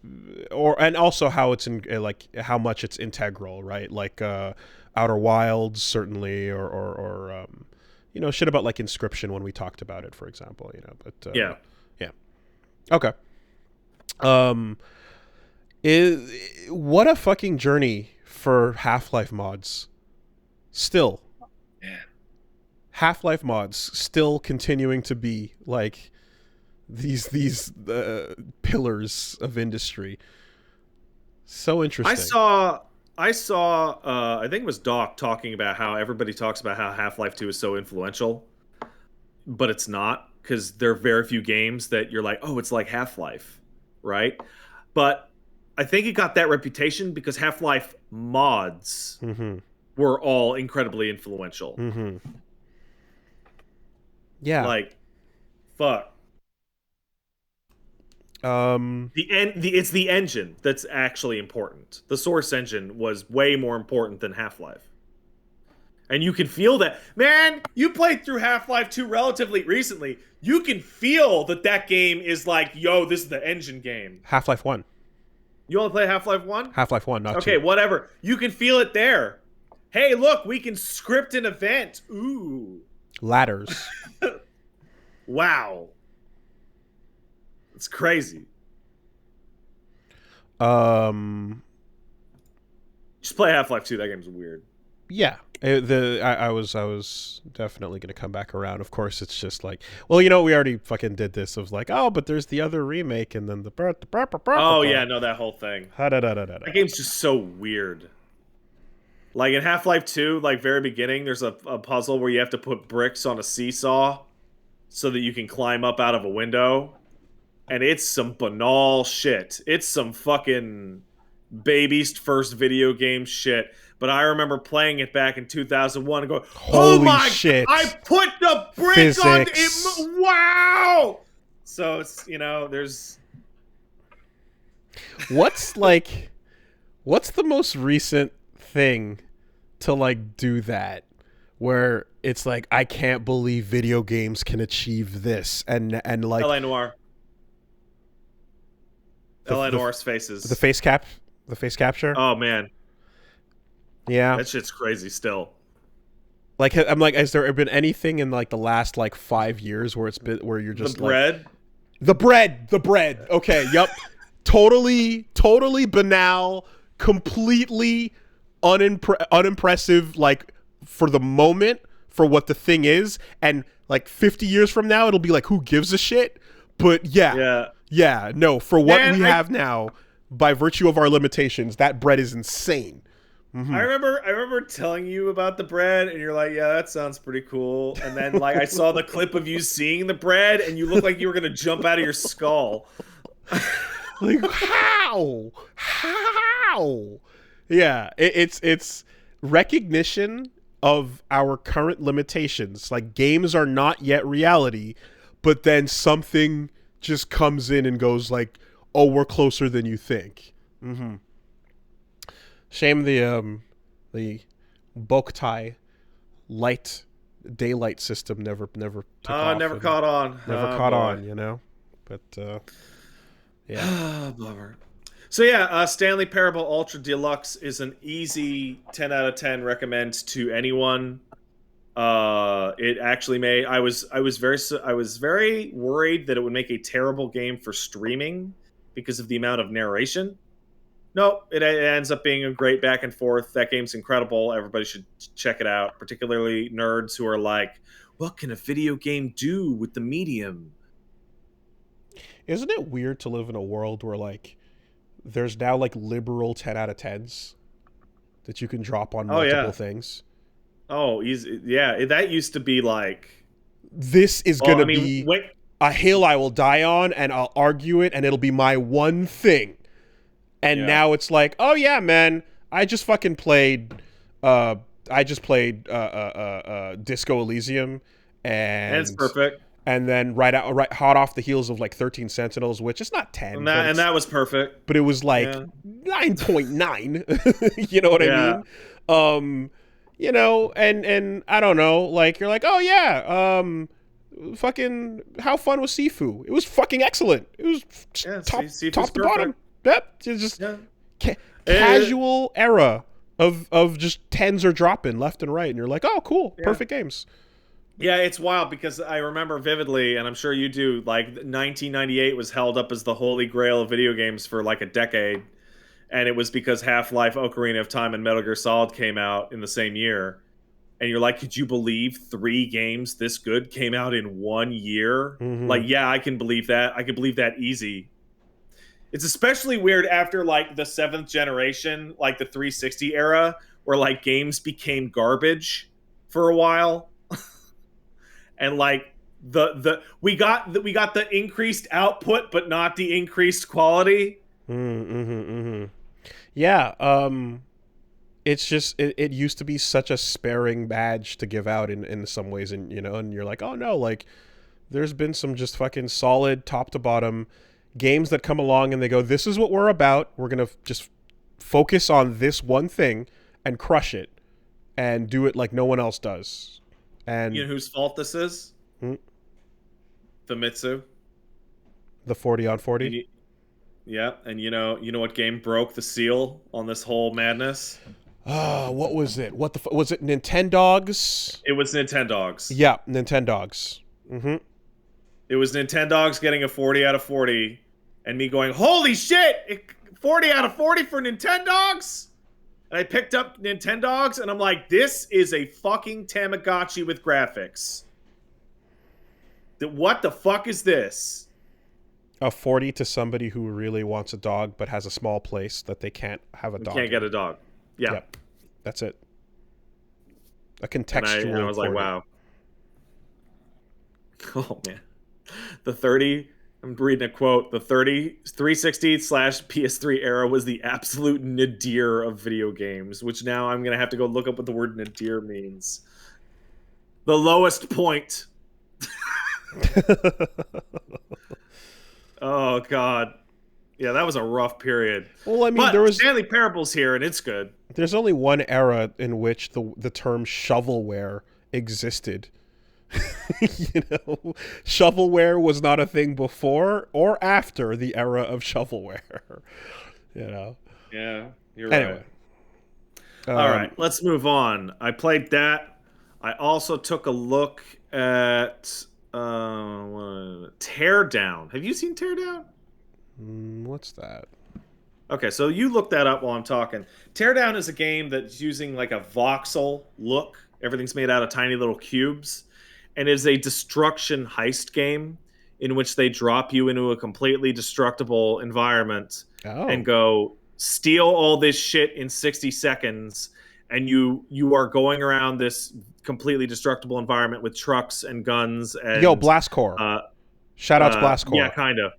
A: and also how it's in like how much it's integral, right? Like Outer Wilds certainly, or shit about like Inscription when we talked about it, for example. But
C: Yeah.
A: Okay. What a fucking journey for Half-Life mods. Still.
C: Man.
A: Half-Life mods still continuing to be like these pillars of industry. So interesting.
C: I saw I think it was Doc talking about how everybody talks about how Half-Life 2 is so influential, but it's not, because there are very few games that you're like, oh, it's like Half-Life, right? But I think it got that reputation because Half-Life mods were all incredibly influential.
A: Yeah.
C: Like, fuck. It's the engine that's actually important. The Source engine was way more important than Half-Life. And you can feel that. Man, you played through Half-Life 2 relatively recently. You can feel that game is like, yo, this is the engine game.
A: Half-Life 1.
C: You only play Half-Life 1?
A: Half-Life 1, not 2.
C: Okay, whatever. You can feel it there. Hey, look, we can script an event. Ooh.
A: Ladders.
C: Wow. It's crazy. Just play Half-Life 2. That game's weird.
A: Yeah. I was definitely going to come back around. Of course, it's just like, well, we already fucking did this of like, oh, but there's the other remake and then the
C: oh yeah, no, that whole thing. That game's just so weird. Like in Half-Life 2, like very beginning, there's a puzzle where you have to put bricks on a seesaw so that you can climb up out of a window. And it's some banal shit. It's some fucking baby's first video game shit. But I remember playing it back in 2001 and going,
A: holy
C: oh my
A: shit.
C: God, I put the brick
A: Physics.
C: on it. Wow. So it's, there's...
A: What's the most recent thing to like do that? Where it's like, I can't believe video games can achieve this. And like...
C: L.A. Noire. L.A. Noire's faces.
A: The face capture?
C: Oh, man.
A: Yeah.
C: That shit's crazy still.
A: Like, I'm like, has there been anything in like the last like 5 years where you're just
C: the bread?
A: Like, the bread. Okay. Yep. totally banal, completely unimpressive, like for the moment, for what the thing is. And like 50 years from now, it'll be like, who gives a shit? But yeah, no, for what have now, by virtue of our limitations, that bread is insane. Mm-hmm.
C: I remember telling you about the bread, and you're like, yeah, that sounds pretty cool. And then like I saw the clip of you seeing the bread, and you looked like you were gonna jump out of your skull.
A: Like, how? Yeah, it's recognition of our current limitations. Like, games are not yet reality, but then something just comes in and goes like, oh, we're closer than you think. Mm-hmm. Shame the Boktai daylight system never took off.
C: Never caught on.
A: Never caught on, But yeah.
C: Bummer. So yeah, Stanley Parable Ultra Deluxe is an easy 10 out of 10 recommend to anyone. It actually made I was very worried that it would make a terrible game for streaming because of the amount of narration. No, it ends up being a great back and forth. That game's incredible. Everybody should check it out, particularly nerds who are like, what can a video game do with the medium?
A: Isn't it weird to live in a world where like there's now like liberal 10 out of 10s that you can drop on multiple things?
C: Oh, easy. Yeah, that used to be like,
A: this is going to be a hill I will die on, and I'll argue it, and it'll be my one thing. And now it's like, oh yeah, man, I just fucking played Disco Elysium, and
C: it's perfect.
A: And then right hot off the heels of like 13 Sentinels, which is not 10,
C: and that was perfect.
A: But it was like 9.9. You know what I mean? And I don't know, like you're like, oh yeah, fucking how fun was Sifu? It was fucking excellent. It was top to bottom. Yep, just casual era of just 10s are dropping left and right, and you're like, oh, cool, perfect games.
C: Yeah, it's wild because I remember vividly, and I'm sure you do, like 1998 was held up as the holy grail of video games for like a decade. And it was because Half-Life, Ocarina of Time, and Metal Gear Solid came out in the same year. And you're like, could you believe 3 games this good came out in 1 year? Like, yeah, I can believe that. I can believe that easy. It's especially weird after like the 7th generation, like the 360 era, where like games became garbage for a while. And like we got the increased output but not the increased quality.
A: Yeah, it's just it used to be such a sparing badge to give out in some ways, and and you're like, oh no, like there's been some just fucking solid top to bottom games that come along and they go, this is what we're about, we're gonna just focus on this one thing and crush it and do it like no one else does. And
C: you know whose fault this is? Famitsu.
A: The 40 on 40.
C: Yeah, and you know what game broke the seal on this whole madness?
A: What was it? What the was it? Nintendogs?
C: It was Nintendogs.
A: Yeah, Nintendogs.
C: It was Nintendogs getting a 40 out of 40, and me going, holy shit! 40 out of 40 for Nintendogs? And I picked up Nintendogs, and I'm like, this is a fucking Tamagotchi with graphics. What the fuck is this?
A: A 40 to somebody who really wants a dog but has a small place that they can't have a dog.
C: Can't get a dog. Yeah.
A: Yep. That's it. A contextual.
C: And I was like, wow. Oh, man. The 30, I'm reading a quote, the 360/PS3 era was the absolute nadir of video games, which now I'm going to have to go look up what the word nadir means. The lowest point. Oh, God. Yeah, that was a rough period.
A: Well, I mean,
C: but
A: there was
C: Stanley Parable's here, and it's good.
A: There's only one era in which the term shovelware existed. Shovelware was not a thing before or after the era of shovelware.
C: Yeah, you're
A: anyway.
C: Right. All right, let's move on. I played that. I also took a look at Teardown. Have you seen Teardown?
A: What's that?
C: Okay, so you look that up while I'm talking. Teardown is a game that's using like a voxel look. Everything's made out of tiny little cubes. And it is a destruction heist game in which they drop you into a completely destructible environment and go steal all this shit in 60 seconds. And you are going around this completely destructible environment with trucks and guns and
A: Blastcore. Shout out to Blastcore.
C: Yeah, kind of.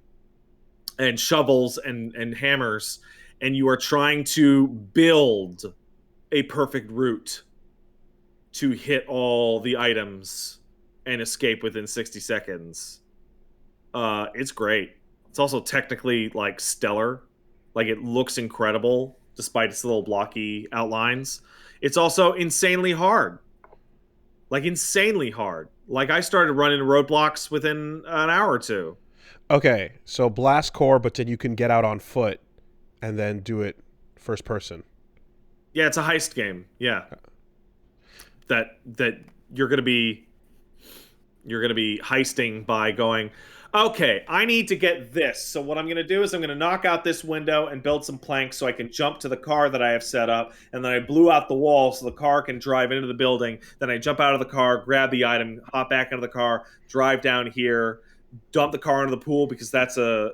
C: And shovels and hammers, and you are trying to build a perfect route to hit all the items and escape within 60 seconds. It's great. It's also technically like stellar. Like it looks incredible despite its little blocky outlines. It's also insanely hard. Like insanely hard. Like I started running roadblocks within an hour or two.
A: Okay, so Blastcore, but then you can get out on foot and then do it first person.
C: Yeah, it's a heist game. Yeah. That you're gonna be heisting by going, okay, I need to get this. So what I'm gonna do is I'm gonna knock out this window and build some planks so I can jump to the car that I have set up, and then I blew out the wall so the car can drive into the building. Then I jump out of the car, grab the item, hop back into the car, drive down here, dump the car into the pool because that's a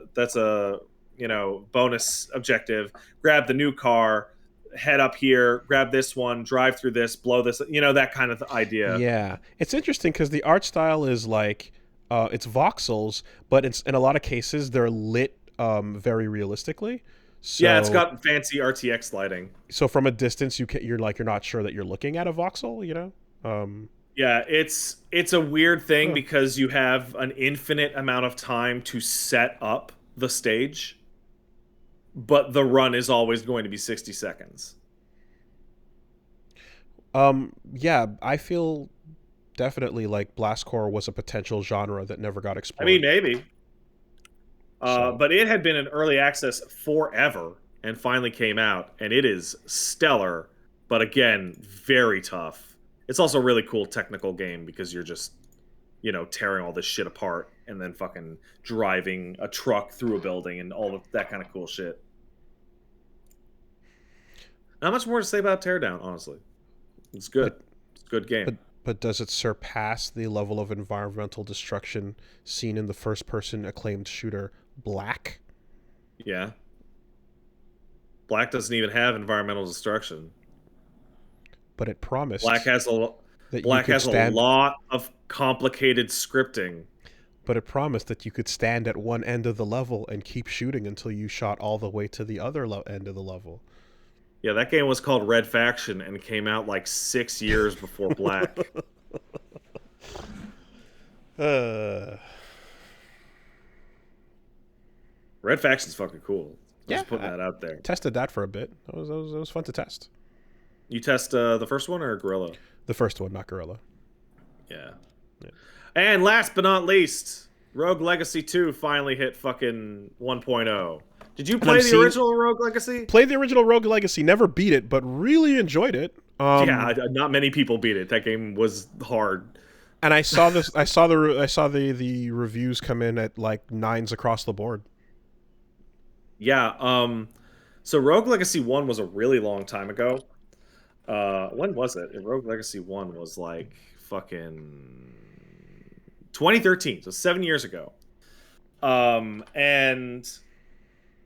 C: bonus objective. Grab the new car, head up here, grab this one, drive through this, blow this, that kind of idea.
A: Yeah, it's interesting because the art style is like it's voxels, but it's in a lot of cases they're lit very realistically. So,
C: yeah, it's got fancy RTX lighting.
A: So from a distance, you're not sure that you're looking at a voxel,
C: Yeah, it's a weird thing because you have an infinite amount of time to set up the stage, but the run is always going to be 60 seconds.
A: Yeah, I feel definitely like Blastcore was a potential genre that never got explored.
C: I mean, maybe. But it had been in early access forever and finally came out, and it is stellar, but again, very tough. It's also a really cool technical game because you're just, tearing all this shit apart and then fucking driving a truck through a building and all of that kind of cool shit. Not much more to say about Teardown, honestly. It's good. It's a good game.
A: But does it surpass the level of environmental destruction seen in the first-person acclaimed shooter Black?
C: Yeah. Black doesn't even have environmental destruction.
A: But it promised
C: Black has a lot of complicated scripting.
A: But it promised that you could stand at one end of the level and keep shooting until you shot all the way to the other end of the level.
C: Yeah, that game was called Red Faction and came out like 6 years before Black. Red Faction's fucking cool. Just putting that out there.
A: Tested that for a bit. It was fun to test.
C: You test the first one or Gorilla?
A: The first one, not Gorilla.
C: Yeah. And last but not least, Rogue Legacy 2 finally hit fucking 1.0. Did you play the original Rogue Legacy?
A: Played the original Rogue Legacy, never beat it, but really enjoyed it.
C: Not many people beat it. That game was hard.
A: And I saw this. I saw the reviews come in at like 9s across the board.
C: Yeah. So Rogue Legacy 1 was a really long time ago. When was it? Rogue Legacy 1 was like fucking 2013, so 7 years ago. And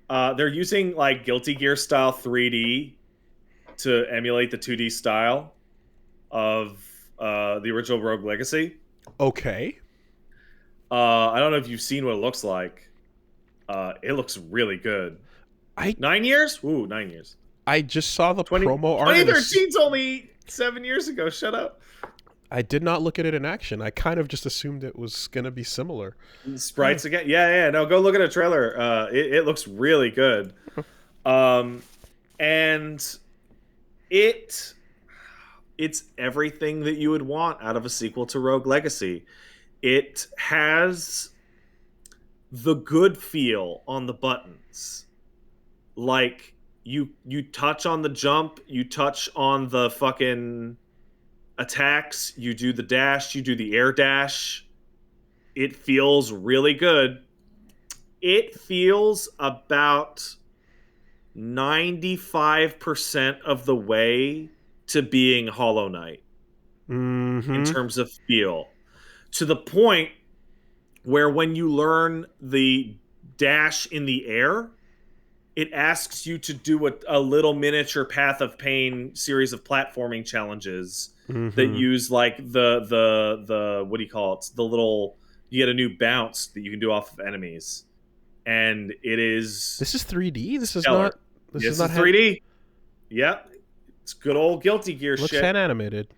C: they're using like Guilty Gear style 3D to emulate the 2D style of the original Rogue Legacy.
A: Okay.
C: I don't know if you've seen what it looks like. It looks really good. 9 years? Ooh, 9 years.
A: I just saw the promo art.
C: 2013's only 7 years ago. Shut up.
A: I did not look at it in action. I kind of just assumed it was going to be similar.
C: Sprites again? Yeah. No, go look at a trailer. It looks really good. And it's everything that you would want out of a sequel to Rogue Legacy. It has the good feel on the buttons. Like, you touch on the jump, you touch on the fucking attacks, you do the dash, you do the air dash. It feels really good. It feels about 95% of the way to being Hollow Knight in terms of feel. To the point where when you learn the dash in the air, it asks you to do a little miniature Path of Pain series of platforming challenges that use like the what do you call it? The little, you get a new bounce that you can do off of enemies, and it is.
A: This is 3D. This is
C: stellar.
A: not. This is not
C: 3D. Yep, it's good old Guilty Gear
A: looks
C: shit.
A: hand animated.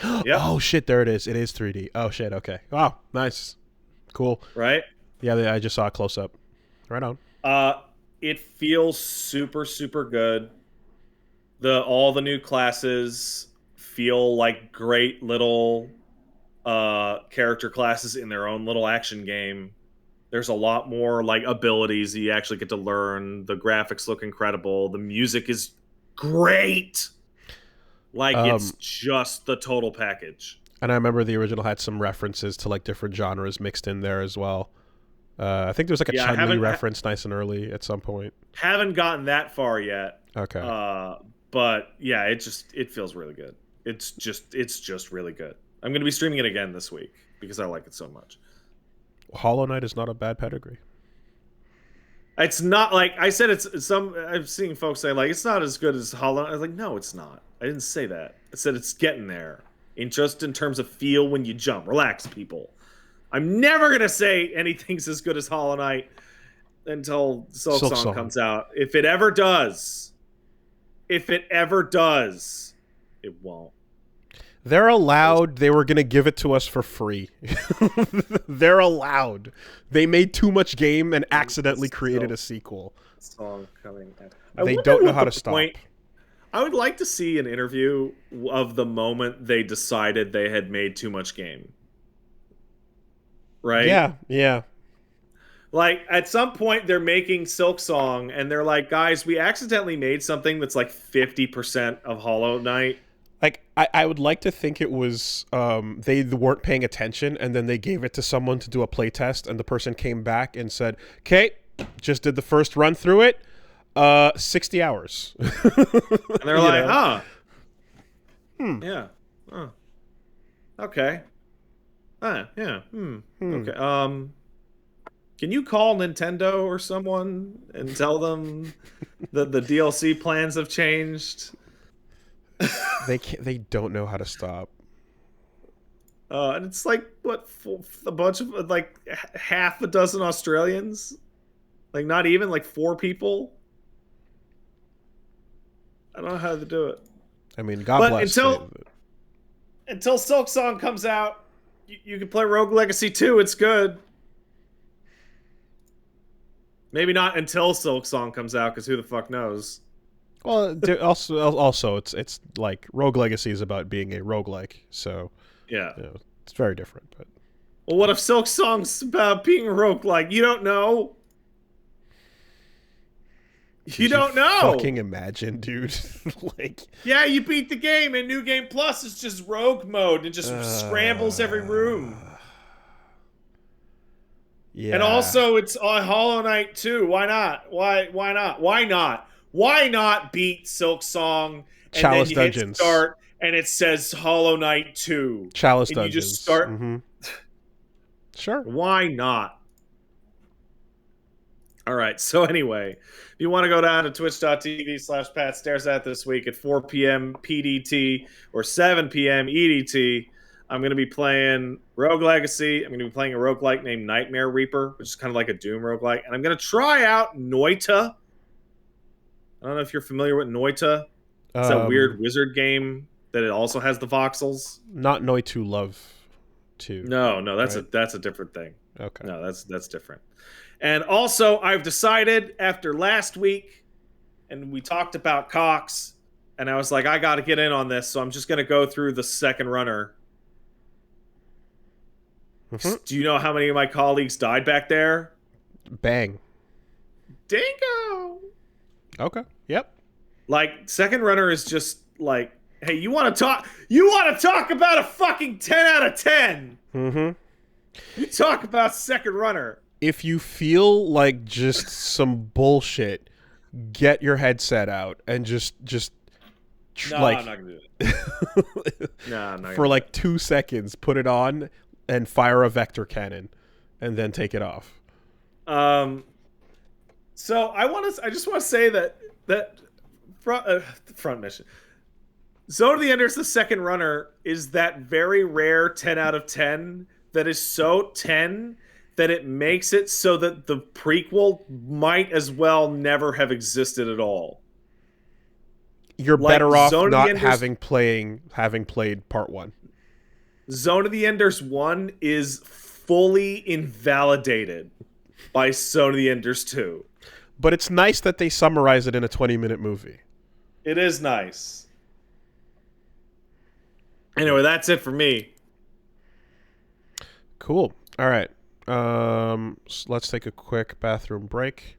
C: Yep.
A: Oh shit! There it is. It is 3D. Oh shit. Okay. Wow. Nice. Cool.
C: Right.
A: Yeah. I just saw a close up. Right on.
C: It feels super, super good. All the new classes feel like great little character classes in their own little action game. There's a lot more like abilities that you actually get to learn. The graphics look incredible. The music is great. Like, it's just the total package.
A: And I remember the original had some references to like different genres mixed in there as well. I think there's like a Chun-Li reference nice and early at some point.
C: Haven't gotten that far yet.
A: Okay.
C: But yeah, it feels really good. It's just really good. I'm going to be streaming it again this week because I like it so much.
A: Hollow Knight is not a bad pedigree.
C: It's not like I said. I've seen folks say like it's not as good as Hollow Knight. I was like, no, it's not. I didn't say that. I said it's getting there. In terms of feel when you jump. Relax, people. I'm never gonna say anything's as good as Hollow Knight until Silksong comes out. If it ever does, it won't.
A: They're allowed. They were going to give it to us for free. They're allowed. They made too much game and accidentally created a sequel.
C: Song coming.
A: They don't know how to stop.
C: I would like to see an interview of the moment they decided they had made too much game. Right?
A: Yeah.
C: Like, at some point, they're making Silksong, and they're like, guys, we accidentally made something that's like 50% of Hollow Knight.
A: Like, I would like to think it was they weren't paying attention, and then they gave it to someone to do a play test, and the person came back and said, "Okay, just did the first run through it, 60 hours."
C: And they're like, yeah, okay, yeah, okay. Can you call Nintendo or someone and tell them that the DLC plans have changed?
A: They don't know how to stop.
C: And it's like a bunch of like half a dozen Australians, like not even like 4 people. I don't know how to do it.
A: I mean, God bless.
C: Until Silk Song comes out, you can play Rogue Legacy 2. It's good. Maybe not until Silk Song comes out, because who the fuck knows?
A: Well, also, it's like Rogue Legacy is about being a roguelike, so
C: yeah,
A: it's very different. But
C: well, what if Silk Song's about being a roguelike? You don't know. You don't know.
A: Fucking imagine, dude. Like,
C: yeah, you beat the game, and New Game Plus is just rogue mode and just scrambles every room.
A: Yeah.
C: And also, it's on Hollow Knight 2. Why not? Why not? Why not? Why not beat Silk Song and
A: Chalice
C: then you
A: Dungeons.
C: hit start and it says Hollow Knight 2?
A: Chalice
C: and
A: Dungeons.
C: You just start.
A: Sure.
C: Why not? All right. So anyway, if you want to go down to twitch.tv/PatStaresAt this week at 4 p.m. PDT or 7 p.m. EDT, I'm going to be playing Rogue Legacy. I'm going to be playing a roguelike named Nightmare Reaper, which is kind of like a Doom roguelike. And I'm going to try out Noita. I don't know if you're familiar with Noita. It's that weird wizard game that it also has the voxels.
A: Not Noi 2 Love 2.
C: No, that's
A: right?
C: that's a different thing.
A: Okay.
C: No, that's different. And also, I've decided after last week, and we talked about Cox, and I was like, I got to get in on this, so I'm just going to go through the second runner. Do you know how many of my colleagues died back there?
A: Bang.
C: Dingo.
A: Okay. Yep.
C: Like, second runner is just like, hey, you want to talk about a fucking 10 out of 10. You talk about second runner.
A: If you feel like just some bullshit, get your headset out and just
C: no,
A: like,
C: I'm not gonna do it. No, I'm not
A: for like 2 seconds, put it on and fire a vector cannon, and then take it off.
C: So I just want to say that front mission, Zone of the Enders, the second runner, is that very rare 10 out of 10 that is so 10 that it makes it so that the prequel might as well never have existed at all.
A: You're
C: Like,
A: better off
C: Zone of the
A: not
C: Enders-
A: having played part 1.
C: Zone of the Enders 1 is fully invalidated by Zone of the Enders 2.
A: But it's nice that they summarize it in a 20-minute movie.
C: It is nice. Anyway, that's it for me.
A: Cool. All right. So let's take a quick bathroom break.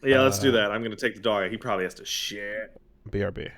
C: Yeah, let's do that. I'm going to take the dog. He probably has to shit.
A: BRB.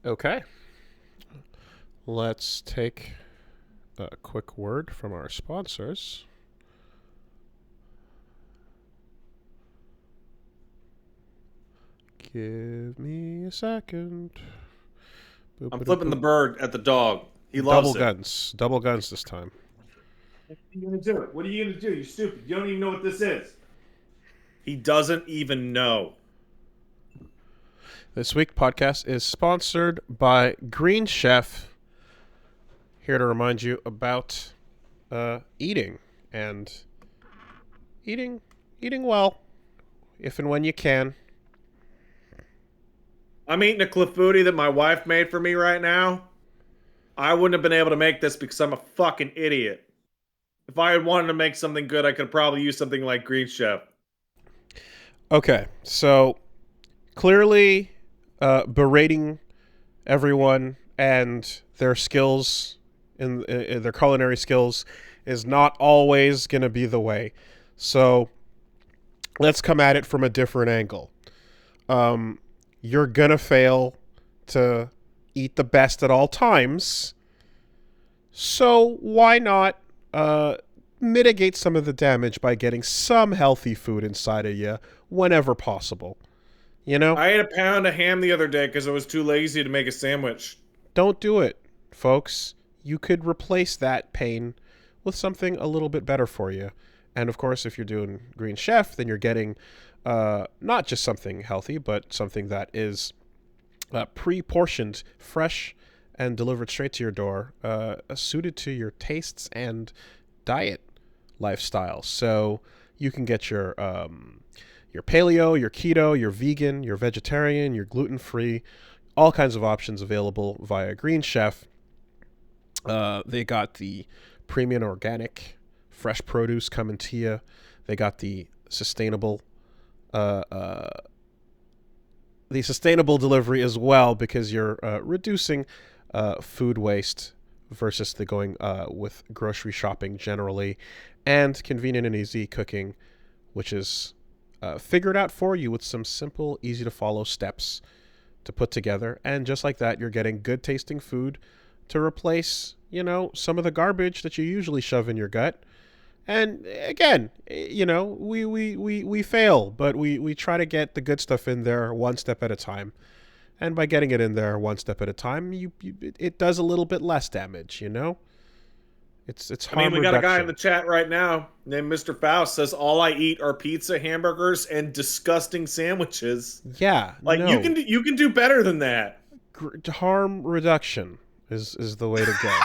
A: Okay. Let's take a quick word from our sponsors. Give me a second.
C: I'm flipping the bird at the dog. He loves it.
A: Double guns this time.
C: What are you gonna do? What are you gonna do? You're stupid. You don't even know what this is. He doesn't even know.
A: This week podcast is sponsored by Green Chef. Here to remind you about eating and eating well, if and when you can.
C: I'm eating a clafouti that my wife made for me right now. I wouldn't have been able to make this because I'm a fucking idiot. If I had wanted to make something good, I could probably use something like Green Chef.
A: Okay, so clearly berating everyone and their skills in their culinary skills is not always going to be the way. So let's come at it from a different angle. You're going to fail to eat the best at all times. So why not mitigate some of the damage by getting some healthy food inside of you whenever possible? You know?
C: I ate a pound of ham the other day because I was too lazy to make a sandwich.
A: Don't do it, folks. You could replace that pain with something a little bit better for you. And of course, if you're doing Green Chef, then you're getting not just something healthy, but something that is pre-portioned, fresh, and delivered straight to your door, suited to your tastes and diet lifestyle. So you can get your paleo, your keto, your vegan, your vegetarian, your gluten-free, all kinds of options available via Green Chef. They got the premium organic fresh produce coming to you. They got the sustainable delivery as well, because you're reducing food waste versus the going with grocery shopping generally, and convenient and easy cooking, which is figured out for you with some simple, easy to follow steps to put together. And just like that, you're getting good tasting food to replace, some of the garbage that you usually shove in your gut. And again, we fail, but we try to get the good stuff in there one step at a time. And by getting it in there one step at a time, it does a little bit less damage, It's harm
C: we got a guy in
A: reduction.
C: the chat right now named Mr. Faust says all I eat are pizza, hamburgers, and disgusting sandwiches.
A: Yeah,
C: no. you can do better than that.
A: Harm reduction is the way to go.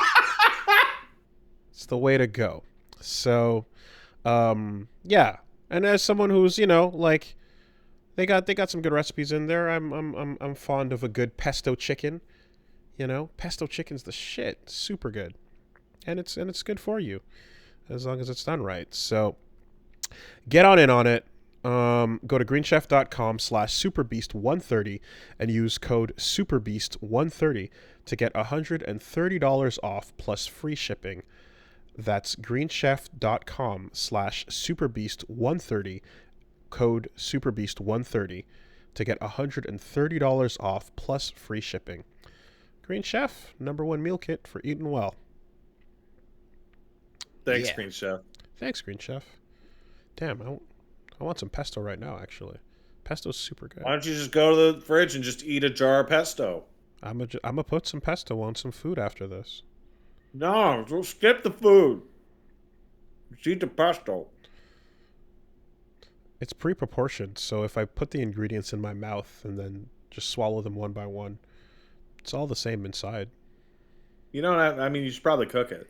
A: It's the way to go. So, yeah. And as someone who's, they got some good recipes in there. I'm fond of a good pesto chicken. Pesto chicken's the shit. Super good. And it's good for you as long as it's done right. So get on in on it. Go to greenchef.com/superbeast130 and use code superbeast130 to get $130 off plus free shipping. That's greenchef.com/superbeast130, code superbeast130 to get $130 off plus free shipping. Green Chef, #1 meal kit for eating well.
C: Thanks, Green Chef.
A: Thanks, Green Chef. Damn, I want some pesto right now, actually. Pesto's super good.
C: Why don't you just go to the fridge and just eat a jar of pesto?
A: I'm gonna put some pesto on some food after this.
C: No, don't skip the food. Just eat the pesto.
A: It's pre-proportioned, so if I put the ingredients in my mouth and then just swallow them one by one, it's all the same inside.
C: You don't have, you should probably cook it.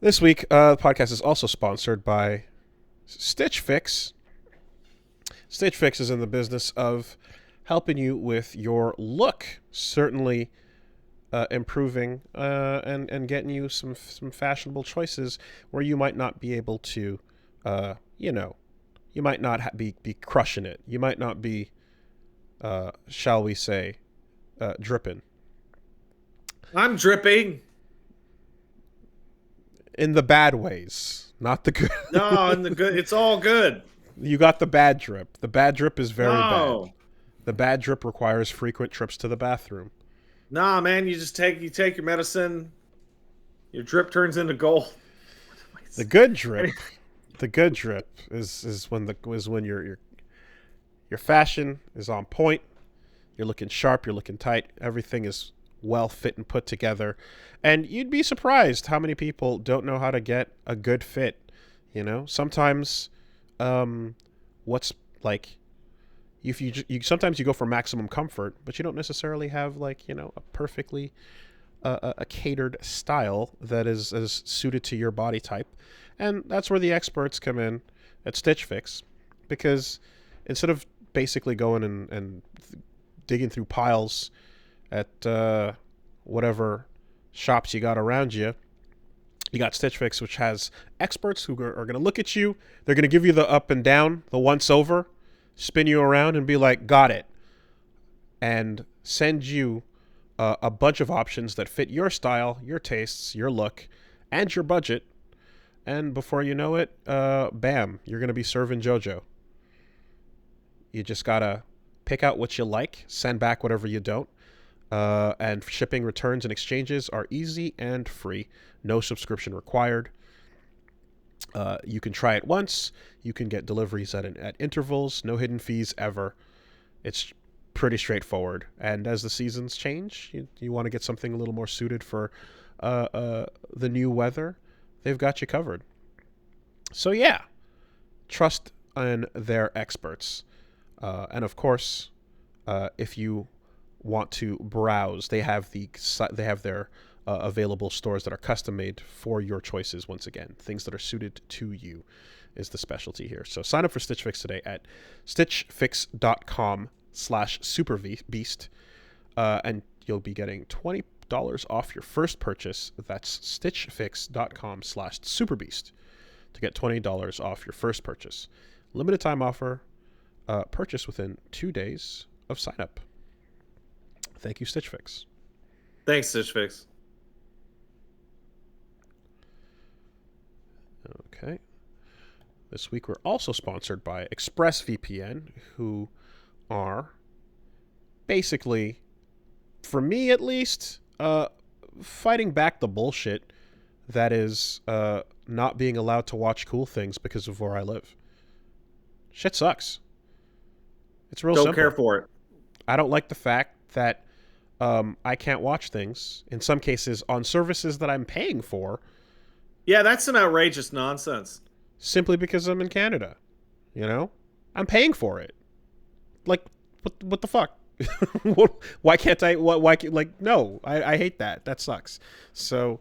A: This week, the podcast is also sponsored by Stitch Fix. Stitch Fix is in the business of helping you with your look, certainly improving and getting you some fashionable choices where you might not be able to, you might not be crushing it. You might not be, shall we say, dripping.
C: I'm dripping.
A: In the bad ways, not the good.
C: No, in the good. It's all good.
A: You got the bad drip. The bad drip is very
B: No.
A: bad. The bad drip requires frequent trips to the bathroom.
C: Nah, man, you take your medicine. Your drip turns into gold.
A: The good drip, the good drip is when your fashion is on point. You're looking sharp. You're looking tight. Everything is well fit and put together. And you'd be surprised how many people don't know how to get a good fit. You know, sometimes, what's like, if you sometimes you go for maximum comfort, but you don't necessarily have like, you know, a perfectly a catered style that is suited to your body type. And that's where the experts come in at Stitch Fix, because instead of basically going and digging through piles at whatever shops you got around you, you got Stitch Fix, which has experts who are going to look at you. They're going to give you the up and down, the once over, spin you around and be like, got it. And send you a bunch of options that fit your style, your tastes, your look, and your budget. And before you know it, bam, you're going to be serving JoJo. You just got to pick out what you like, send back whatever you don't. And shipping, returns, and exchanges are easy and free. No subscription required. You can try it once. You can get deliveries at intervals. No hidden fees ever. It's pretty straightforward. And as the seasons change, you want to get something a little more suited for the new weather, they've got you covered. So yeah, trust in their experts. And of course, if you want to browse, they have their available stores that are custom made for your choices. Once again, things that are suited to you is the specialty here. So sign up for Stitch Fix today at stitchfix.com/superbeast, and you'll be getting $20 off your first purchase. That's stitchfix.com/superbeast to get $20 off your first purchase. Limited time offer. Purchase within 2 days of sign up. Thank you, Stitch Fix.
C: Thanks, Stitch Fix.
A: Okay. This week we're also sponsored by ExpressVPN, who are basically, for me at least, fighting back the bullshit that is not being allowed to watch cool things because of where I live. Shit sucks. It's real simple.
C: Don't care for it.
A: I don't like the fact that I can't watch things, in some cases, on services that I'm paying for.
C: Yeah, that's some outrageous nonsense.
A: Simply because I'm in Canada. You know? I'm paying for it. Like, what the fuck? Why can't I? No, I hate that. That sucks. So,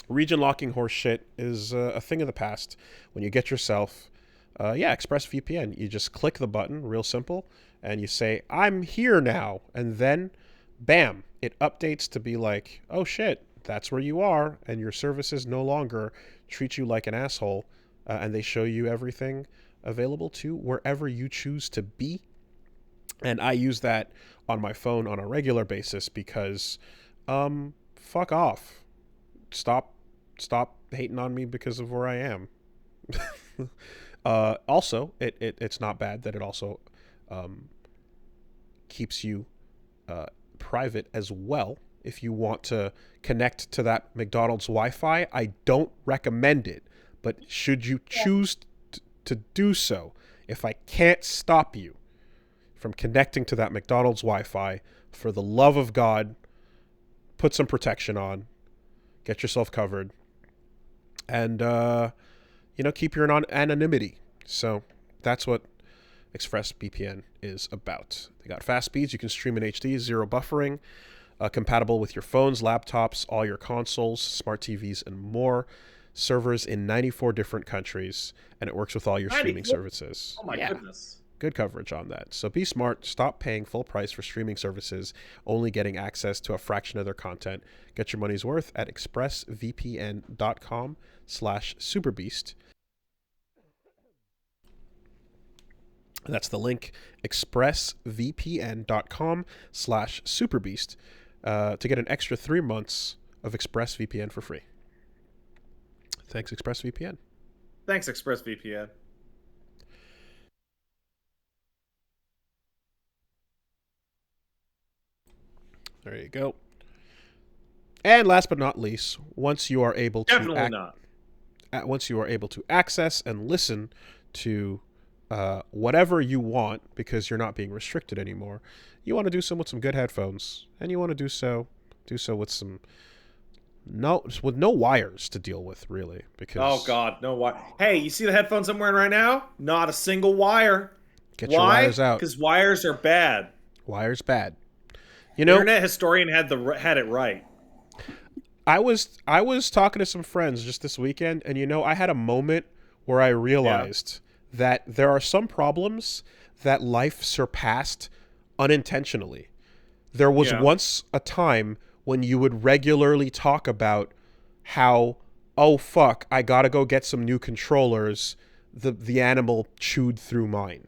A: region locking horse shit is a thing of the past. When you get yourself, ExpressVPN, you just click the button, real simple, and you say, I'm here now. And then, bam, it updates to be like, oh shit, that's where you are. And your services no longer treat you like an asshole. And they show you everything available to wherever you choose to be. And I use that on my phone on a regular basis because, fuck off. Stop hating on me because of where I am. Also, it's not bad that it also keeps you private as well. If you want to connect to that McDonald's Wi-Fi, I don't recommend it. But should you choose to do so, if I can't stop you from connecting to that McDonald's Wi-Fi, for the love of God, put some protection on, get yourself covered, and keep your anonymity. So that's what ExpressVPN is about. They got fast speeds. You can stream in HD, zero buffering, compatible with your phones, laptops, all your consoles, smart TVs, and more. Servers in 94 different countries, and it works with all your streaming services.
C: Oh my goodness.
A: Good coverage on that. So be smart. Stop paying full price for streaming services, only getting access to a fraction of their content. Get your money's worth at expressvpn.com/superbeast. That's the link, expressvpn.com/superbeast, to get an extra 3 months of ExpressVPN for free. Thanks, ExpressVPN.
C: Thanks, ExpressVPN.
A: There you go. And last but not least, once you are able to once you are able to access and listen to whatever you want, because you're not being restricted anymore, you want to do so with some good headphones, and you want to do so with no wires to deal with, really. Because
C: oh god, no wire. Hey, you see the headphones I'm wearing right now? Not a single wire.
A: Get your wires out.
C: Because wires are bad.
A: Wires bad.
C: Internet historian had it right.
A: I was talking to some friends just this weekend, and I had a moment where I realized that there are some problems that life surpassed unintentionally. There was once a time when you would regularly talk about how, oh fuck, I gotta go get some new controllers. The animal chewed through mine.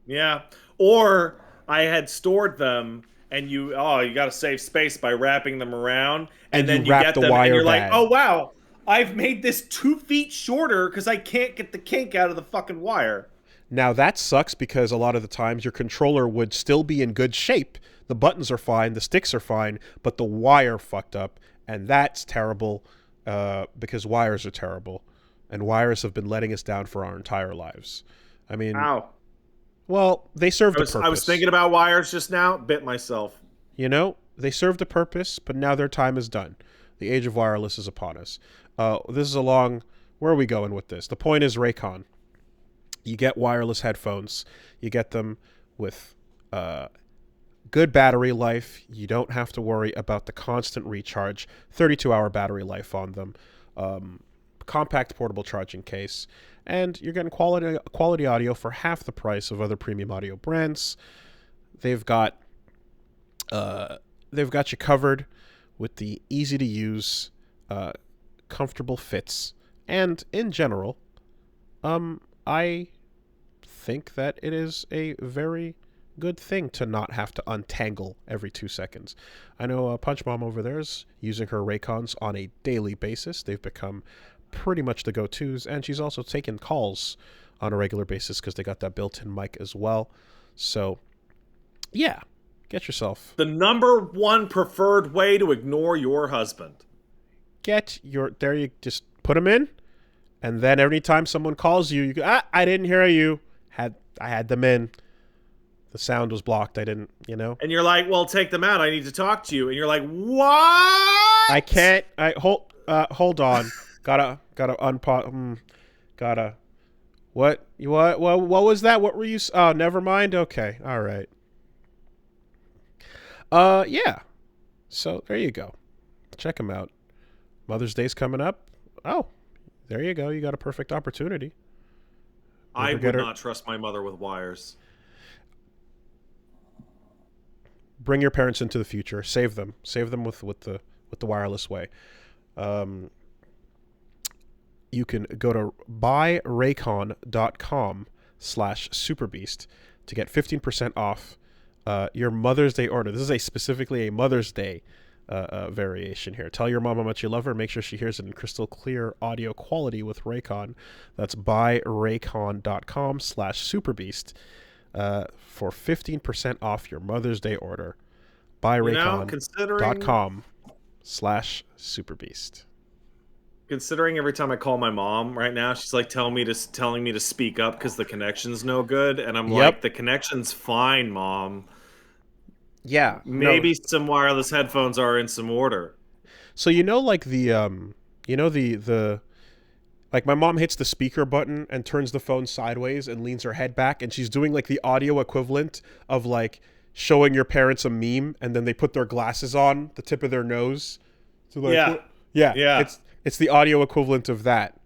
C: Yeah. Or I had stored them, and you got to save space by wrapping them around, and then you get them, and you're like, oh wow, I've made this 2 feet shorter because I can't get the kink out of the fucking wire.
A: Now that sucks, because a lot of the times your controller would still be in good shape. The buttons are fine, the sticks are fine, but the wire fucked up, and that's terrible, because wires are terrible, and wires have been letting us down for our entire lives. I mean,
C: ow.
A: Well, they served a purpose.
C: I was thinking about wires just now, bit myself.
A: They served a purpose, but now their time is done. The age of wireless is upon us. This is where are we going with this? The point is, Raycon. You get wireless headphones. You get them with good battery life. You don't have to worry about the constant recharge. 32-hour battery life on them. Compact portable charging case. And you're getting quality audio for half the price of other premium audio brands. They've got you covered with the easy to use, comfortable fits, and in general, I think that it is a very good thing to not have to untangle every 2 seconds. I know Punch Mom over there is using her Raycons on a daily basis. They've become pretty much the go-tos, and she's also taken calls on a regular basis because they got that built-in mic as well. So yeah, get yourself
C: the number one preferred way to ignore your husband.
A: You just put them in, and then every time someone calls you go, I didn't hear you. I had them in. The sound was blocked. I didn't, And
C: you're like, well, take them out. I need to talk to you. And you're like, what?
A: I can't. Hold on. Gotta unpause. What was that? What were you? Oh, never mind. Okay. All right. Yeah. So there you go. Check them out. Mother's Day's coming up. Oh, there you go. You got a perfect opportunity.
C: I would not trust my mother with wires.
A: Bring your parents into the future. Save them. Save them with the wireless way. You can go to buyraycon.com/superbeast to get 15% off your Mother's Day order. This is specifically a Mother's Day variation here. Tell your mom how much you love her. Make sure she hears it in crystal clear audio quality with Raycon. That's buyraycon.com/superbeast for 15% off your Mother's Day order. buyraycon.com/superbeast.
C: Considering every time I call my mom right now, she's like telling me to speak up because the connection's no good, and I'm like, the connection's fine, Mom.
A: Yeah,
C: maybe some wireless headphones are in some order.
A: So like the like my mom hits the speaker button and turns the phone sideways and leans her head back, and she's doing like the audio equivalent of like showing your parents a meme, and then they put their glasses on the tip of their nose. So like, yeah. It's the audio equivalent of that.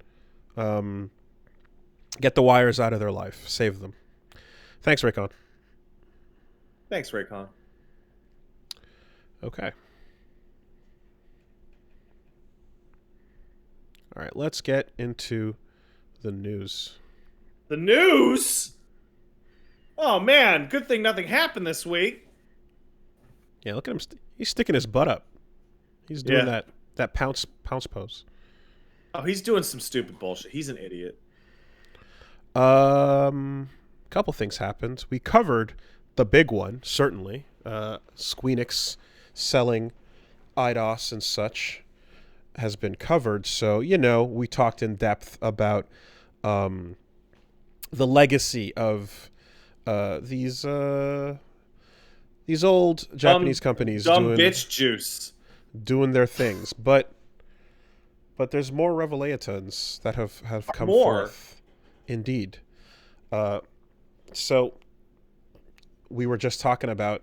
A: Get the wires out of their life. Save them. Thanks, Raycon.
C: Thanks, Raycon.
A: Okay. All right, let's get into the news.
C: The news? Oh, man. Good thing nothing happened this week.
A: Yeah, look at him. He's sticking his butt up. He's doing that pounce pose.
C: Oh, he's doing some stupid bullshit. He's an idiot.
A: Couple things happened. We covered the big one, certainly. Squeenix selling Eidos and such has been covered. So, we talked in depth about the legacy of these old Japanese companies
C: bitch juice
A: doing their things. But there's more revelatons that have come forth. Indeed. So we were just talking about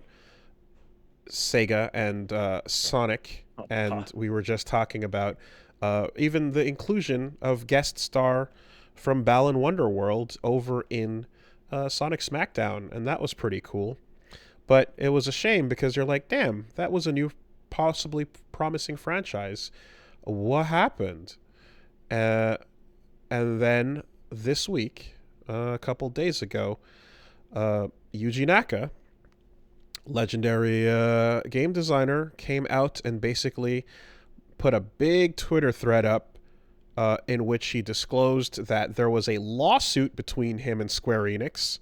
A: Sega and Sonic, and we were just talking about even the inclusion of guest star from Balan Wonderworld over in Sonic SmackDown, and that was pretty cool. But it was a shame because you're like, damn, that was a new, possibly promising franchise. What happened? And then this week, a couple days ago, Yuji Naka, legendary game designer, came out and basically put a big Twitter thread up in which he disclosed that there was a lawsuit between him and Square Enix,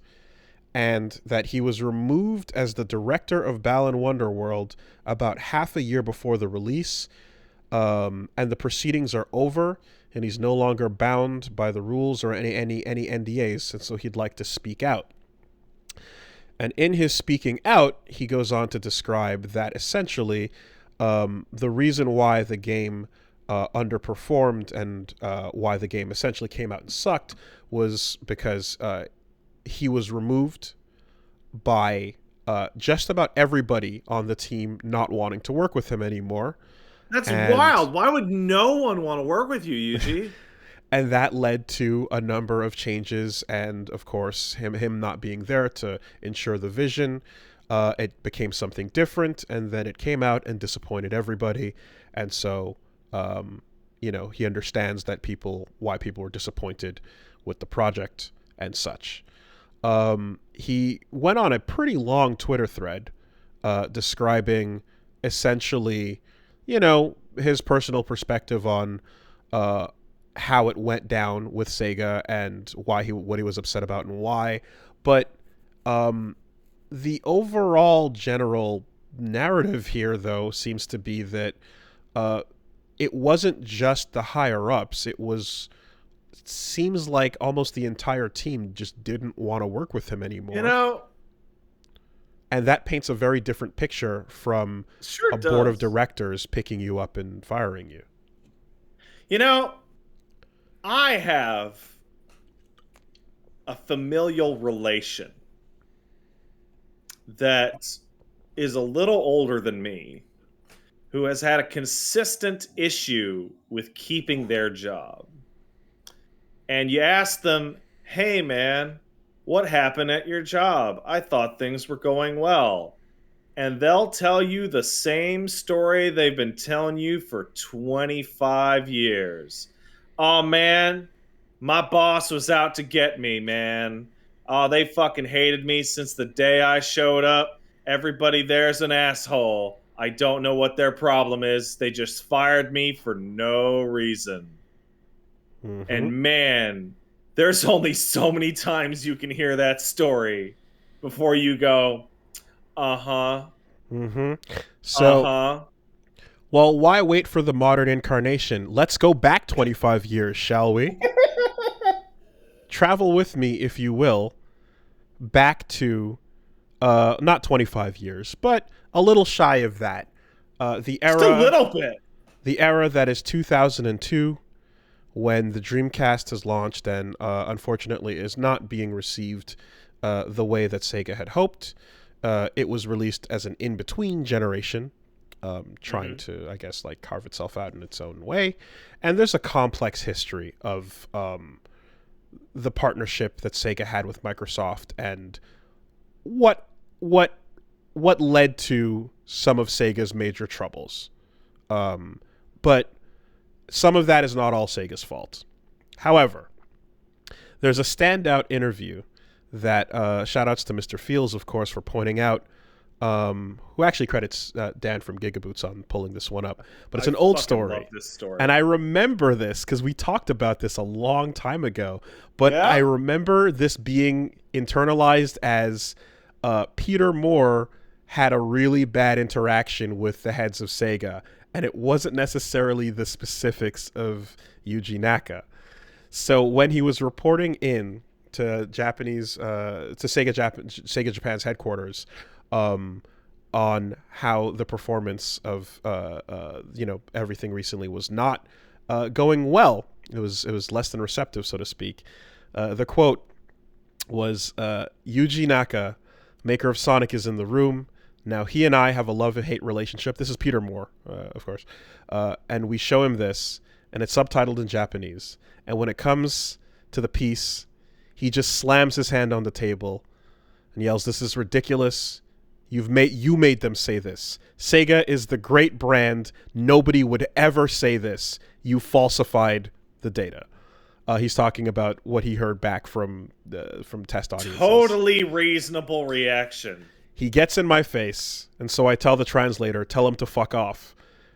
A: and that he was removed as the director of Balan Wonderworld about half a year before the release, and the proceedings are over, and he's no longer bound by the rules or any NDAs, and so he'd like to speak out. And in his speaking out, he goes on to describe that essentially the reason why the game underperformed and why the game essentially came out and sucked was because he was removed by just about everybody on the team not wanting to work with him anymore.
C: That's wild. Why would no one want to work with you, Yuji?
A: And that led to a number of changes, and of course, him not being there to ensure the vision. It became something different, and then it came out and disappointed everybody. And so, he understands that why people were disappointed with the project and such. He went on a pretty long Twitter thread describing essentially, his personal perspective on how it went down with Sega and what he was upset about and why. But the overall general narrative here, though, seems to be that it wasn't just the higher-ups. It seems like almost the entire team just didn't want to work with him anymore. And that paints a very different picture from a board of directors picking you up and firing you.
C: I have a familial relation that is a little older than me, who has had a consistent issue with keeping their job. And you ask them, hey man, what happened at your job? I thought things were going well. And they'll tell you the same story they've been telling you for 25 years. Oh man, my boss was out to get me, man. Oh, they fucking hated me since the day I showed up. Everybody there's an asshole. I don't know what their problem is. They just fired me for no reason. Mm-hmm. And man, there's only so many times you can hear that story before you go, uh-huh.
A: Mm-hmm. So,
C: uh-huh.
A: Well, why wait for the modern incarnation? Let's go back 25 years, shall we? Travel with me, if you will, back to, not 25 years, but a little shy of that. The era,
C: just a little bit.
A: The era that is 2002, when the Dreamcast has launched and unfortunately is not being received the way that Sega had hoped. It was released as an in-between generation, trying to, I guess, like carve itself out in its own way. And there's a complex history of the partnership that Sega had with Microsoft and what led to some of Sega's major troubles. But some of that is not all Sega's fault. However, there's a standout interview that shout-outs to Mr. Fields, of course, for pointing out, who actually credits Dan from Gigaboots on pulling this one up. But it's an old story.
C: Love this story.
A: And I remember this because we talked about this a long time ago. But I remember this being internalized as Peter Moore had a really bad interaction with the heads of Sega, and it wasn't necessarily the specifics of Yuji Naka. So when he was reporting in to Sega Japan's headquarters, on how the performance of everything recently was not going well, it was less than receptive, so to speak. The quote was, "Yuji Naka, maker of Sonic, is in the room. Now he and I have a love-hate relationship." This is Peter Moore, of course. And we show him this, and it's subtitled in Japanese. And when it comes to the piece, he just slams his hand on the table and yells, "This is ridiculous. You made them say this. Sega is the great brand. Nobody would ever say this. You falsified the data." He's talking about what he heard back from test audiences.
C: Totally reasonable reaction.
A: He gets in my face, and so I tell the translator, "Tell him to fuck off."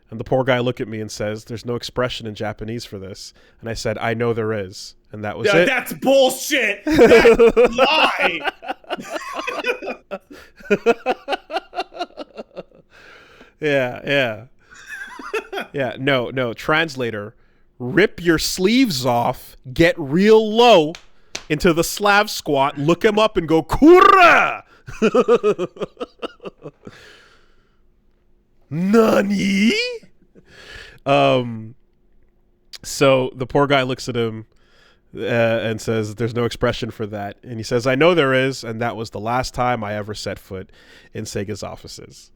A: And the poor guy looked at me and says, "There's no expression in Japanese for this." And I said, "I know there is." And that was it.
C: That's bullshit. That's lie.
A: Yeah. No. Translator, rip your sleeves off, get real low into the Slav squat, look him up and go, "Kura!" Nani? So the poor guy looks at him and says, "There's no expression for that." And he says, "I know there is, and that was the last time I ever set foot in Sega's offices."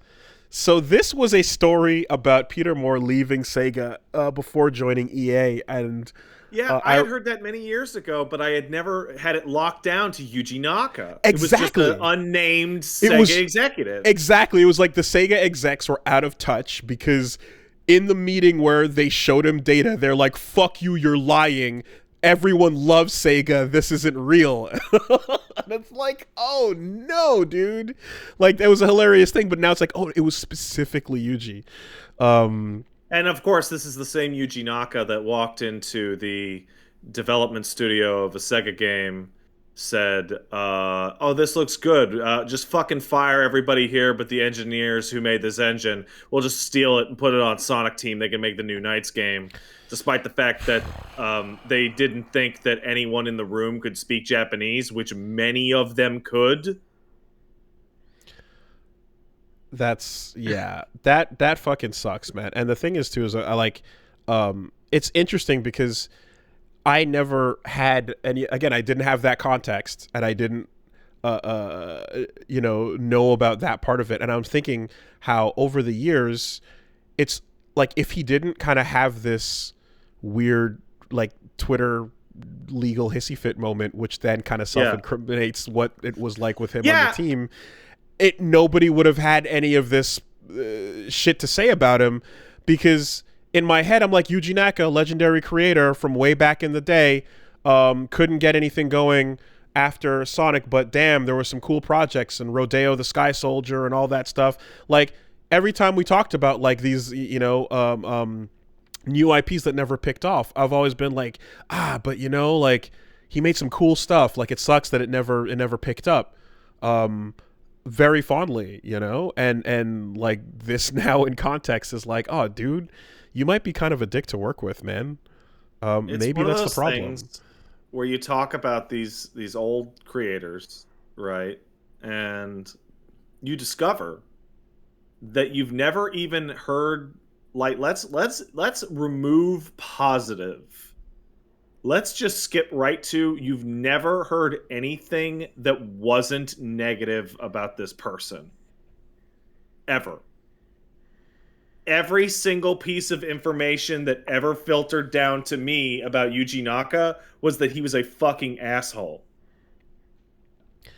A: So this was a story about Peter Moore leaving Sega before joining EA, and
C: I had heard that many years ago, but I had never had it locked down to Yuji Naka.
A: Exactly.
C: It was just an unnamed Sega executive.
A: Exactly. It was like the Sega execs were out of touch because in the meeting where they showed him data, they're like, "Fuck you, you're lying. Everyone loves Sega. This isn't real." And it's like, oh no, dude. Like, that was a hilarious thing, but now it's like, oh, it was specifically Yuji.
C: And of course, this is the same Yuji Naka that walked into the development studio of a Sega game, said, "Oh, this looks good. Just fucking fire everybody here, but the engineers who made this engine, we'll just steal it and put it on Sonic Team. They can make the new Knights game." Despite the fact that they didn't think that anyone in the room could speak Japanese, which many of them could.
A: That fucking sucks, man. And the thing is too is I like it's interesting because I never had any, again, I didn't have that context and I didn't know about that part of it. And I'm thinking how over the years it's like, if he didn't kind of have this weird like Twitter legal hissy fit moment, which then kind of self-incriminates what it was like with him on the team, nobody would have had any of this shit to say about him, because in my head I'm like, Yuji Naka, legendary creator from way back in the day, couldn't get anything going after Sonic, but damn, there were some cool projects and Rodeo the Sky Soldier and all that stuff. Like, every time we talked about like these new IPs that never picked off, I've always been like, but like, he made some cool stuff. Like, it sucks that it never picked up. Very fondly, and like, this now in context is like, oh, dude, you might be kind of a dick to work with, man. Maybe that's the problem.
C: Where you talk about these old creators, right? And you discover that you've never even heard, like, let's remove positive. Let's just skip right to, you've never heard anything that wasn't negative about this person. Ever. Every single piece of information that ever filtered down to me about Yuji Naka was that he was a fucking asshole.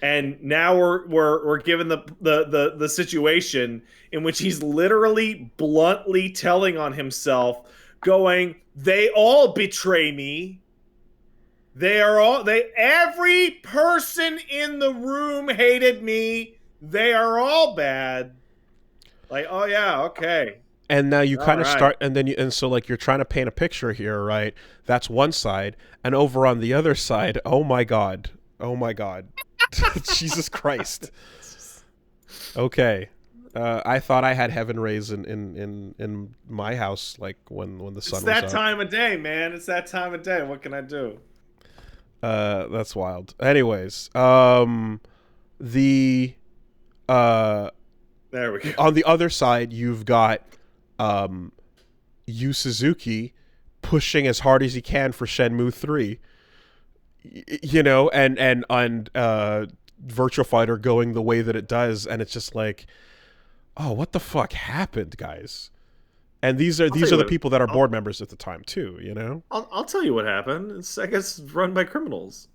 C: And now we're given the situation in which he's literally bluntly telling on himself, going, "They all betray me. Every person in the room hated me. They are all bad." Like, oh yeah, okay.
A: And now you kind of start, and so like, you're trying to paint a picture here, right? That's one side, and over on the other side, oh my god, Jesus Christ. Okay. I thought I had heaven rays in my house, like when the sun was up.
C: It's that time of day, man. It's that time of day. What can I do?
A: That's wild. Anyways, the
C: there we go.
A: on the other side, you've got Yu Suzuki pushing as hard as he can for Shenmue 3. You know, and Virtual Fighter going the way that it does, and it's just like, oh, what the fuck happened, guys? And these are the people that are board members at the time too, you know?
C: I'll tell you what happened. It's, I guess, run by criminals.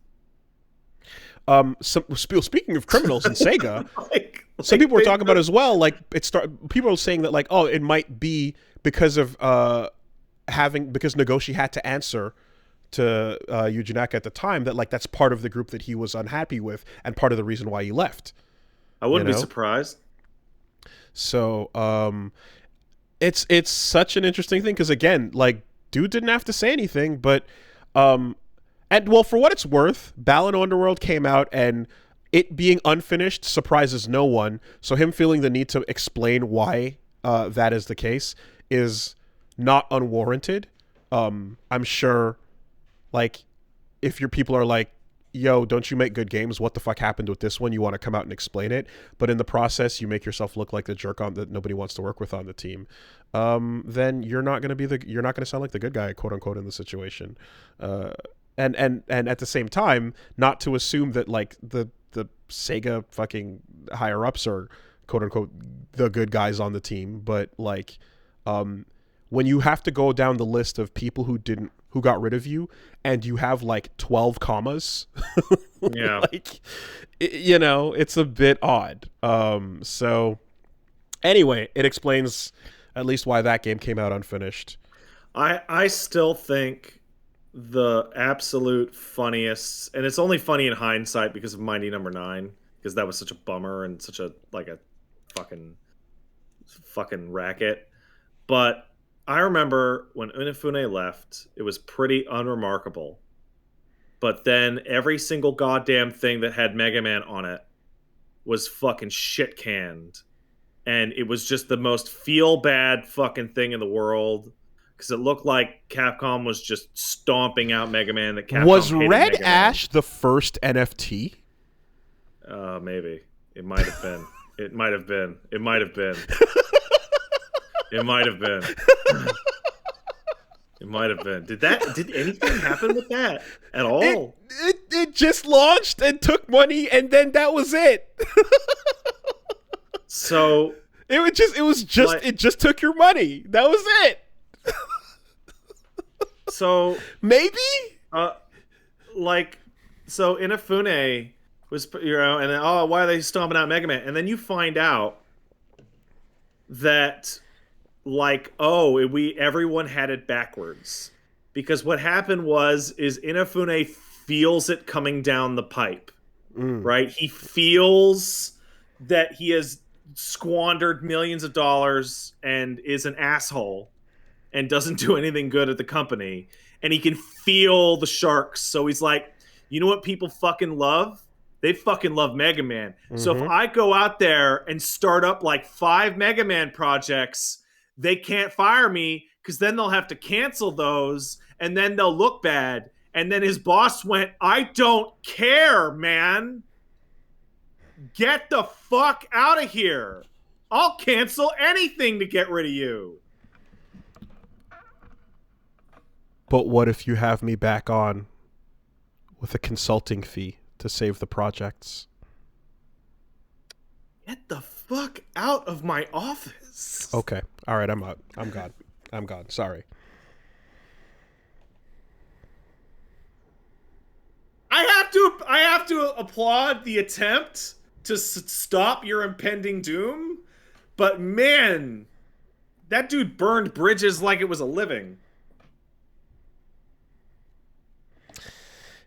A: Speaking of criminals in Sega, some people were talking about as well, like people are saying that, like, oh, it might be because of because Nagoshi had to answer to Yuji Naka at the time, that like that's part of the group that he was unhappy with and part of the reason why he left.
C: I wouldn't be surprised.
A: So it's such an interesting thing, because again, like, dude didn't have to say anything, but and well, for what it's worth, Balan Wonderworld came out, and it being unfinished surprises no one. So him feeling the need to explain why that is the case is not unwarranted. I'm sure, like, if your people are like, yo, don't you make good games? What the fuck happened with this one? You want to come out and explain it, but in the process, you make yourself look like the jerk on that nobody wants to work with on the team. Then you're not going to sound like the good guy, quote unquote, in the situation. And at the same time, not to assume that like the Sega fucking higher ups are, quote unquote, the good guys on the team, but like, when you have to go down the list of people who got rid of you, and you have like 12 commas,
C: yeah,
A: like, you know, it's a bit odd. So anyway, it explains at least why that game came out unfinished.
C: I still think the absolute funniest, and it's only funny in hindsight because of Mighty Number 9, because that was such a bummer and such a like a fucking racket. But I remember when Inafune left, it was pretty unremarkable. But then every single goddamn thing that had Mega Man on it was fucking shit canned. And it was just the most feel bad fucking thing in the world. Because it looked like Capcom was just stomping out Mega Man. That Capcom
A: was
C: hated
A: Red
C: Mega
A: Ash the first NFT?
C: Maybe. It might have been. It might have been. It might have been. It might have been. It might have been. Did anything happen with that at all?
A: It just launched and took money, and then that was it.
C: So
A: it just took your money. That was it.
C: So
A: maybe
C: so Inafune was, you know, and then, oh, why are they stomping out Mega Man? And then you find out that, like, oh, everyone had it backwards, because what happened is Inafune feels it coming down the pipe, right? He feels that he has squandered millions of dollars and is an asshole and doesn't do anything good at the company, and he can feel the sharks. So he's like, you know what people fucking love? They fucking love Mega Man. So if I go out there and start up like 5 Mega Man projects, they can't fire me, because then they'll have to cancel those, and then they'll look bad. And then his boss went, I don't care, man. Get the fuck out of here. I'll cancel anything to get rid of you.
A: But what if you have me back on with a consulting fee to save the projects?
C: Get the fuck out of my office.
A: Okay. All right, I'm out. I'm gone. I'm gone. Sorry.
C: I have to applaud the attempt to stop your impending doom, but man, that dude burned bridges like it was a living.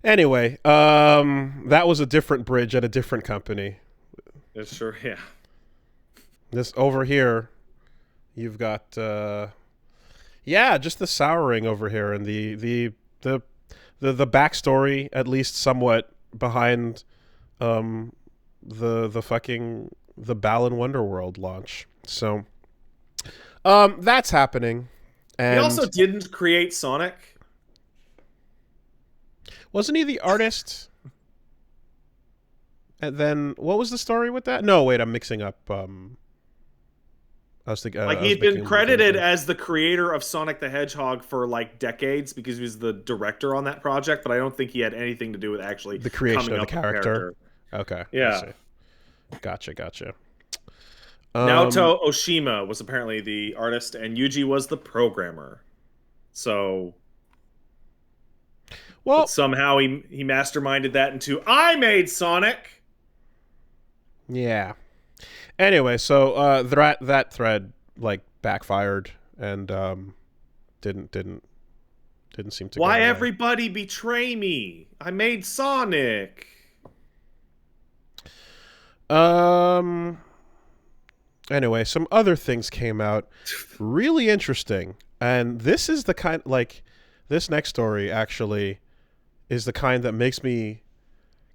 A: Anyway, that was a different bridge at a different company.
C: It's sure, yeah.
A: This over here, you've got, just the souring over here, and the backstory, at least somewhat, behind the fucking the Balan Wonderworld launch. So that's happening. And
C: He also didn't create Sonic.
A: wasn't he the artist? And then what was the story with that? No, wait, I'm mixing up. I was thinking
C: Like, he had been credited as the creator of Sonic the Hedgehog for like decades because he was the director on that project, but I don't think he had anything to do with actually
A: the creation
C: coming
A: of the
C: up with
A: character. Okay.
C: Yeah.
A: Gotcha.
C: Naoto Oshima was apparently the artist, and Yuji was the programmer. So,
A: well,
C: but somehow he masterminded that into I made Sonic.
A: Yeah. Anyway, so that thread like backfired and didn't seem to.
C: Why
A: go away.
C: everybody betray me? I made Sonic.
A: Anyway, some other things came out really interesting, and this is the kind like this next story actually is the kind that makes me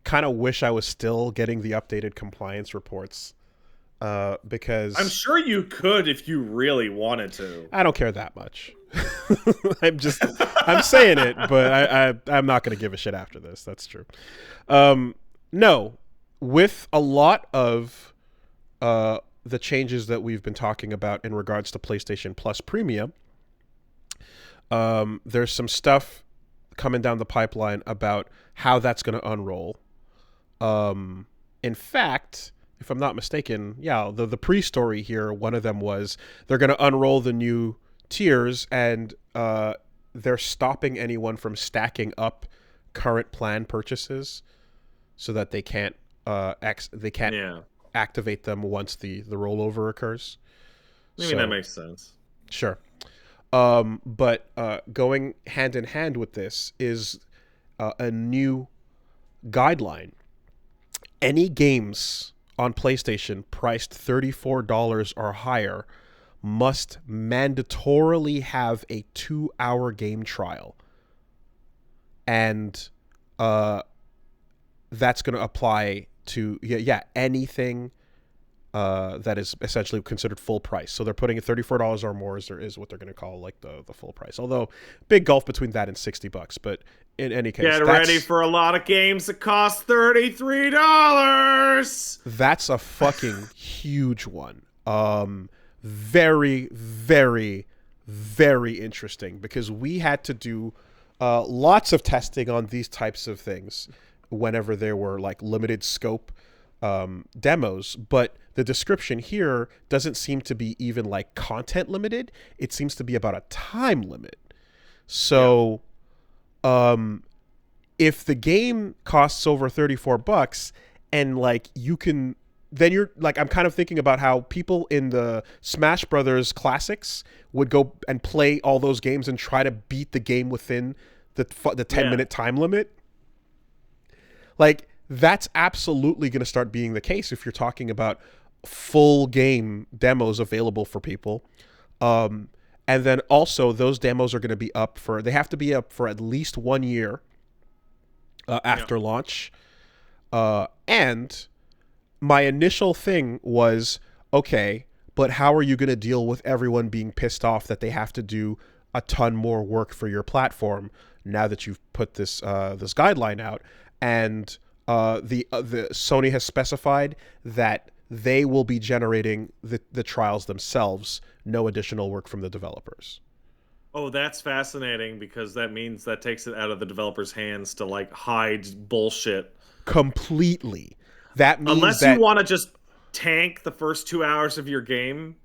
A: kind of wish I was still getting the updated compliance reports. Because
C: I'm sure you could if you really wanted to.
A: I don't care that much. I'm saying it, but I'm not going to give a shit after this. That's true. No, with a lot of the changes that we've been talking about in regards to PlayStation Plus Premium, there's some stuff coming down the pipeline about how that's going to unroll. In fact, if I'm not mistaken, the pre-story here, one of them was they're going to unroll the new tiers and they're stopping anyone from stacking up current plan purchases so that they can't activate them once the rollover occurs.
C: Maybe that makes sense.
A: Sure. But going hand in hand with this is a new guideline. Any games on PlayStation priced $34 or higher must mandatorily have a 2-hour game trial. And that's going to apply to anything that is essentially considered full price. So they're putting $34 or more is what they're going to call like the full price. Although big gulf between that and $60. But in any case,
C: get ready for a lot of games that cost $33.
A: That's a fucking huge one. Very, very, very interesting because we had to do lots of testing on these types of things whenever there were like limited scope demos, but the description here doesn't seem to be even like content limited. It seems to be about a time limit. So, if the game costs over $34 and like you can, then you're like, I'm kind of thinking about how people in the Smash Brothers classics would go and play all those games and try to beat the game within the 10-minute time limit. Like, that's absolutely going to start being the case if you're talking about full game demos available for people. And then also those demos are going to be they have to be up for at least 1 year after launch. And my initial thing was, okay, but how are you going to deal with everyone being pissed off that they have to do a ton more work for your platform now that you've put this guideline out? And the Sony has specified that they will be generating the trials themselves, no additional work from the developers.
C: Oh, that's fascinating because that means that takes it out of the developers' hands to like hide bullshit
A: completely. That means
C: unless you want to just tank the first 2 hours of your game.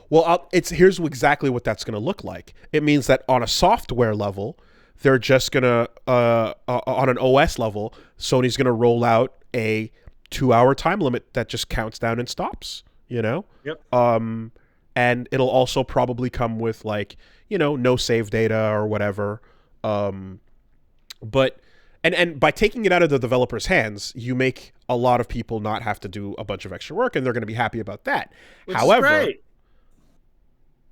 A: Well, here's exactly what that's going to look like. It means that on a software level, they're just going to, on an OS level, Sony's going to roll out a 2-hour time limit that just counts down and stops, Yep. And it'll also probably come with like, no save data or whatever. But by taking it out of the developer's hands, you make a lot of people not have to do a bunch of extra work, and they're going to be happy about that. However,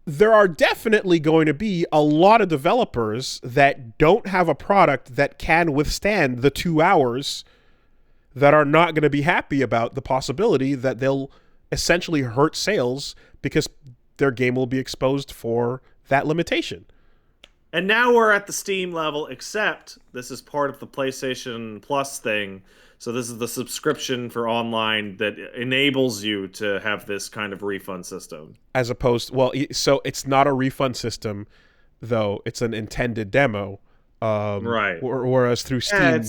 A: there are definitely going to be a lot of developers that don't have a product that can withstand the 2 hours that are not going to be happy about the possibility that they'll essentially hurt sales because their game will be exposed for that limitation.
C: And now we're at the Steam level, except this is part of the PlayStation Plus thing. So this is the subscription for online that enables you to have this kind of refund system.
A: As opposed, well, so it's not a refund system, though. It's an intended demo.
C: Right.
A: Whereas through Steam,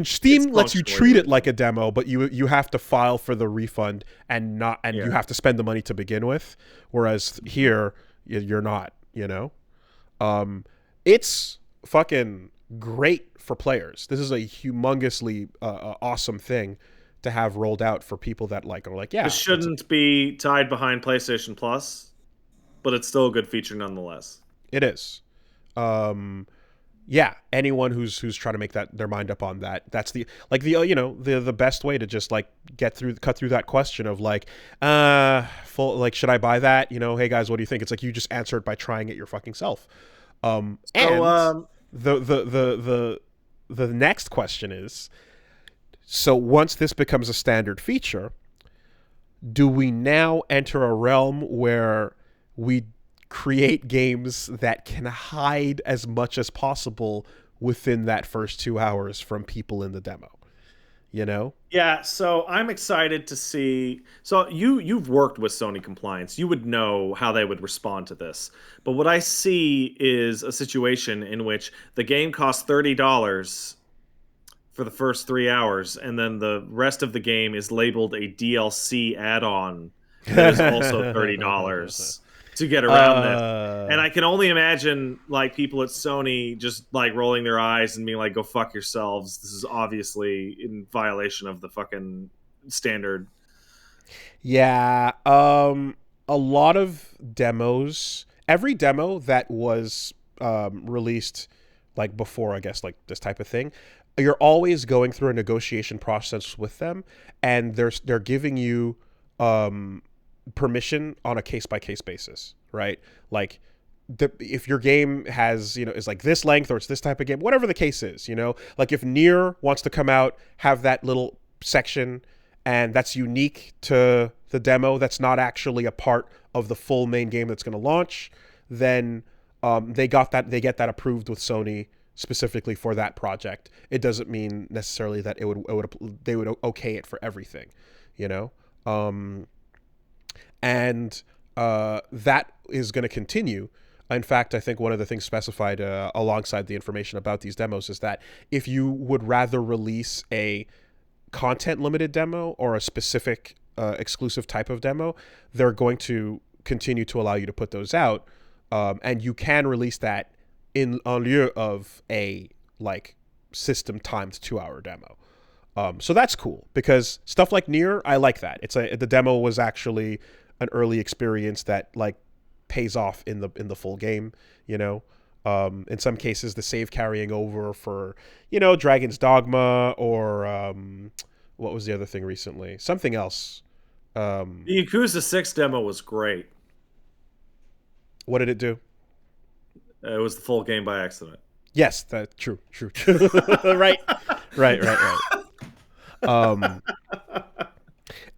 A: Steam lets you treat it like a demo, but you have to file for the refund and you have to spend the money to begin with. Whereas here, you're not. It's fucking great for players. This is a humongously awesome thing to have rolled out for people that are like, yeah.
C: It shouldn't be tied behind PlayStation Plus, but it's still a good feature nonetheless.
A: It is. Yeah, anyone who's trying to make their mind up on that, that's the best way to just cut through that question of should I buy that? Hey guys, what do you think? It's like you just answer it by trying it your fucking self. The next question is, so once this becomes a standard feature, do we now enter a realm where we create games that can hide as much as possible within that first 2 hours from people in the demo?
C: Yeah, so I'm excited to see. So you've worked with Sony compliance. You would know how they would respond to this. But what I see is a situation in which the game costs $30 for the first 3 hours, and then the rest of the game is labeled a DLC add-on that is also $30 to get around this. And I can only imagine people at Sony just rolling their eyes and being like, go fuck yourselves. This is obviously in violation of the fucking standard.
A: Yeah. A lot of demos, every demo that was released before, I guess, this type of thing, you're always going through a negotiation process with them, and they're giving you permission on a case-by-case basis, right? If your game has, is this length, or it's this type of game, whatever the case is, if Nier wants to come out, have that little section, and that's unique to the demo, that's not actually a part of the full main game that's going to launch, then they get that approved with Sony specifically for that project. It doesn't mean necessarily that they would okay it for everything, and that is going to continue. In fact, I think one of the things specified alongside the information about these demos is that if you would rather release a content-limited demo or a specific exclusive type of demo, they're going to continue to allow you to put those out, and you can release that en lieu of a system-timed 2-hour demo. So that's cool, because stuff like Nier, I like that. The demo was actually an early experience that pays off in the full game. In some cases, the save carrying over for Dragon's Dogma, or what was the other thing recently? Something else.
C: The Yakuza 6 demo was great.
A: What did it do?
C: It was the full game by accident.
A: Yes, that's true. Right.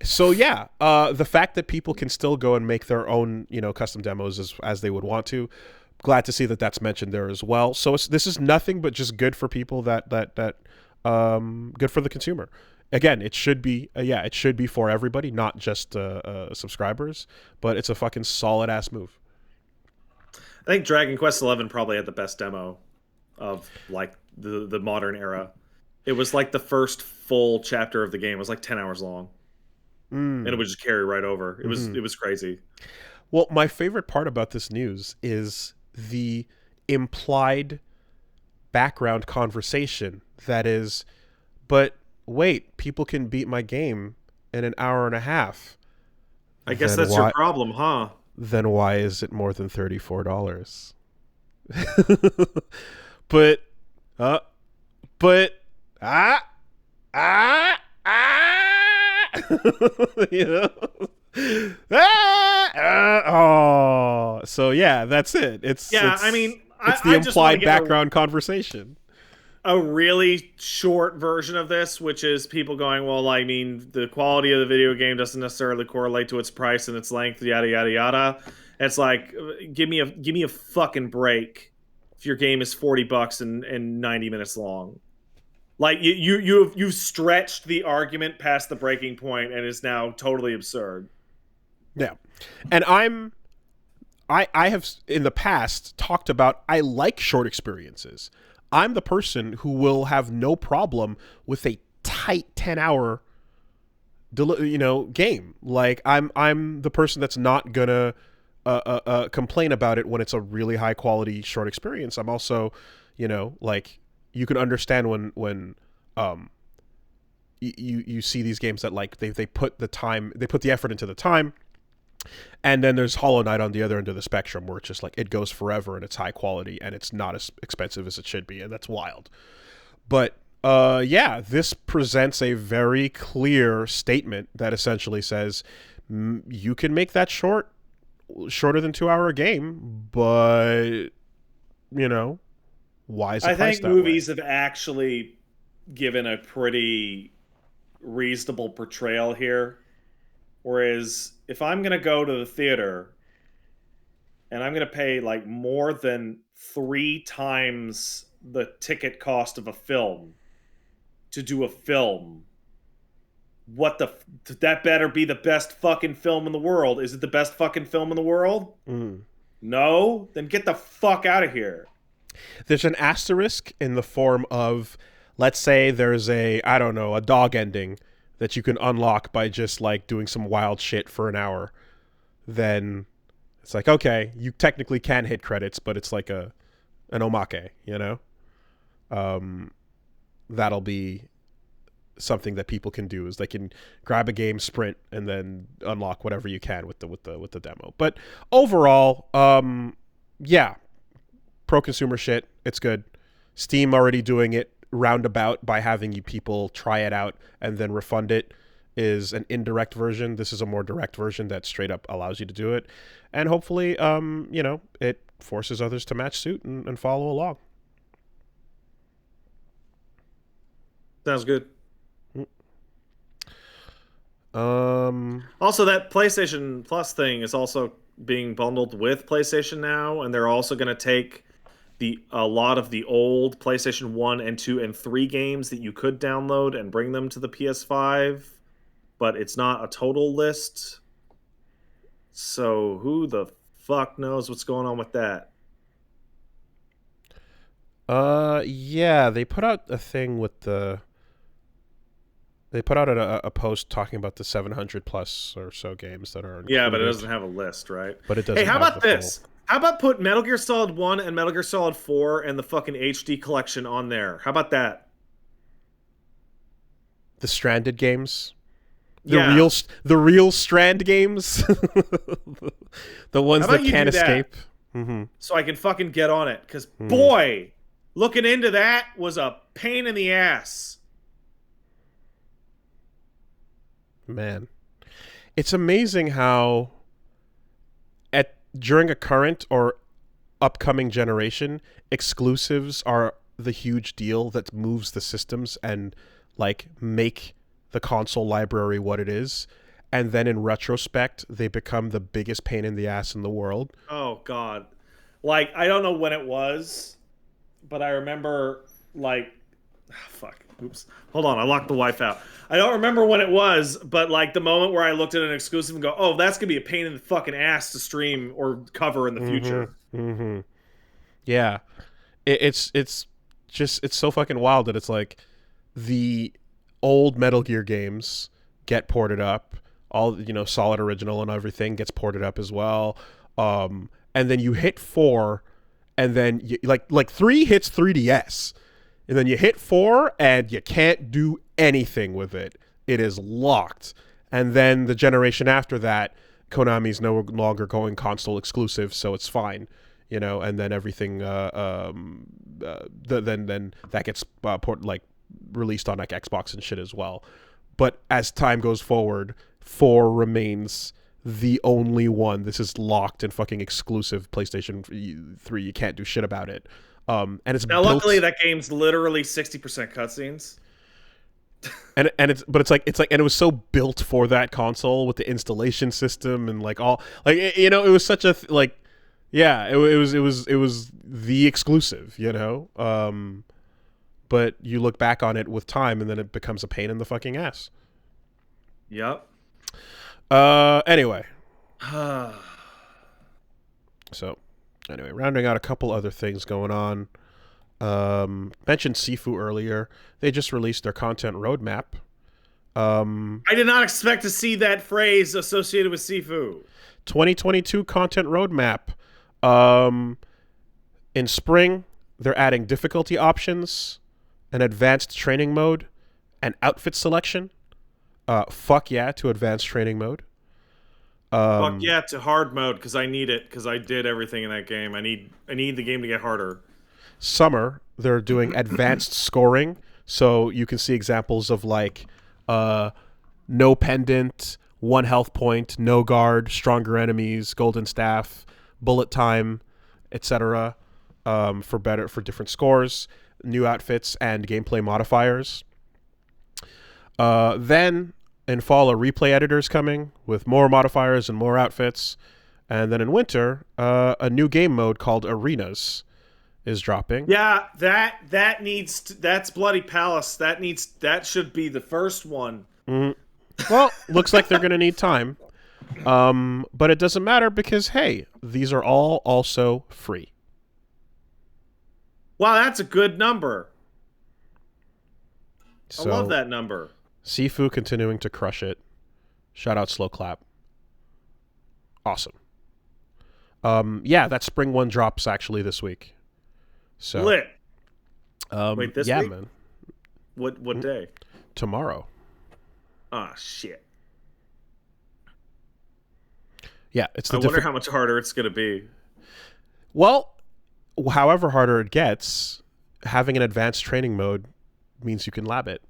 A: So yeah, the fact that people can still go and make their own, custom demos as they would want to. Glad to see that that's mentioned there as well. So this is nothing but just good for people that good for the consumer. Again, it should be for everybody, not just subscribers. But it's a fucking solid ass move.
C: I think Dragon Quest XI probably had the best demo of the modern era. It was the first full chapter of the game. It was 10 hours long. And it would just carry right over. It was crazy.
A: Well, my favorite part about this news is the implied background conversation that is, but wait, people can beat my game in an hour and a half.
C: I guess that's your problem, huh?
A: Then why is it more than $34? but so yeah, that's it. It's the implied background conversation.
C: a really short version of this, which is people going, well, I mean, the quality of the video game doesn't necessarily correlate to its price and its length, yada yada yada. It's like, give me a fucking break if your game is $40 and 90 minutes long. Like you've stretched the argument past the breaking point and is now totally absurd.
A: Yeah, and I have in the past talked about I like short experiences. I'm the person who will have no problem with a tight 10-hour game. Like I'm the person that's not gonna complain about it when it's a really high quality short experience. I'm also, like, you can understand when you see these games that, like, they put the effort into the time. And then there's Hollow Knight on the other end of the spectrum, where it's just like it goes forever and it's high quality and it's not as expensive as it should be, and that's wild. But this presents a very clear statement that essentially says you can make that shorter than 2-hour game, but why is it priced that way?
C: I think movies have actually given a pretty reasonable portrayal here. Whereas if I'm going to go to the theater and I'm going to pay like more than 3 times the ticket cost of a film to do a film, that better be the best fucking film in the world. Is it the best fucking film in the world? No? Then get the fuck out of here.
A: There's an asterisk in the form of, let's say there's a dog ending that you can unlock by just like doing some wild shit for an hour. Then it's like, okay, you technically can hit credits, but it's like an omake, that'll be something that people can do, is they can grab a game, sprint, and then unlock whatever you can with the demo. But overall, pro consumer shit, it's good. Steam already doing it roundabout by having you people try it out and then refund it is an indirect version. This is a more direct version that straight up allows you to do it, and hopefully it forces others to match suit and follow along.
C: Sounds good. Also, that PlayStation Plus thing is also being bundled with PlayStation Now, and they're also going to take a lot of the old PlayStation 1 and 2 and 3 games that you could download and bring them to the PS5, but it's not a total list. So who the fuck knows what's going on with that?
A: They put out a thing with they put out a post talking about the 700 plus or so games that are included.
C: Yeah, but it doesn't have a list, right?
A: But it doesn't.
C: Hey, how about this? How about put Metal Gear Solid 1 and Metal Gear Solid 4 and the fucking HD collection on there? How about that?
A: The Stranded games? The real Strand games? The ones that can't escape? Mm-hmm.
C: So I can fucking get on it. Because, boy, looking into that was a pain in the ass.
A: Man. It's amazing how during a current or upcoming generation, exclusives are the huge deal that moves the systems and like make the console library what it is. And then in retrospect, they become the biggest pain in the ass in the world.
C: Oh, God. Like, I don't know when it was, but I remember, like... fuck. Oops. Hold on, I locked the wife out. I don't remember when it was, but like the moment where I looked at an exclusive and go, oh, that's going to be a pain in the fucking ass to stream or cover in the future.
A: Mm-hmm. Yeah. It's so fucking wild that it's like the old Metal Gear games get ported up. All, Solid Original and everything gets ported up as well. And then you hit 4, and then like 3 hits 3DS. And then you hit 4, and you can't do anything with it. It is locked. And then the generation after that, Konami's no longer going console exclusive, so it's fine, And then everything, then that gets released on like Xbox and shit as well. But as time goes forward, 4 remains the only one. This is locked and fucking exclusive PlayStation 3. You can't do shit about it. And it's
C: Now,
A: built,
C: luckily, that game's literally 60% cutscenes.
A: and it's like and it was so built for that console with the installation system and like all like it was such a like yeah it was the exclusive, but you look back on it with time and then it becomes a pain in the fucking ass.
C: Yep.
A: Anyway. So, anyway, rounding out a couple other things going on. Mentioned Sifu earlier. They just released their content roadmap.
C: I did not expect to see that phrase associated with Sifu.
A: 2022 content roadmap. In spring, they're adding difficulty options, an advanced training mode, and outfit selection. Fuck yeah to advanced training mode.
C: Fuck yeah to hard mode, because I need it, because I did everything in that game. I need the game to get harder.
A: Summer, they're doing advanced scoring, so you can see examples of like no pendant, 1 health point, no guard, stronger enemies, golden staff, bullet time, etc. For different scores, new outfits, and gameplay modifiers. Then in fall, a replay editor is coming with more modifiers and more outfits. And then in winter, a new game mode called Arenas is dropping.
C: Yeah, that's Bloody Palace. That should be the first one.
A: Well, looks like they're going to need time. But it doesn't matter because, hey, these are all also free.
C: Wow, that's a good number.
A: So,
C: I love that number.
A: Sifu continuing to crush it. Shout out Slow Clap. Awesome. Yeah, that spring one drops actually this week. So
C: lit.
A: Wait,
C: this
A: yeah,
C: week?
A: man.
C: What day?
A: Tomorrow.
C: Ah, shit.
A: Yeah, it's the
C: I wonder how much harder it's going to be.
A: Well, however harder it gets, having an advanced training mode means you can lab it.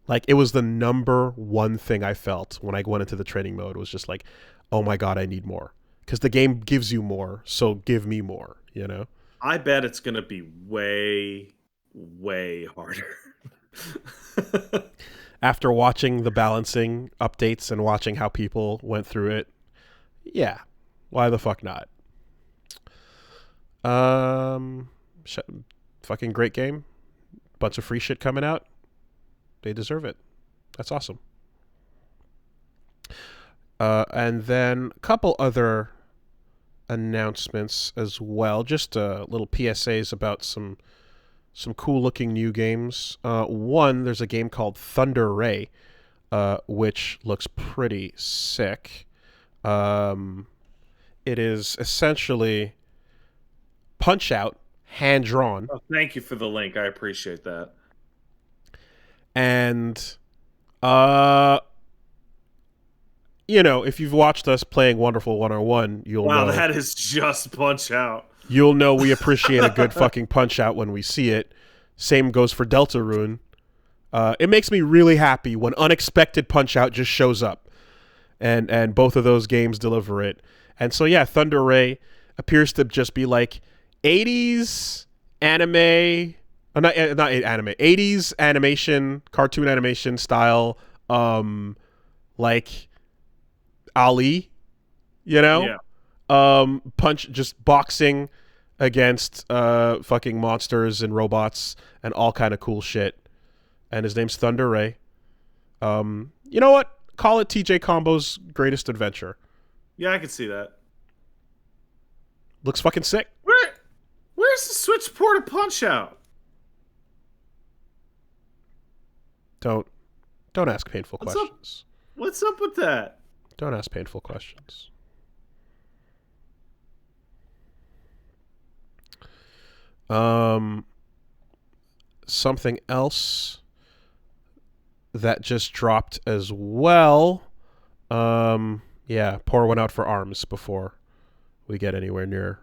A: Like, it was the number one thing I felt when I went into the training mode was just like, oh my god, I need more. Because the game gives you more, so give me more,
C: I bet it's going to be way, way harder.
A: After watching the balancing updates and watching how people went through it, yeah, why the fuck not? Fucking great game. Bunch of free shit coming out. They deserve it. That's awesome. And then a couple other announcements as well. Just little PSAs about some cool looking new games. One, there's a game called Thunder Ray, which looks pretty sick. It is essentially Punch Out, hand drawn.
C: Oh, thank you for the link. I appreciate that.
A: And if you've watched us playing Wonderful 101, you'll know.
C: Wow, that is just Punch Out.
A: You'll know we appreciate a good fucking Punch Out when we see it. Same goes for Deltarune. It makes me really happy when unexpected Punch Out just shows up. And both of those games deliver it. And so, yeah, Thunder Ray appears to just be like 80s anime... not anime. 80s animation, cartoon animation style, like Ali,
C: Yeah.
A: Punch, just boxing against fucking monsters and robots and all kind of cool shit. And his name's Thunder Ray. You know what? Call it TJ Combo's greatest adventure.
C: Yeah, I can see that.
A: Looks fucking sick.
C: Where's the Switch port of Punch Out?
A: Don't ask painful questions.
C: What's up with that?
A: Don't ask painful questions. Something else that just dropped as well. Yeah, pour one out for ARMS before we get anywhere near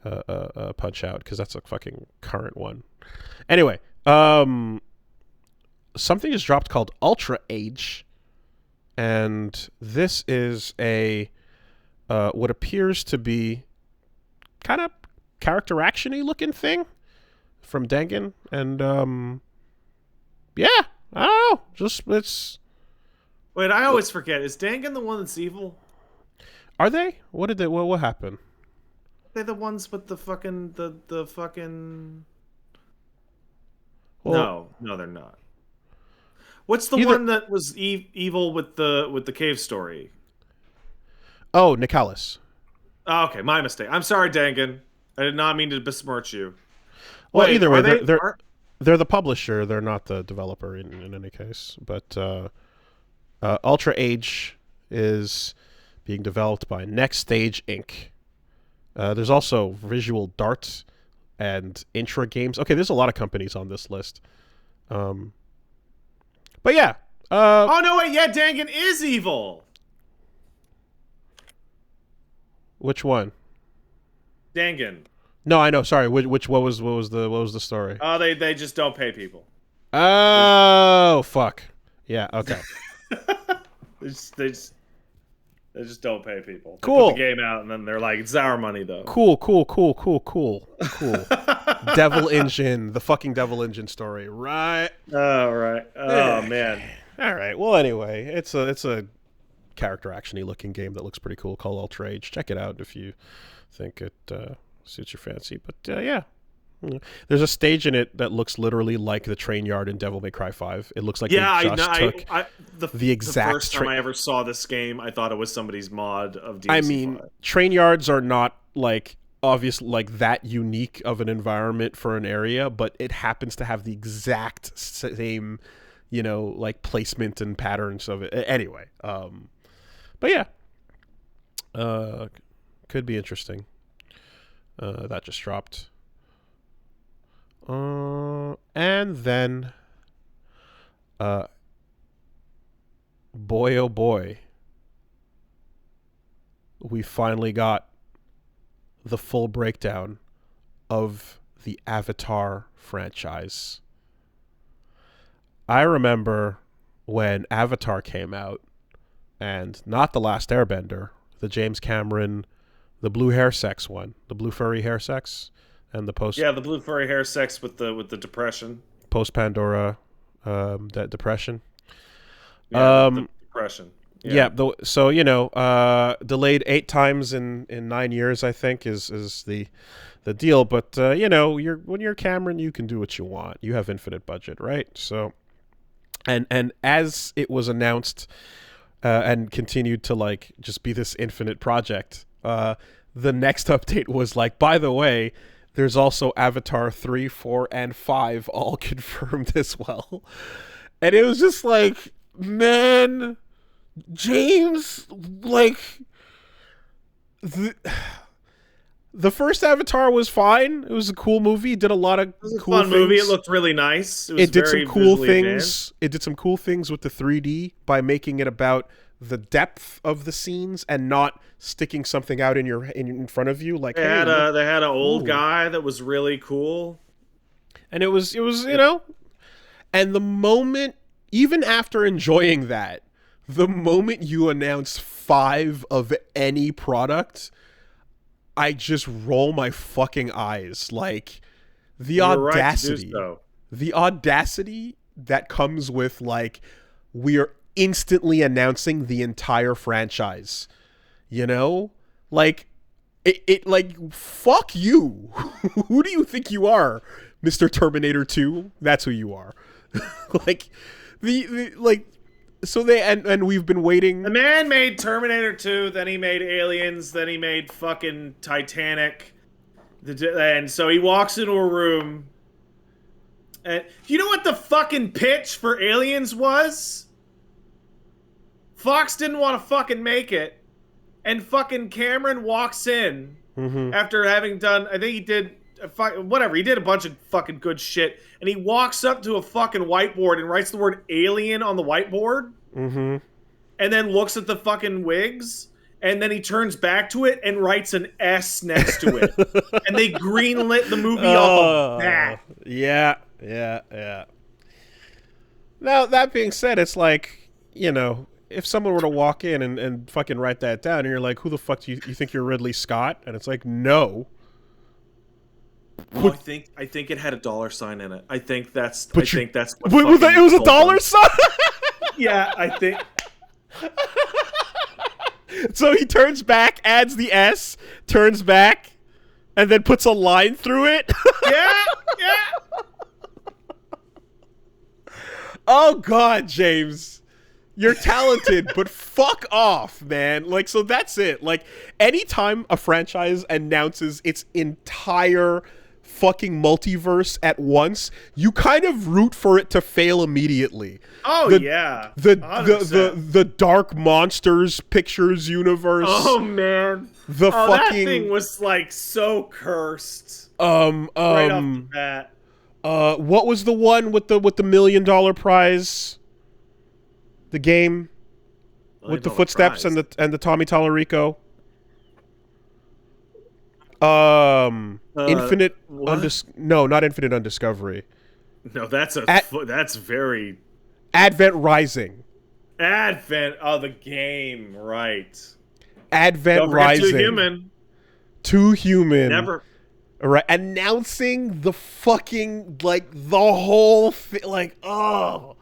A: Punch Out, because that's a fucking current one. Anyway, something just dropped called Ultra Age, and this is a what appears to be kind of character action-y looking thing from Dangan, and yeah, I don't know. Just it's.
B: Wait, I always forget. Is Dangan the one that's evil?
A: Are they? What did they? What happened?
B: They're the ones with the fucking the fucking.
A: Well,
B: No, they're not. What's the one that was evil with the cave story?
A: Oh, Nicalis.
B: Oh, okay, my mistake. I'm sorry, Dangan. I did not mean to besmirch you.
A: Well, either way, they're the publisher. They're not the developer in any case. But Ultra Age is being developed by Next Stage Inc. There's also Visual Dart and Intra Games. Okay, there's a lot of companies on this list. But yeah.
B: Oh no! Wait, yeah, Dangan is evil.
A: Which one?
B: Dangan.
A: No, I know. Sorry. Which what was the story?
B: Oh, they just don't pay people.
A: Oh, fuck. Yeah. Okay.
B: They just don't pay people. They
A: Cool.
B: put the game out and then they're like, it's our money though.
A: Cool. Devil Engine, the fucking Devil Engine story, right?
B: Oh right. Oh man.
A: All right. Well, anyway, it's a character actiony looking game that looks pretty cool called Ultra Age. Check it out if you think it suits your fancy. But yeah. There's a stage in it that looks literally like the train yard in Devil May Cry 5. It looks like they just took the exact.
B: The first time I ever saw this game, I thought it was somebody's mod of DMC5.
A: I mean, train yards are not like obvious like that unique of an environment for an area, but it happens to have the exact same, like placement and patterns of it. Anyway, but yeah, could be interesting. That just dropped. And then, boy, oh boy, we finally got the full breakdown of the Avatar franchise. I remember when Avatar came out, and not The Last Airbender, the James Cameron, the blue hair sex one, the blue furry hair sex. And the
B: the blue furry hair sex with the depression,
A: post Pandora, that depression,
B: the depression.
A: So delayed 8 times in 9 years, I think is the deal. But when you're Cameron, you can do what you want. You have infinite budget, right? So, and as it was announced, and continued to like just be this infinite project, the next update was like, by the way, there's also Avatar 3, 4, and 5 all confirmed as well. And it was just like, man, James, like, the first Avatar was fine. It was a cool movie. It did a lot of cool things.
B: Movie. It looked really nice.
A: It did some cool things. Advanced. It did some cool things with the 3D by making it about the depth of the scenes and not sticking something out in front of you. Like
B: they had an old guy that was really cool,
A: and it was and the moment, even after enjoying that, the moment you announce 5 of any product, I just roll my fucking eyes. Like the audacity, the audacity that comes with like we are instantly announcing the entire franchise, like it like, fuck you. Who do you think you are, Mr. Terminator 2? That's who you are. Like the like, so they and we've been waiting.
B: The man made Terminator 2, then he made Aliens, then he made fucking Titanic, and so he walks into a room and you know what the fucking pitch for Aliens was? Fox didn't want to fucking make it, and fucking Cameron walks in after having done, I think he did, he did a bunch of fucking good shit, and he walks up to a fucking whiteboard and writes the word alien on the whiteboard, and then looks at the fucking wigs, and then he turns back to it and writes an S next to it, and they greenlit the movie off of that.
A: Yeah. Now, that being said, it's like, if someone were to walk in and fucking write that down, and you're like, who the fuck do you think you're Ridley Scott? And it's like, no.
C: Oh, I think it had a dollar sign in it. I think that's
A: But
C: think that's what
A: was that, it was a dollar sign?
C: Yeah, I think.
A: So he turns back, adds the S, turns back, and then puts a line through it.
C: Yeah.
A: Oh God, James, you're talented, but fuck off, man. Like, so that's it. Like, anytime a franchise announces its entire fucking multiverse at once, you kind of root for it to fail immediately.
C: Oh yeah,
A: the Dark Monsters Pictures universe.
C: Oh man,
A: the fucking
C: that thing was like so cursed. Right off the bat.
A: What was the one with the $1 million prize? The game with the footsteps prize. and the Tommy Tallarico. Infinite no, not Infinite Undiscovery.
C: No, that's very
A: Advent Rising.
C: The game, right.
A: Advent Rising. Too human.
C: Never.
A: Right, announcing the fucking, like, the whole thing, like, oh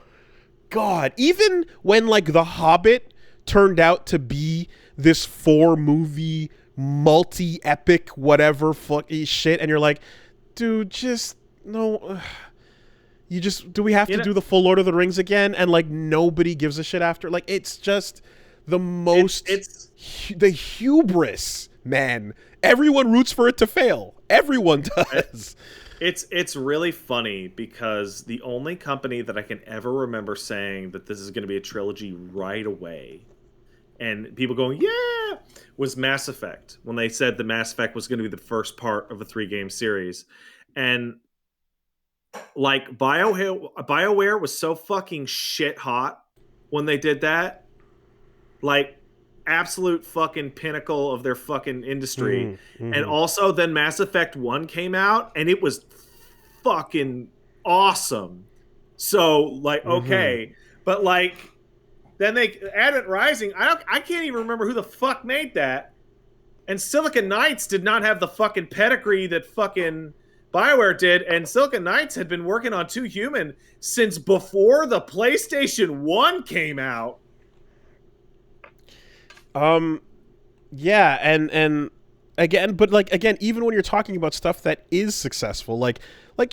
A: God. Even when, like, The Hobbit turned out to be this 4-movie multi-epic whatever fucking shit, and you're like, dude, just no. Do we have to do the full Lord of the Rings again? And, like, nobody gives a shit after. Like, it's just the most the hubris, man. Everyone roots for it to fail. Everyone does.
C: It's really funny because the only company that I can ever remember saying that this is going to be a trilogy right away, and people going, yeah, was Mass Effect. When they said the Mass Effect was going to be the first part of a 3-game series. And like BioWare was so fucking shit hot when they did that. Like, absolute fucking pinnacle of their fucking industry. And also then Mass Effect 1 came out and it was fucking awesome. So like, okay, but like then they Advent Rising, I can't even remember who the fuck made that. And Silicon Knights did not have the fucking pedigree that fucking BioWare did, and Silicon Knights had been working on 2 Human since before the PlayStation 1 came out.
A: Yeah, and again, but like, again, even when you're talking about stuff that is successful, like,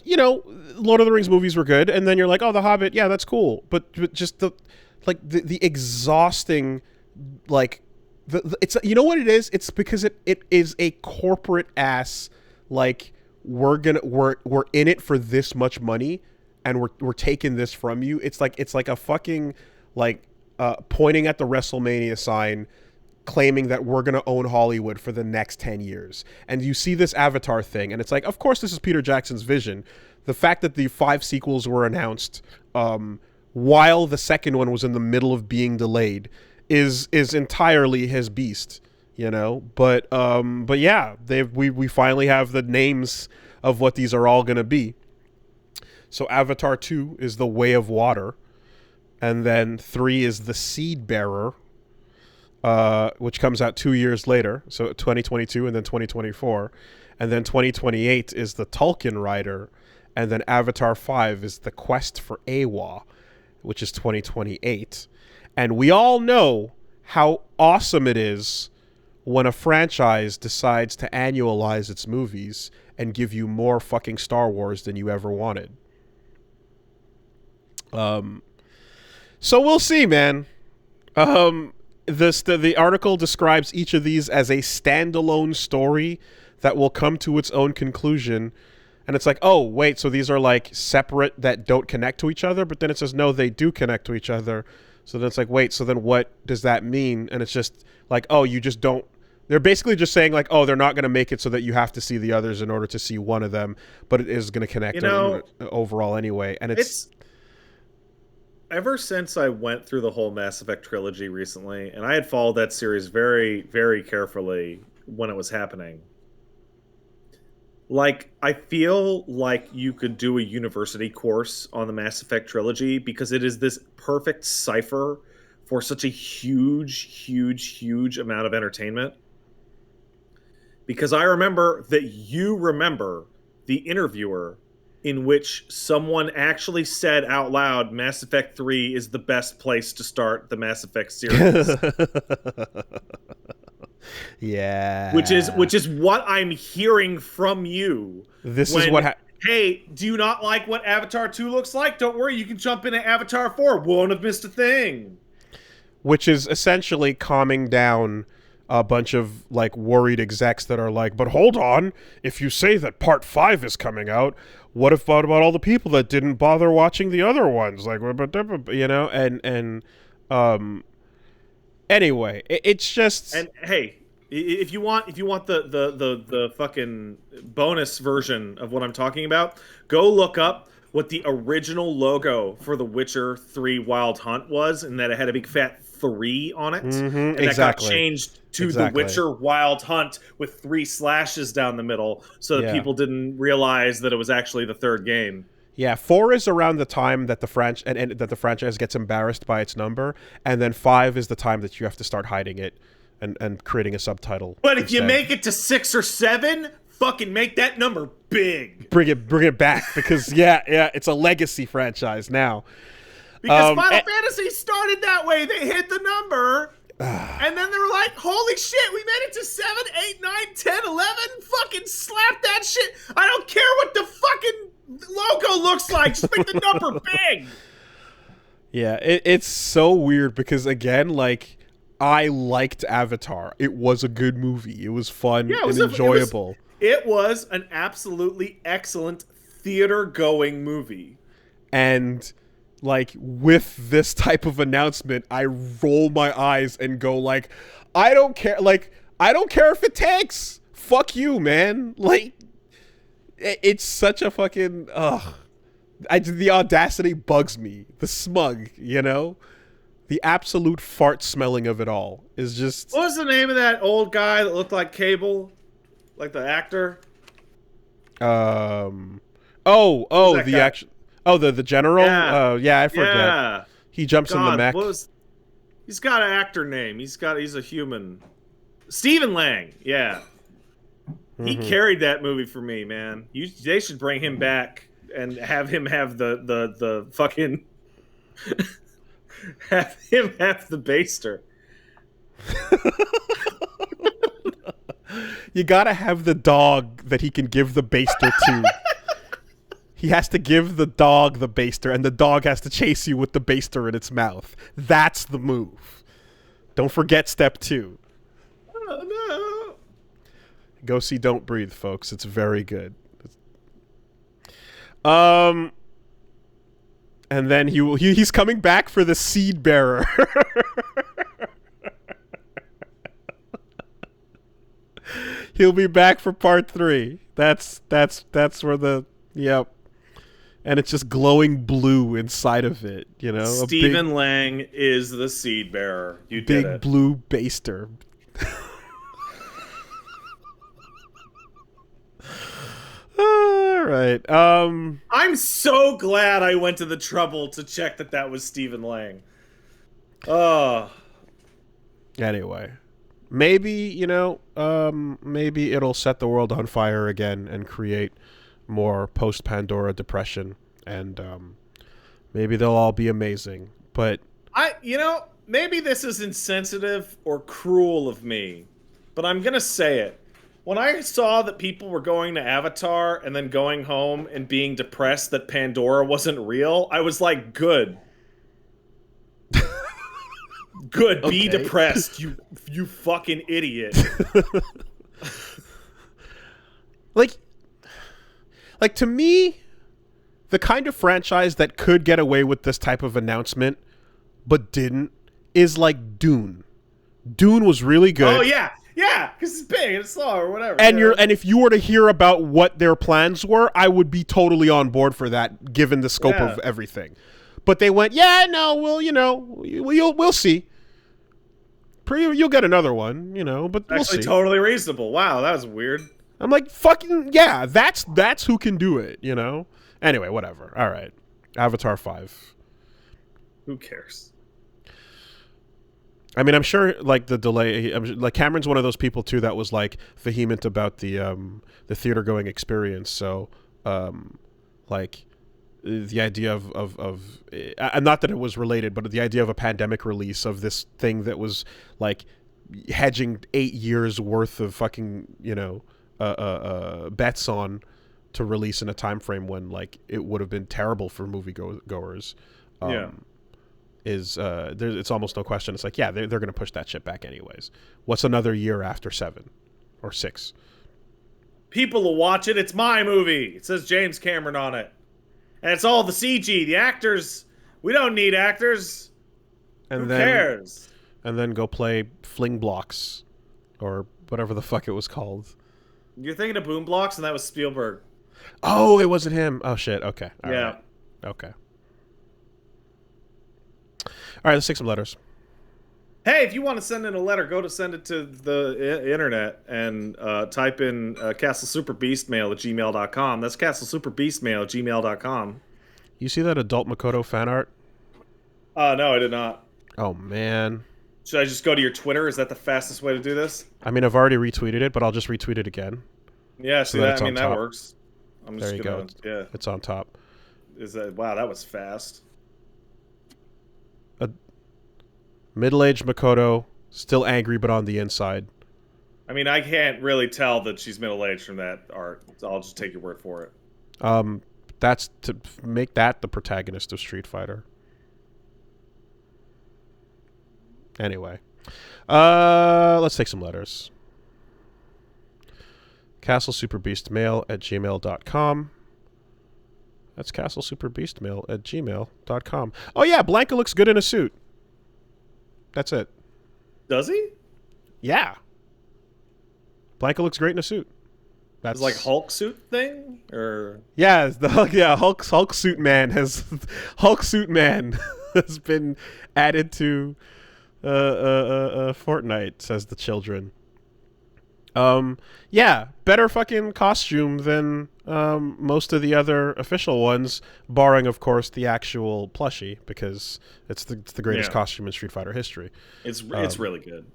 A: you know, Lord of the Rings movies were good, and then you're like, oh, The Hobbit, yeah, that's cool. But just the exhausting, like, it's, you know what it is? It's because it is a corporate ass, like, we're in it for this much money, and we're taking this from you. It's like a fucking, like, pointing at the WrestleMania sign, claiming that we're going to own Hollywood for the next 10 years. And you see this Avatar thing, and it's like, of course this is Peter Jackson's vision. The fact that the 5 sequels were announced while the second one was in the middle of being delayed is entirely his beast, you know? But yeah, we finally have the names of what these are all going to be. So Avatar 2 is the Way of Water, and then 3 is the Seed Bearer, which comes out 2 years later, so 2022 and then 2024, and then 2028 is the Tulkun Rider, and then Avatar 5 is the Quest for Awa, which is 2028. And we all know how awesome it is when a franchise decides to annualize its movies and give you more fucking Star Wars than you ever wanted. So we'll see, man. The article describes each of these as a standalone story that will come to its own conclusion. And it's like, oh, wait, so these are like separate that don't connect to each other? But then it says, no, they do connect to each other. So then it's like, wait, so then what does that mean? And it's just like, oh, you just don't. They're basically just saying like, oh, they're not going to make it so that you have to see the others in order to see one of them. But it is going to connect overall anyway. And it's
C: ever since I went through the whole Mass Effect trilogy recently, and I had followed that series very, very carefully when it was happening. Like, I feel like you could do a university course on the Mass Effect trilogy because it is this perfect cipher for such a huge, huge, huge amount of entertainment. Because I remember that you remember the interviewer, in which someone actually said out loud, Mass Effect 3 is the best place to start the Mass Effect series.
A: Yeah.
C: Which is what I'm hearing from you.
A: This is what
C: hey, do you not like what Avatar 2 looks like? Don't worry, you can jump into Avatar 4. Won't have missed a thing.
A: Which is essentially calming down a bunch of like worried execs that are like, but hold on, if you say that part 5 is coming out, what about all the people that didn't bother watching the other ones? Like, you know, and anyway, it's just.
C: And hey, if you want the fucking bonus version of what I'm talking about, go look up what the original logo for The Witcher 3 Wild Hunt was, and that it had a big fat 3 on it. And that got changed to The Witcher Wild Hunt with 3 slashes down the middle so that people didn't realize that it was actually the third game.
A: Yeah, 4 is around the time that the franchise gets embarrassed by its number, and then 5 is the time that you have to start hiding it and creating a subtitle.
C: But if you make it to 6 or 7, fucking make that number big.
A: Bring it back, because yeah, it's a legacy franchise now.
C: Because Final Fantasy started that way. They hit the number, and then they were like, holy shit, we made it to 7, 8, 9, 10, 11. Fucking slap that shit. I don't care what the fucking logo looks like. Just make the number big.
A: Yeah, it's so weird because, again, like, I liked Avatar. It was a good movie. It was fun and enjoyable.
C: It was an absolutely excellent theater-going movie.
A: And, like, with this type of announcement, I roll my eyes and go, like, I don't care. Like, I don't care if it tanks. Fuck you, man. Like, it's such a fucking... the audacity bugs me. The smug, you know? The absolute fart smelling of it all is just...
C: What was the name of that old guy that looked like Cable? Like the actor?
A: The action... Oh, the general?
C: Yeah.
A: I forget.
C: Yeah.
A: He jumps in the mech.
C: He's got an actor name. He's a human. Stephen Lang. Yeah. Mm-hmm. He carried that movie for me, man. They should bring him back and have him have the fucking... have him have the baster.
A: You gotta have the dog that he can give the baster to. He has to give the dog the baster, and the dog has to chase you with the baster in its mouth. That's the move. Don't forget step 2.
C: Oh, no.
A: Go see Don't Breathe, folks. It's very good. And then he's coming back for the Seed Bearer. He'll be back for part 3. That's where the and it's just glowing blue inside of it, you know.
C: Stephen Lang is the Seed Bearer. You did it.
A: Big blue baster. All right.
C: I'm so glad I went to the trouble to check that was Stephen Lang.
A: Anyway, maybe, maybe it'll set the world on fire again and create more post-Pandora depression, and maybe they'll all be amazing. But
C: maybe this is insensitive or cruel of me, but I'm gonna say it. When I saw that people were going to Avatar and then going home and being depressed that Pandora wasn't real, I was like, good. Good, be depressed, you fucking idiot.
A: Like, to me, the kind of franchise that could get away with this type of announcement, but didn't, is like Dune. Dune was really good.
C: Oh, yeah. Yeah, because it's big and it's slow or whatever.
A: And and if you were to hear about what their plans were, I would be totally on board for that, given the scope of everything. But they went, we'll see. You'll get another one, but we'll see.
C: Actually, totally reasonable. Wow, that was weird.
A: I'm like, fucking, yeah, that's who can do it, Anyway, whatever. All right. Avatar 5.
C: Who cares?
A: I mean, I'm sure like the delay. Like Cameron's one of those people too that was like vehement about the theater going experience. So, like the idea of not that it was related, but the idea of a pandemic release of this thing that was like hedging 8 years worth of fucking bets on to release in a time frame when like it would have been terrible for movie goers. It's almost no question. It's like, yeah, they're going to push that shit back anyways. What's another year after 7 or 6?
C: People will watch it. It's my movie. It says James Cameron on it. And it's all the CG. The actors, we don't need actors. Who cares?
A: And then go play Fling Blocks or whatever the fuck it was called.
C: You're thinking of Boom Blocks, and that was Spielberg.
A: Oh, it wasn't him. Oh, shit. Okay. All right. Okay. All right, let's take some letters.
C: Hey, if you want to send in a letter, send it to the internet and type in castlesuperbeastmail@gmail.com. That's castlesuperbeastmail@gmail.com.
A: You see that adult Makoto fan art?
C: No, I did not.
A: Oh, man.
C: Should I just go to your Twitter? Is that the fastest way to do this?
A: I mean, I've already retweeted it, but I'll just retweet it again.
C: Yeah, see that? I mean, that works. I'm just
A: there you
C: gonna,
A: go.
C: Yeah.
A: It's on top.
C: Wow, that was fast.
A: A middle-aged Makoto, still angry but on the inside.
C: I mean, I can't really tell that she's middle-aged from that art. So I'll just take your word for it.
A: That's to make that the protagonist of Street Fighter. Anyway. Let's take some letters. castlesuperbeastmail@gmail.com. That's castlesuperbeastmail@gmail.com. Oh yeah, Blanca looks good in a suit. That's it.
C: Does he?
A: Yeah. Blanca looks great in a suit. That's
C: like Hulk suit thing, or
A: Hulk suit man has has been added to Fortnite, says the children. Yeah, better fucking costume than most of the other official ones, barring of course the actual plushie, because it's the greatest costume in Street Fighter history.
C: It's really good.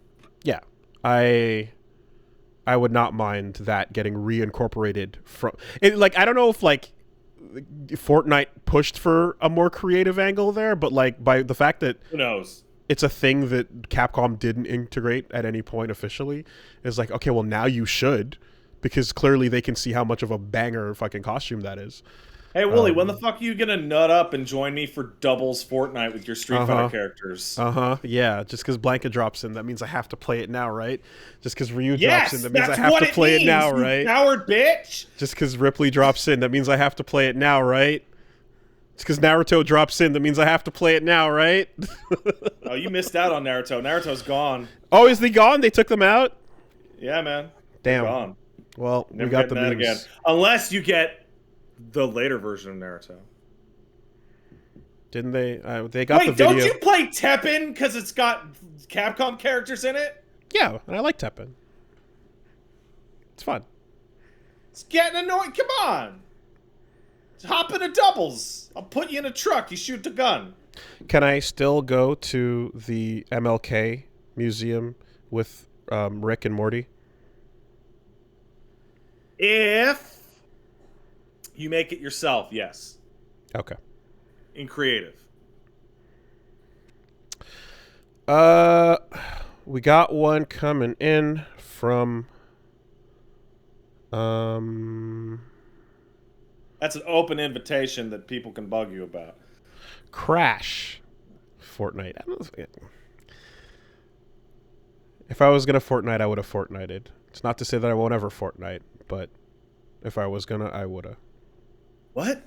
A: Yeah, I would not mind that getting reincorporated from it. Like, I don't know if like Fortnite pushed for a more creative angle there, but like by the fact that
C: who knows.
A: It's a thing that Capcom didn't integrate at any point officially. It's like, okay, well now you should, because clearly they can see how much of a banger fucking costume that is.
C: Hey, Wooly, when the fuck are you gonna nut up and join me for doubles Fortnite with your Street Fighter characters?
A: Yeah, just because Blanca drops in, that means I have to play it now, right? Just because Ryu drops in, that means I have to play it now, right?
C: Coward bitch!
A: Just because Ripley drops in, that means I have to play it now, right? It's because Naruto drops in, that means I have to play it now, right?
C: Oh, you missed out on Naruto. Naruto's gone.
A: Oh, is he gone? They took them out?
C: Yeah, man.
A: Damn.
C: They're gone.
A: Well,
C: never
A: we got the memes.
C: Again. Unless you get the later version of Naruto.
A: Didn't they? They got the video.
C: Wait, don't you play Tekken because it's got Capcom characters in it?
A: Yeah, and I like Tekken. It's fun.
C: It's getting annoying. Come on. Hop in a doubles. I'll put you in a truck. You shoot the gun.
A: Can I still go to the MLK museum with Rick and Morty?
C: If you make it yourself, yes.
A: Okay.
C: In creative.
A: We got one coming in from
C: That's an open invitation that people can bug you about.
A: Crash Fortnite. If I was gonna Fortnite, I would have Fortnited. It's not to say that I won't ever Fortnite, but if I was gonna, I woulda.
C: What?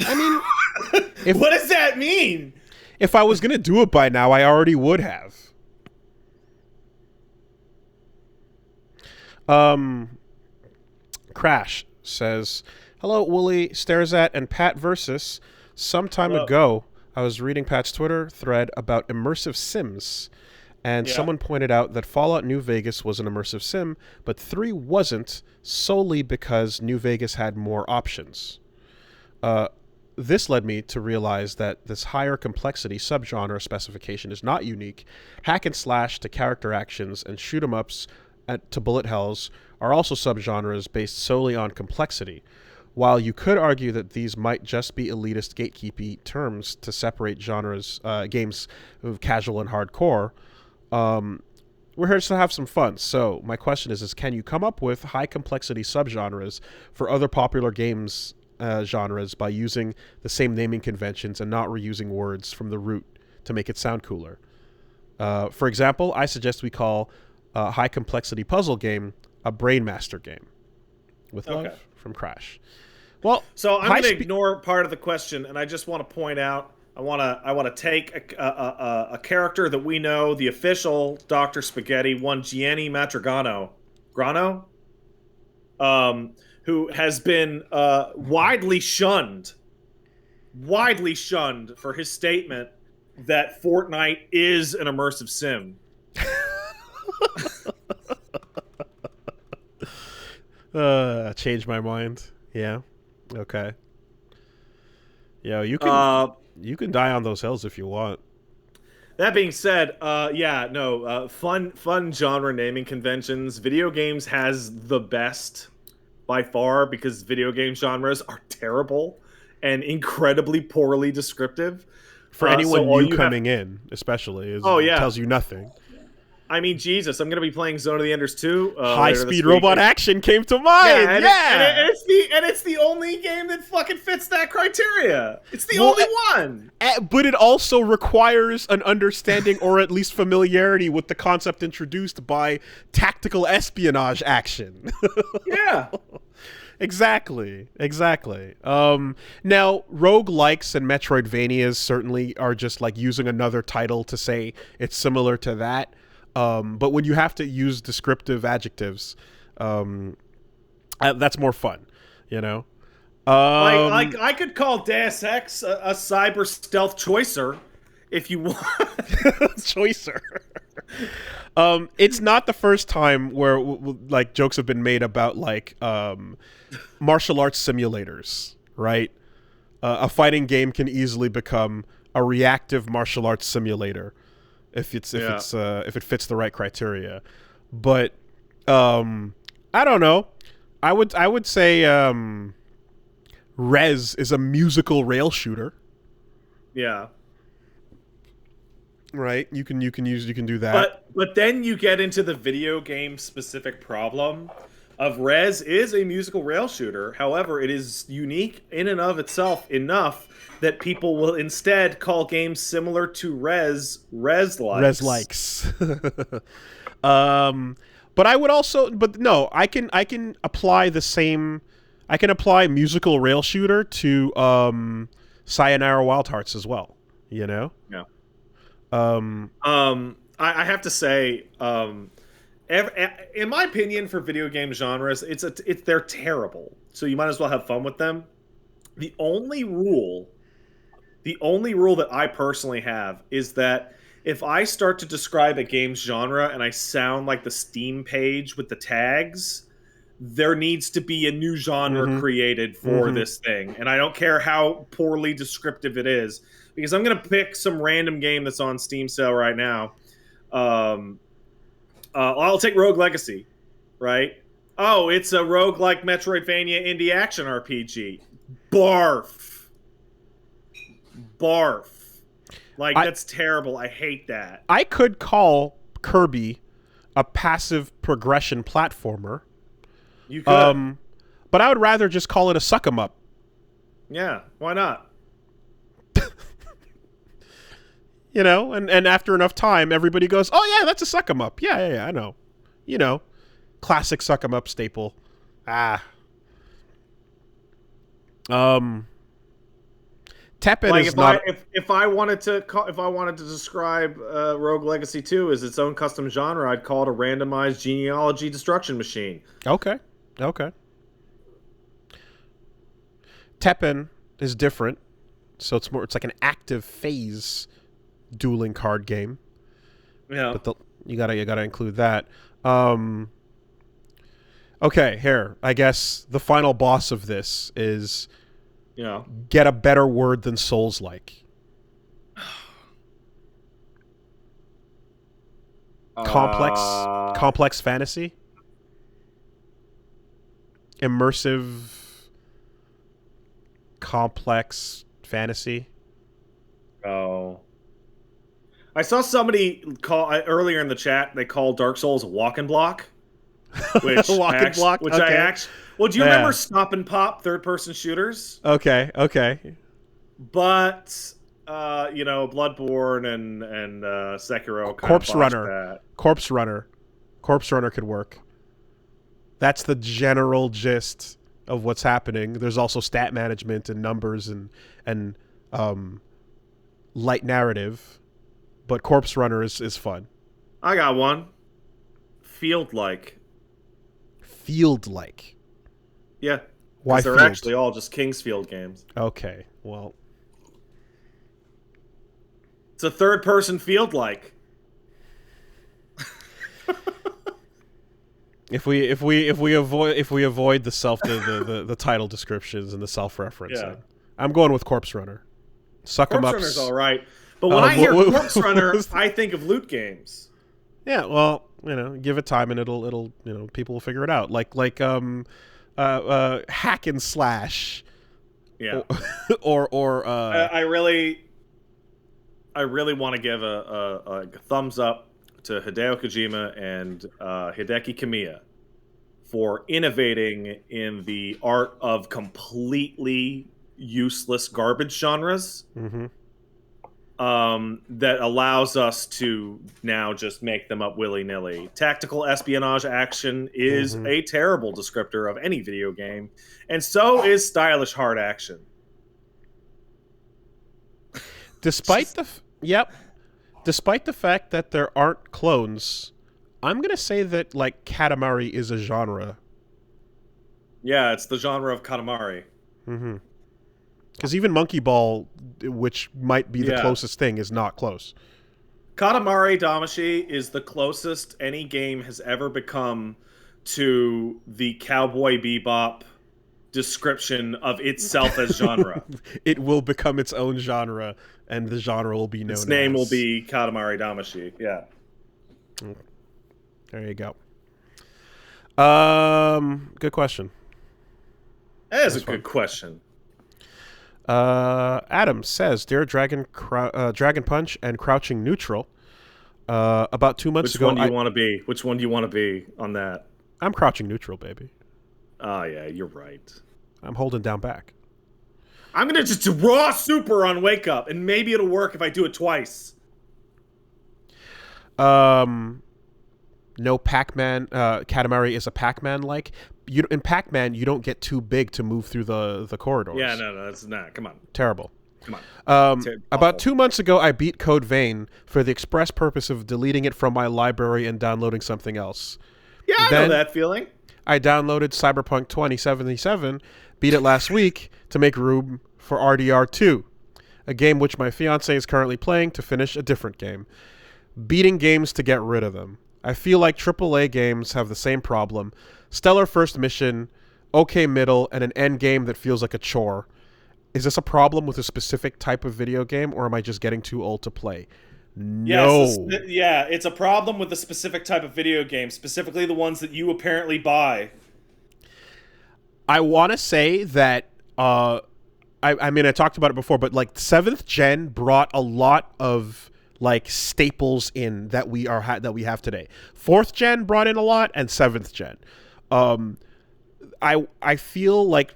A: I mean,
C: what does that mean?
A: If I was gonna do it by now, I already would have. Crash says, "Hello, Wooly, Stares at, and Pat Versus. Some time ago, I was reading Pat's Twitter thread about immersive sims, and someone pointed out that Fallout New Vegas was an immersive sim, but 3 wasn't, solely because New Vegas had more options. this led me to realize that this higher complexity subgenre specification is not unique. Hack and slash to character actions and shoot 'em ups to bullet hells are also subgenres based solely on complexity. While you could argue that these might just be elitist gatekeepy terms to separate genres, games of casual and hardcore, we're here to have some fun. So my question is can you come up with high complexity subgenres for other popular games genres by using the same naming conventions and not reusing words from the root to make it sound cooler? For example, I suggest we call a high complexity puzzle game a Brainmaster game. With love from Crash. Well,
C: so I'm going to ignore part of the question, and I just want to point out I want to take a character that we know, the official Dr. Spaghetti, one Gianni Matrigano, who has been widely shunned for his statement that Fortnite is an immersive sim.
A: Changed my mind. Yeah. Okay. Yeah, you can die on those hills if you want.
C: That being said, fun genre naming conventions. Video games has the best by far because video game genres are terrible and incredibly poorly descriptive.
A: For anyone new coming in, especially, it tells you nothing.
C: I mean, Jesus, I'm going to be playing Zone of the Enders 2.
A: High-speed robot action came to mind.
C: And it's the only game that fucking fits that criteria. It's the only one.
A: But it also requires an understanding or at least familiarity with the concept introduced by tactical espionage action.
C: Yeah.
A: Exactly. Now, roguelikes and Metroidvanias certainly are just like using another title to say it's similar to that. But when you have to use descriptive adjectives, that's more fun, you know?
C: Like I could call Deus Ex a cyber stealth choicer if you want.
A: Choicer. It's not the first time where like jokes have been made about like martial arts simulators, right? A fighting game can easily become a reactive martial arts simulator if it fits the right criteria. But I don't know. I would say Rez is a musical rail shooter.
C: Yeah.
A: Right? You can do that.
C: But then you get into the video game specific problem of Rez is a musical rail shooter. However, it is unique in and of itself enough that people will instead call games similar to Rez-likes.
A: Rez-likes. But I would also, I can apply the same. I can apply musical rail shooter to Sayonara Wild Hearts as well. You know.
C: Yeah. I have to say, in my opinion, for video game genres, they're terrible. So you might as well have fun with them. The only rule that I personally have is that if I start to describe a game's genre and I sound like the Steam page with the tags, there needs to be a new genre created for this thing. And I don't care how poorly descriptive it is, because I'm going to pick some random game that's on Steam sale right now. I'll take Rogue Legacy, right? Oh, it's a roguelike Metroidvania indie action RPG. Barf. That's terrible. I hate that.
A: I could call Kirby a passive progression platformer.
C: You could.
A: But I would rather just call it a suck 'em up.
C: Yeah, why not?
A: You know, and after enough time, everybody goes, "Oh yeah, that's a suck 'em up." Yeah, I know. You know, classic suck 'em up staple. Teppen
C: like
A: is not.
C: If I wanted to describe Rogue Legacy 2 as its own custom genre, I'd call it a randomized genealogy destruction machine.
A: Okay. Teppen is different, so it's like an active phase dueling card game.
C: Yeah,
A: but you gotta include that. Okay, here I guess the final boss of this is
C: Yeah.
A: get a better word than Souls-like? Complex fantasy? Immersive complex fantasy?
C: Oh. I saw somebody call earlier in the chat. They called Dark Souls a walk and block, which
A: Walk and block?
C: Which
A: Okay.
C: I actually. Well, do you
A: Yeah.
C: remember stop and pop third-person shooters?
A: Okay.
C: But Bloodborne and Sekiro kind
A: Corpse
C: of botched
A: Runner.
C: that.
A: Corpse Runner could work. That's the general gist of what's happening. There's also stat management and numbers and light narrative, but Corpse Runner is fun.
C: I got one. Field-like.
A: Field-like.
C: Yeah.
A: Why
C: they're
A: field?
C: actually all just Kingsfield games.
A: Okay, well,
C: It's a third-person field-like.
A: if we avoid the title descriptions and the self-referencing, I'm going with Corpse Runner. Suck 'em
C: Corpse
A: ups.
C: Runner's all right, but when I hear Corpse Runner, I think of loot games.
A: Yeah, well, give it time and it'll people will figure it out. Like hack and slash.
C: Yeah.
A: or
C: I really want to give a thumbs up to Hideo Kojima and Hideki Kamiya for innovating in the art of completely useless garbage genres.
A: Mm-hmm.
C: That allows us to now just make them up willy-nilly. Tactical espionage action is a terrible descriptor of any video game, and so is stylish hard action.
A: Despite the fact that there aren't clones, I'm gonna say that like Katamari is a genre.
C: Yeah, it's the genre of Katamari.
A: Mm-hmm. Because even Monkey Ball, which might be the closest thing, is not close.
C: Katamari Damacy is the closest any game has ever become to the Cowboy Bebop description of itself as genre.
A: It will become its own genre, and the genre will be known as...
C: Its name will be Katamari Damacy, yeah.
A: There you go. Good question.
C: That is a good question.
A: Adam says, "Dear Dragon Punch and Crouching Neutral." About 2 months ago,
C: Which one do you want to be? Which one do you want to be on that?
A: I'm Crouching Neutral, baby.
C: Oh yeah, you're right.
A: I'm holding down back.
C: I'm gonna just do raw super on Wake Up, and maybe it'll work if I do it twice.
A: No Pac-Man. Katamari is a Pac-Man like. In Pac-Man, you don't get too big to move through the corridors.
C: Yeah, no, that's not. Come on.
A: Terrible.
C: Come on.
A: About 2 months ago, I beat Code Vein for the express purpose of deleting it from my library and downloading something else.
C: Yeah, I know that feeling.
A: I downloaded Cyberpunk 2077, beat it last week to make room for RDR 2, a game which my fiance is currently playing to finish a different game. Beating games to get rid of them. I feel like AAA games have the same problem. Stellar first mission, okay middle, and an end game that feels like a chore. Is this a problem with a specific type of video game, or am I just getting too old to play? No.
C: Yes, it's a problem with a specific type of video game, specifically the ones that you apparently buy.
A: I want to say that, I mean, I talked about it before, but like 7th gen brought a lot of like staples in that we have today. 4th gen brought in a lot, and 7th gen. I feel like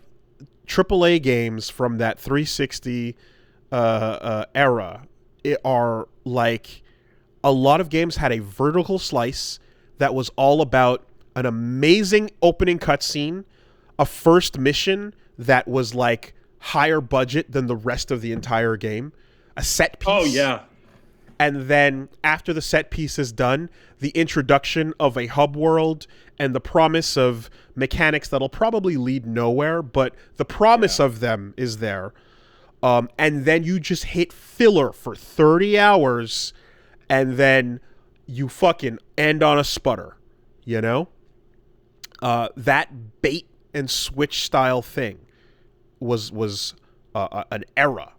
A: AAA games from that 360 era are like, a lot of games had a vertical slice that was all about an amazing opening cutscene, a first mission that was like higher budget than the rest of the entire game, a set piece.
C: Oh yeah.
A: And then after the set piece is done, the introduction of a hub world and the promise of mechanics that'll probably lead nowhere, but the promise of them is there. And then you just hit filler for 30 hours and then you fucking end on a sputter, you know? That bait and switch style thing was an era.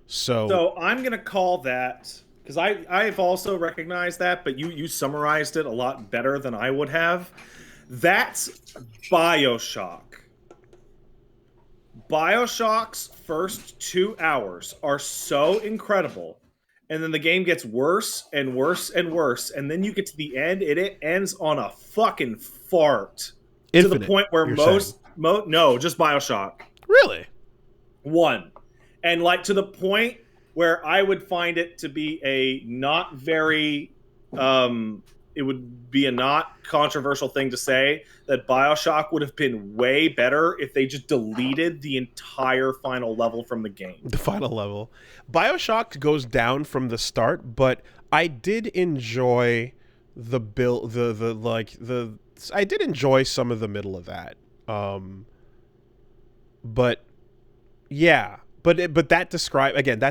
C: So I'm gonna call that, because I've also recognized that, but you summarized it a lot better than I would have. That's BioShock. BioShock's first 2 hours are so incredible, and then the game gets worse and worse and worse, and then you get to the end, and it ends on a fucking fart.
A: Infinite,
C: to the point where no, just BioShock.
A: Really?
C: 1. And like to the point where I would find it to be a not very it would be a not controversial thing to say that BioShock would have been way better if they just deleted the entire final level from the game.
A: The final level. BioShock goes down from the start, but I did enjoy the build, I did enjoy some of the middle of that. But yeah, but that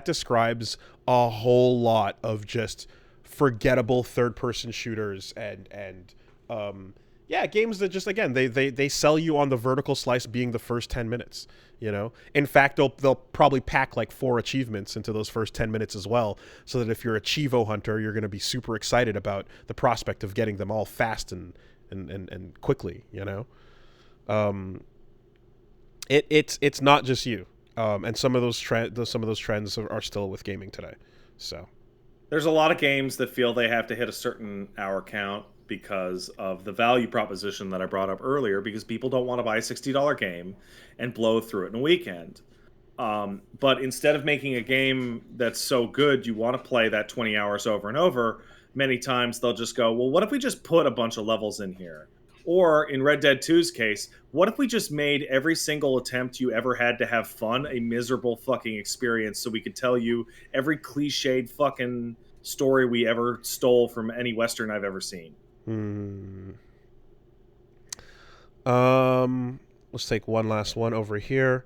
A: describes a whole lot of just forgettable third-person shooters and games that just, again, they sell you on the vertical slice being the first 10 minutes, you know. In fact, they'll probably pack like 4 achievements into those first 10 minutes as well, so that if you're a Chivo hunter, you're going to be super excited about the prospect of getting them all fast and quickly, you know. It's not just you, and some of those trends are still with gaming today. So
C: there's a lot of games that feel they have to hit a certain hour count because of the value proposition that I brought up earlier, because people don't want to buy a $60 game and blow through it in a weekend. But instead of making a game that's so good you want to play that 20 hours over and over, many times they'll just go, well, what if we just put a bunch of levels in here? Or in Red Dead 2's case, what if we just made every single attempt you ever had to have fun a miserable fucking experience, so we could tell you every cliched fucking story we ever stole from any Western I've ever seen?
A: Let's take one last one over here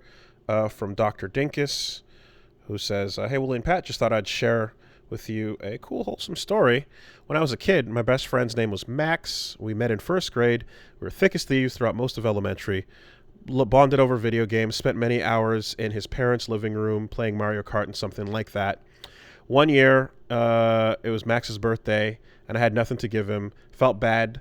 A: from Dr. Dinkus, who says, hey, Willie and Pat, just thought I'd share with you a cool, wholesome story. When I was a kid, my best friend's name was Max. We met in first grade. We were thick as thieves throughout most of elementary. Bonded over video games, spent many hours in his parents' living room playing Mario Kart and something like that. One year, it was Max's birthday, and I had nothing to give him. Felt bad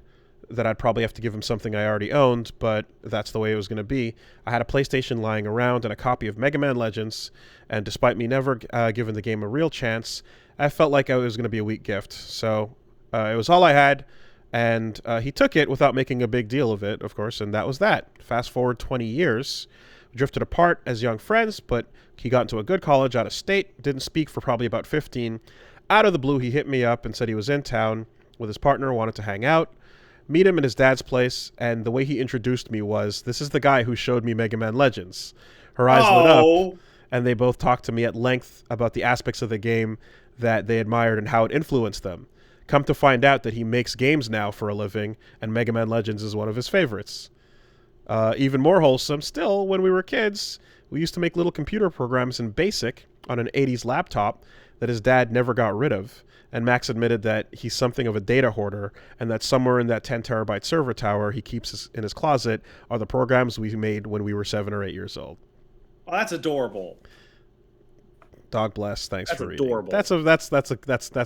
A: that I'd probably have to give him something I already owned, but that's the way it was going to be. I had a PlayStation lying around and a copy of Mega Man Legends, and despite me never giving the game a real chance, I felt like it was going to be a weak gift. So it was all I had, and he took it without making a big deal of it, of course, and that was that. Fast forward 20 years. We drifted apart as young friends, but he got into a good college out of state, didn't speak for probably about 15. Out of the blue, he hit me up and said he was in town with his partner, wanted to hang out, meet him in his dad's place, and the way he introduced me was, this is the guy who showed me Mega Man Legends. Her eyes lit up, and they both talked to me at length about the aspects of the game that they admired and how it influenced them. Come to find out that he makes games now for a living, and Mega Man Legends is one of his favorites. Even more wholesome, still, when we were kids, we used to make little computer programs in BASIC on an 80s laptop that his dad never got rid of, and Max admitted that he's something of a data hoarder, and that somewhere in that 10 terabyte server tower he keeps in his closet are the programs we made when we were 7 or 8 years old.
C: Oh, that's adorable.
A: Dog bless. Thanks for reading.
C: Adorable.
A: That's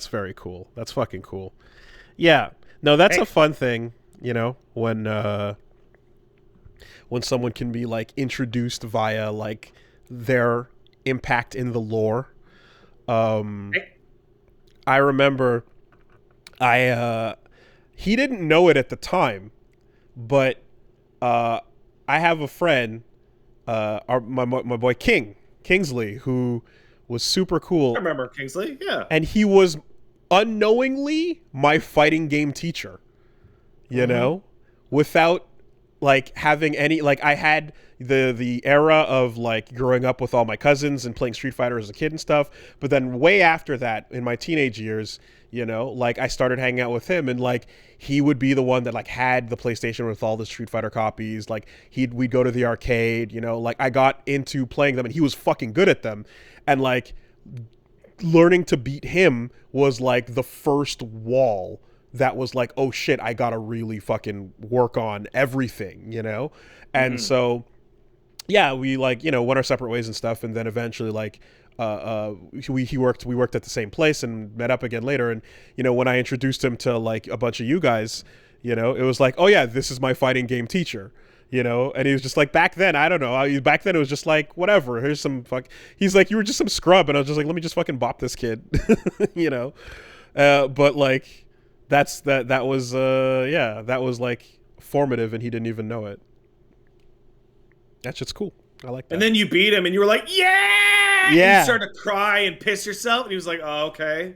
A: very cool. That's fucking cool. Yeah. No, that's a fun thing, you know, when someone can be like introduced via like their impact in the lore. I remember he didn't know it at the time, but I have a friend, my boy Kingsley, who was super cool.
C: I remember Kingsley, yeah.
A: And he was unknowingly my fighting game teacher, you know, without like having any, like I had the era of like growing up with all my cousins and playing Street Fighter as a kid and stuff. But then way after that, in my teenage years, you know, like I started hanging out with him, and like he would be the one that like had the PlayStation with all the Street Fighter copies. Like we'd go to the arcade, you know, like I got into playing them and he was fucking good at them. And like learning to beat him was like the first wall that was like, oh shit, I gotta really fucking work on everything, you know? And so yeah, we like, went our separate ways and stuff, and then eventually like we worked at the same place and met up again later. And when I introduced him to like a bunch of you guys, it was like, oh yeah, this is my fighting game teacher. And he was just like, back then, I don't know. Back then it was just like, whatever. Here's some fuck. He's like, you were just some scrub, and I was just like, let me just fucking bop this kid, But like, that was like formative, and he didn't even know it. That shit's cool. I like that.
C: And then you beat him, and you were like, yeah!
A: Yeah.
C: And you started to cry and piss yourself, and he was like, oh, okay.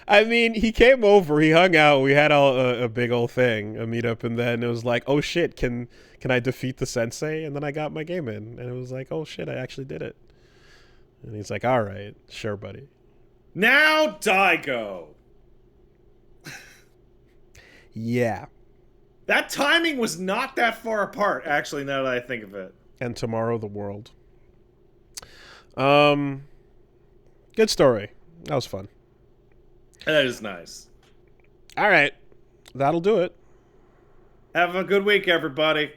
A: I mean, he came over, he hung out, we had a big old thing, a meetup, and then it was like, oh shit, can I defeat the sensei? And then I got my game in, and it was like, oh shit, I actually did it. And he's like, all right, sure, buddy.
C: Now Daigo.
A: Yeah.
C: That timing was not that far apart, actually, now that I think of it.
A: And tomorrow the world. Good story. That was fun.
C: That is nice.
A: All right. That'll do it.
C: Have a good week, everybody.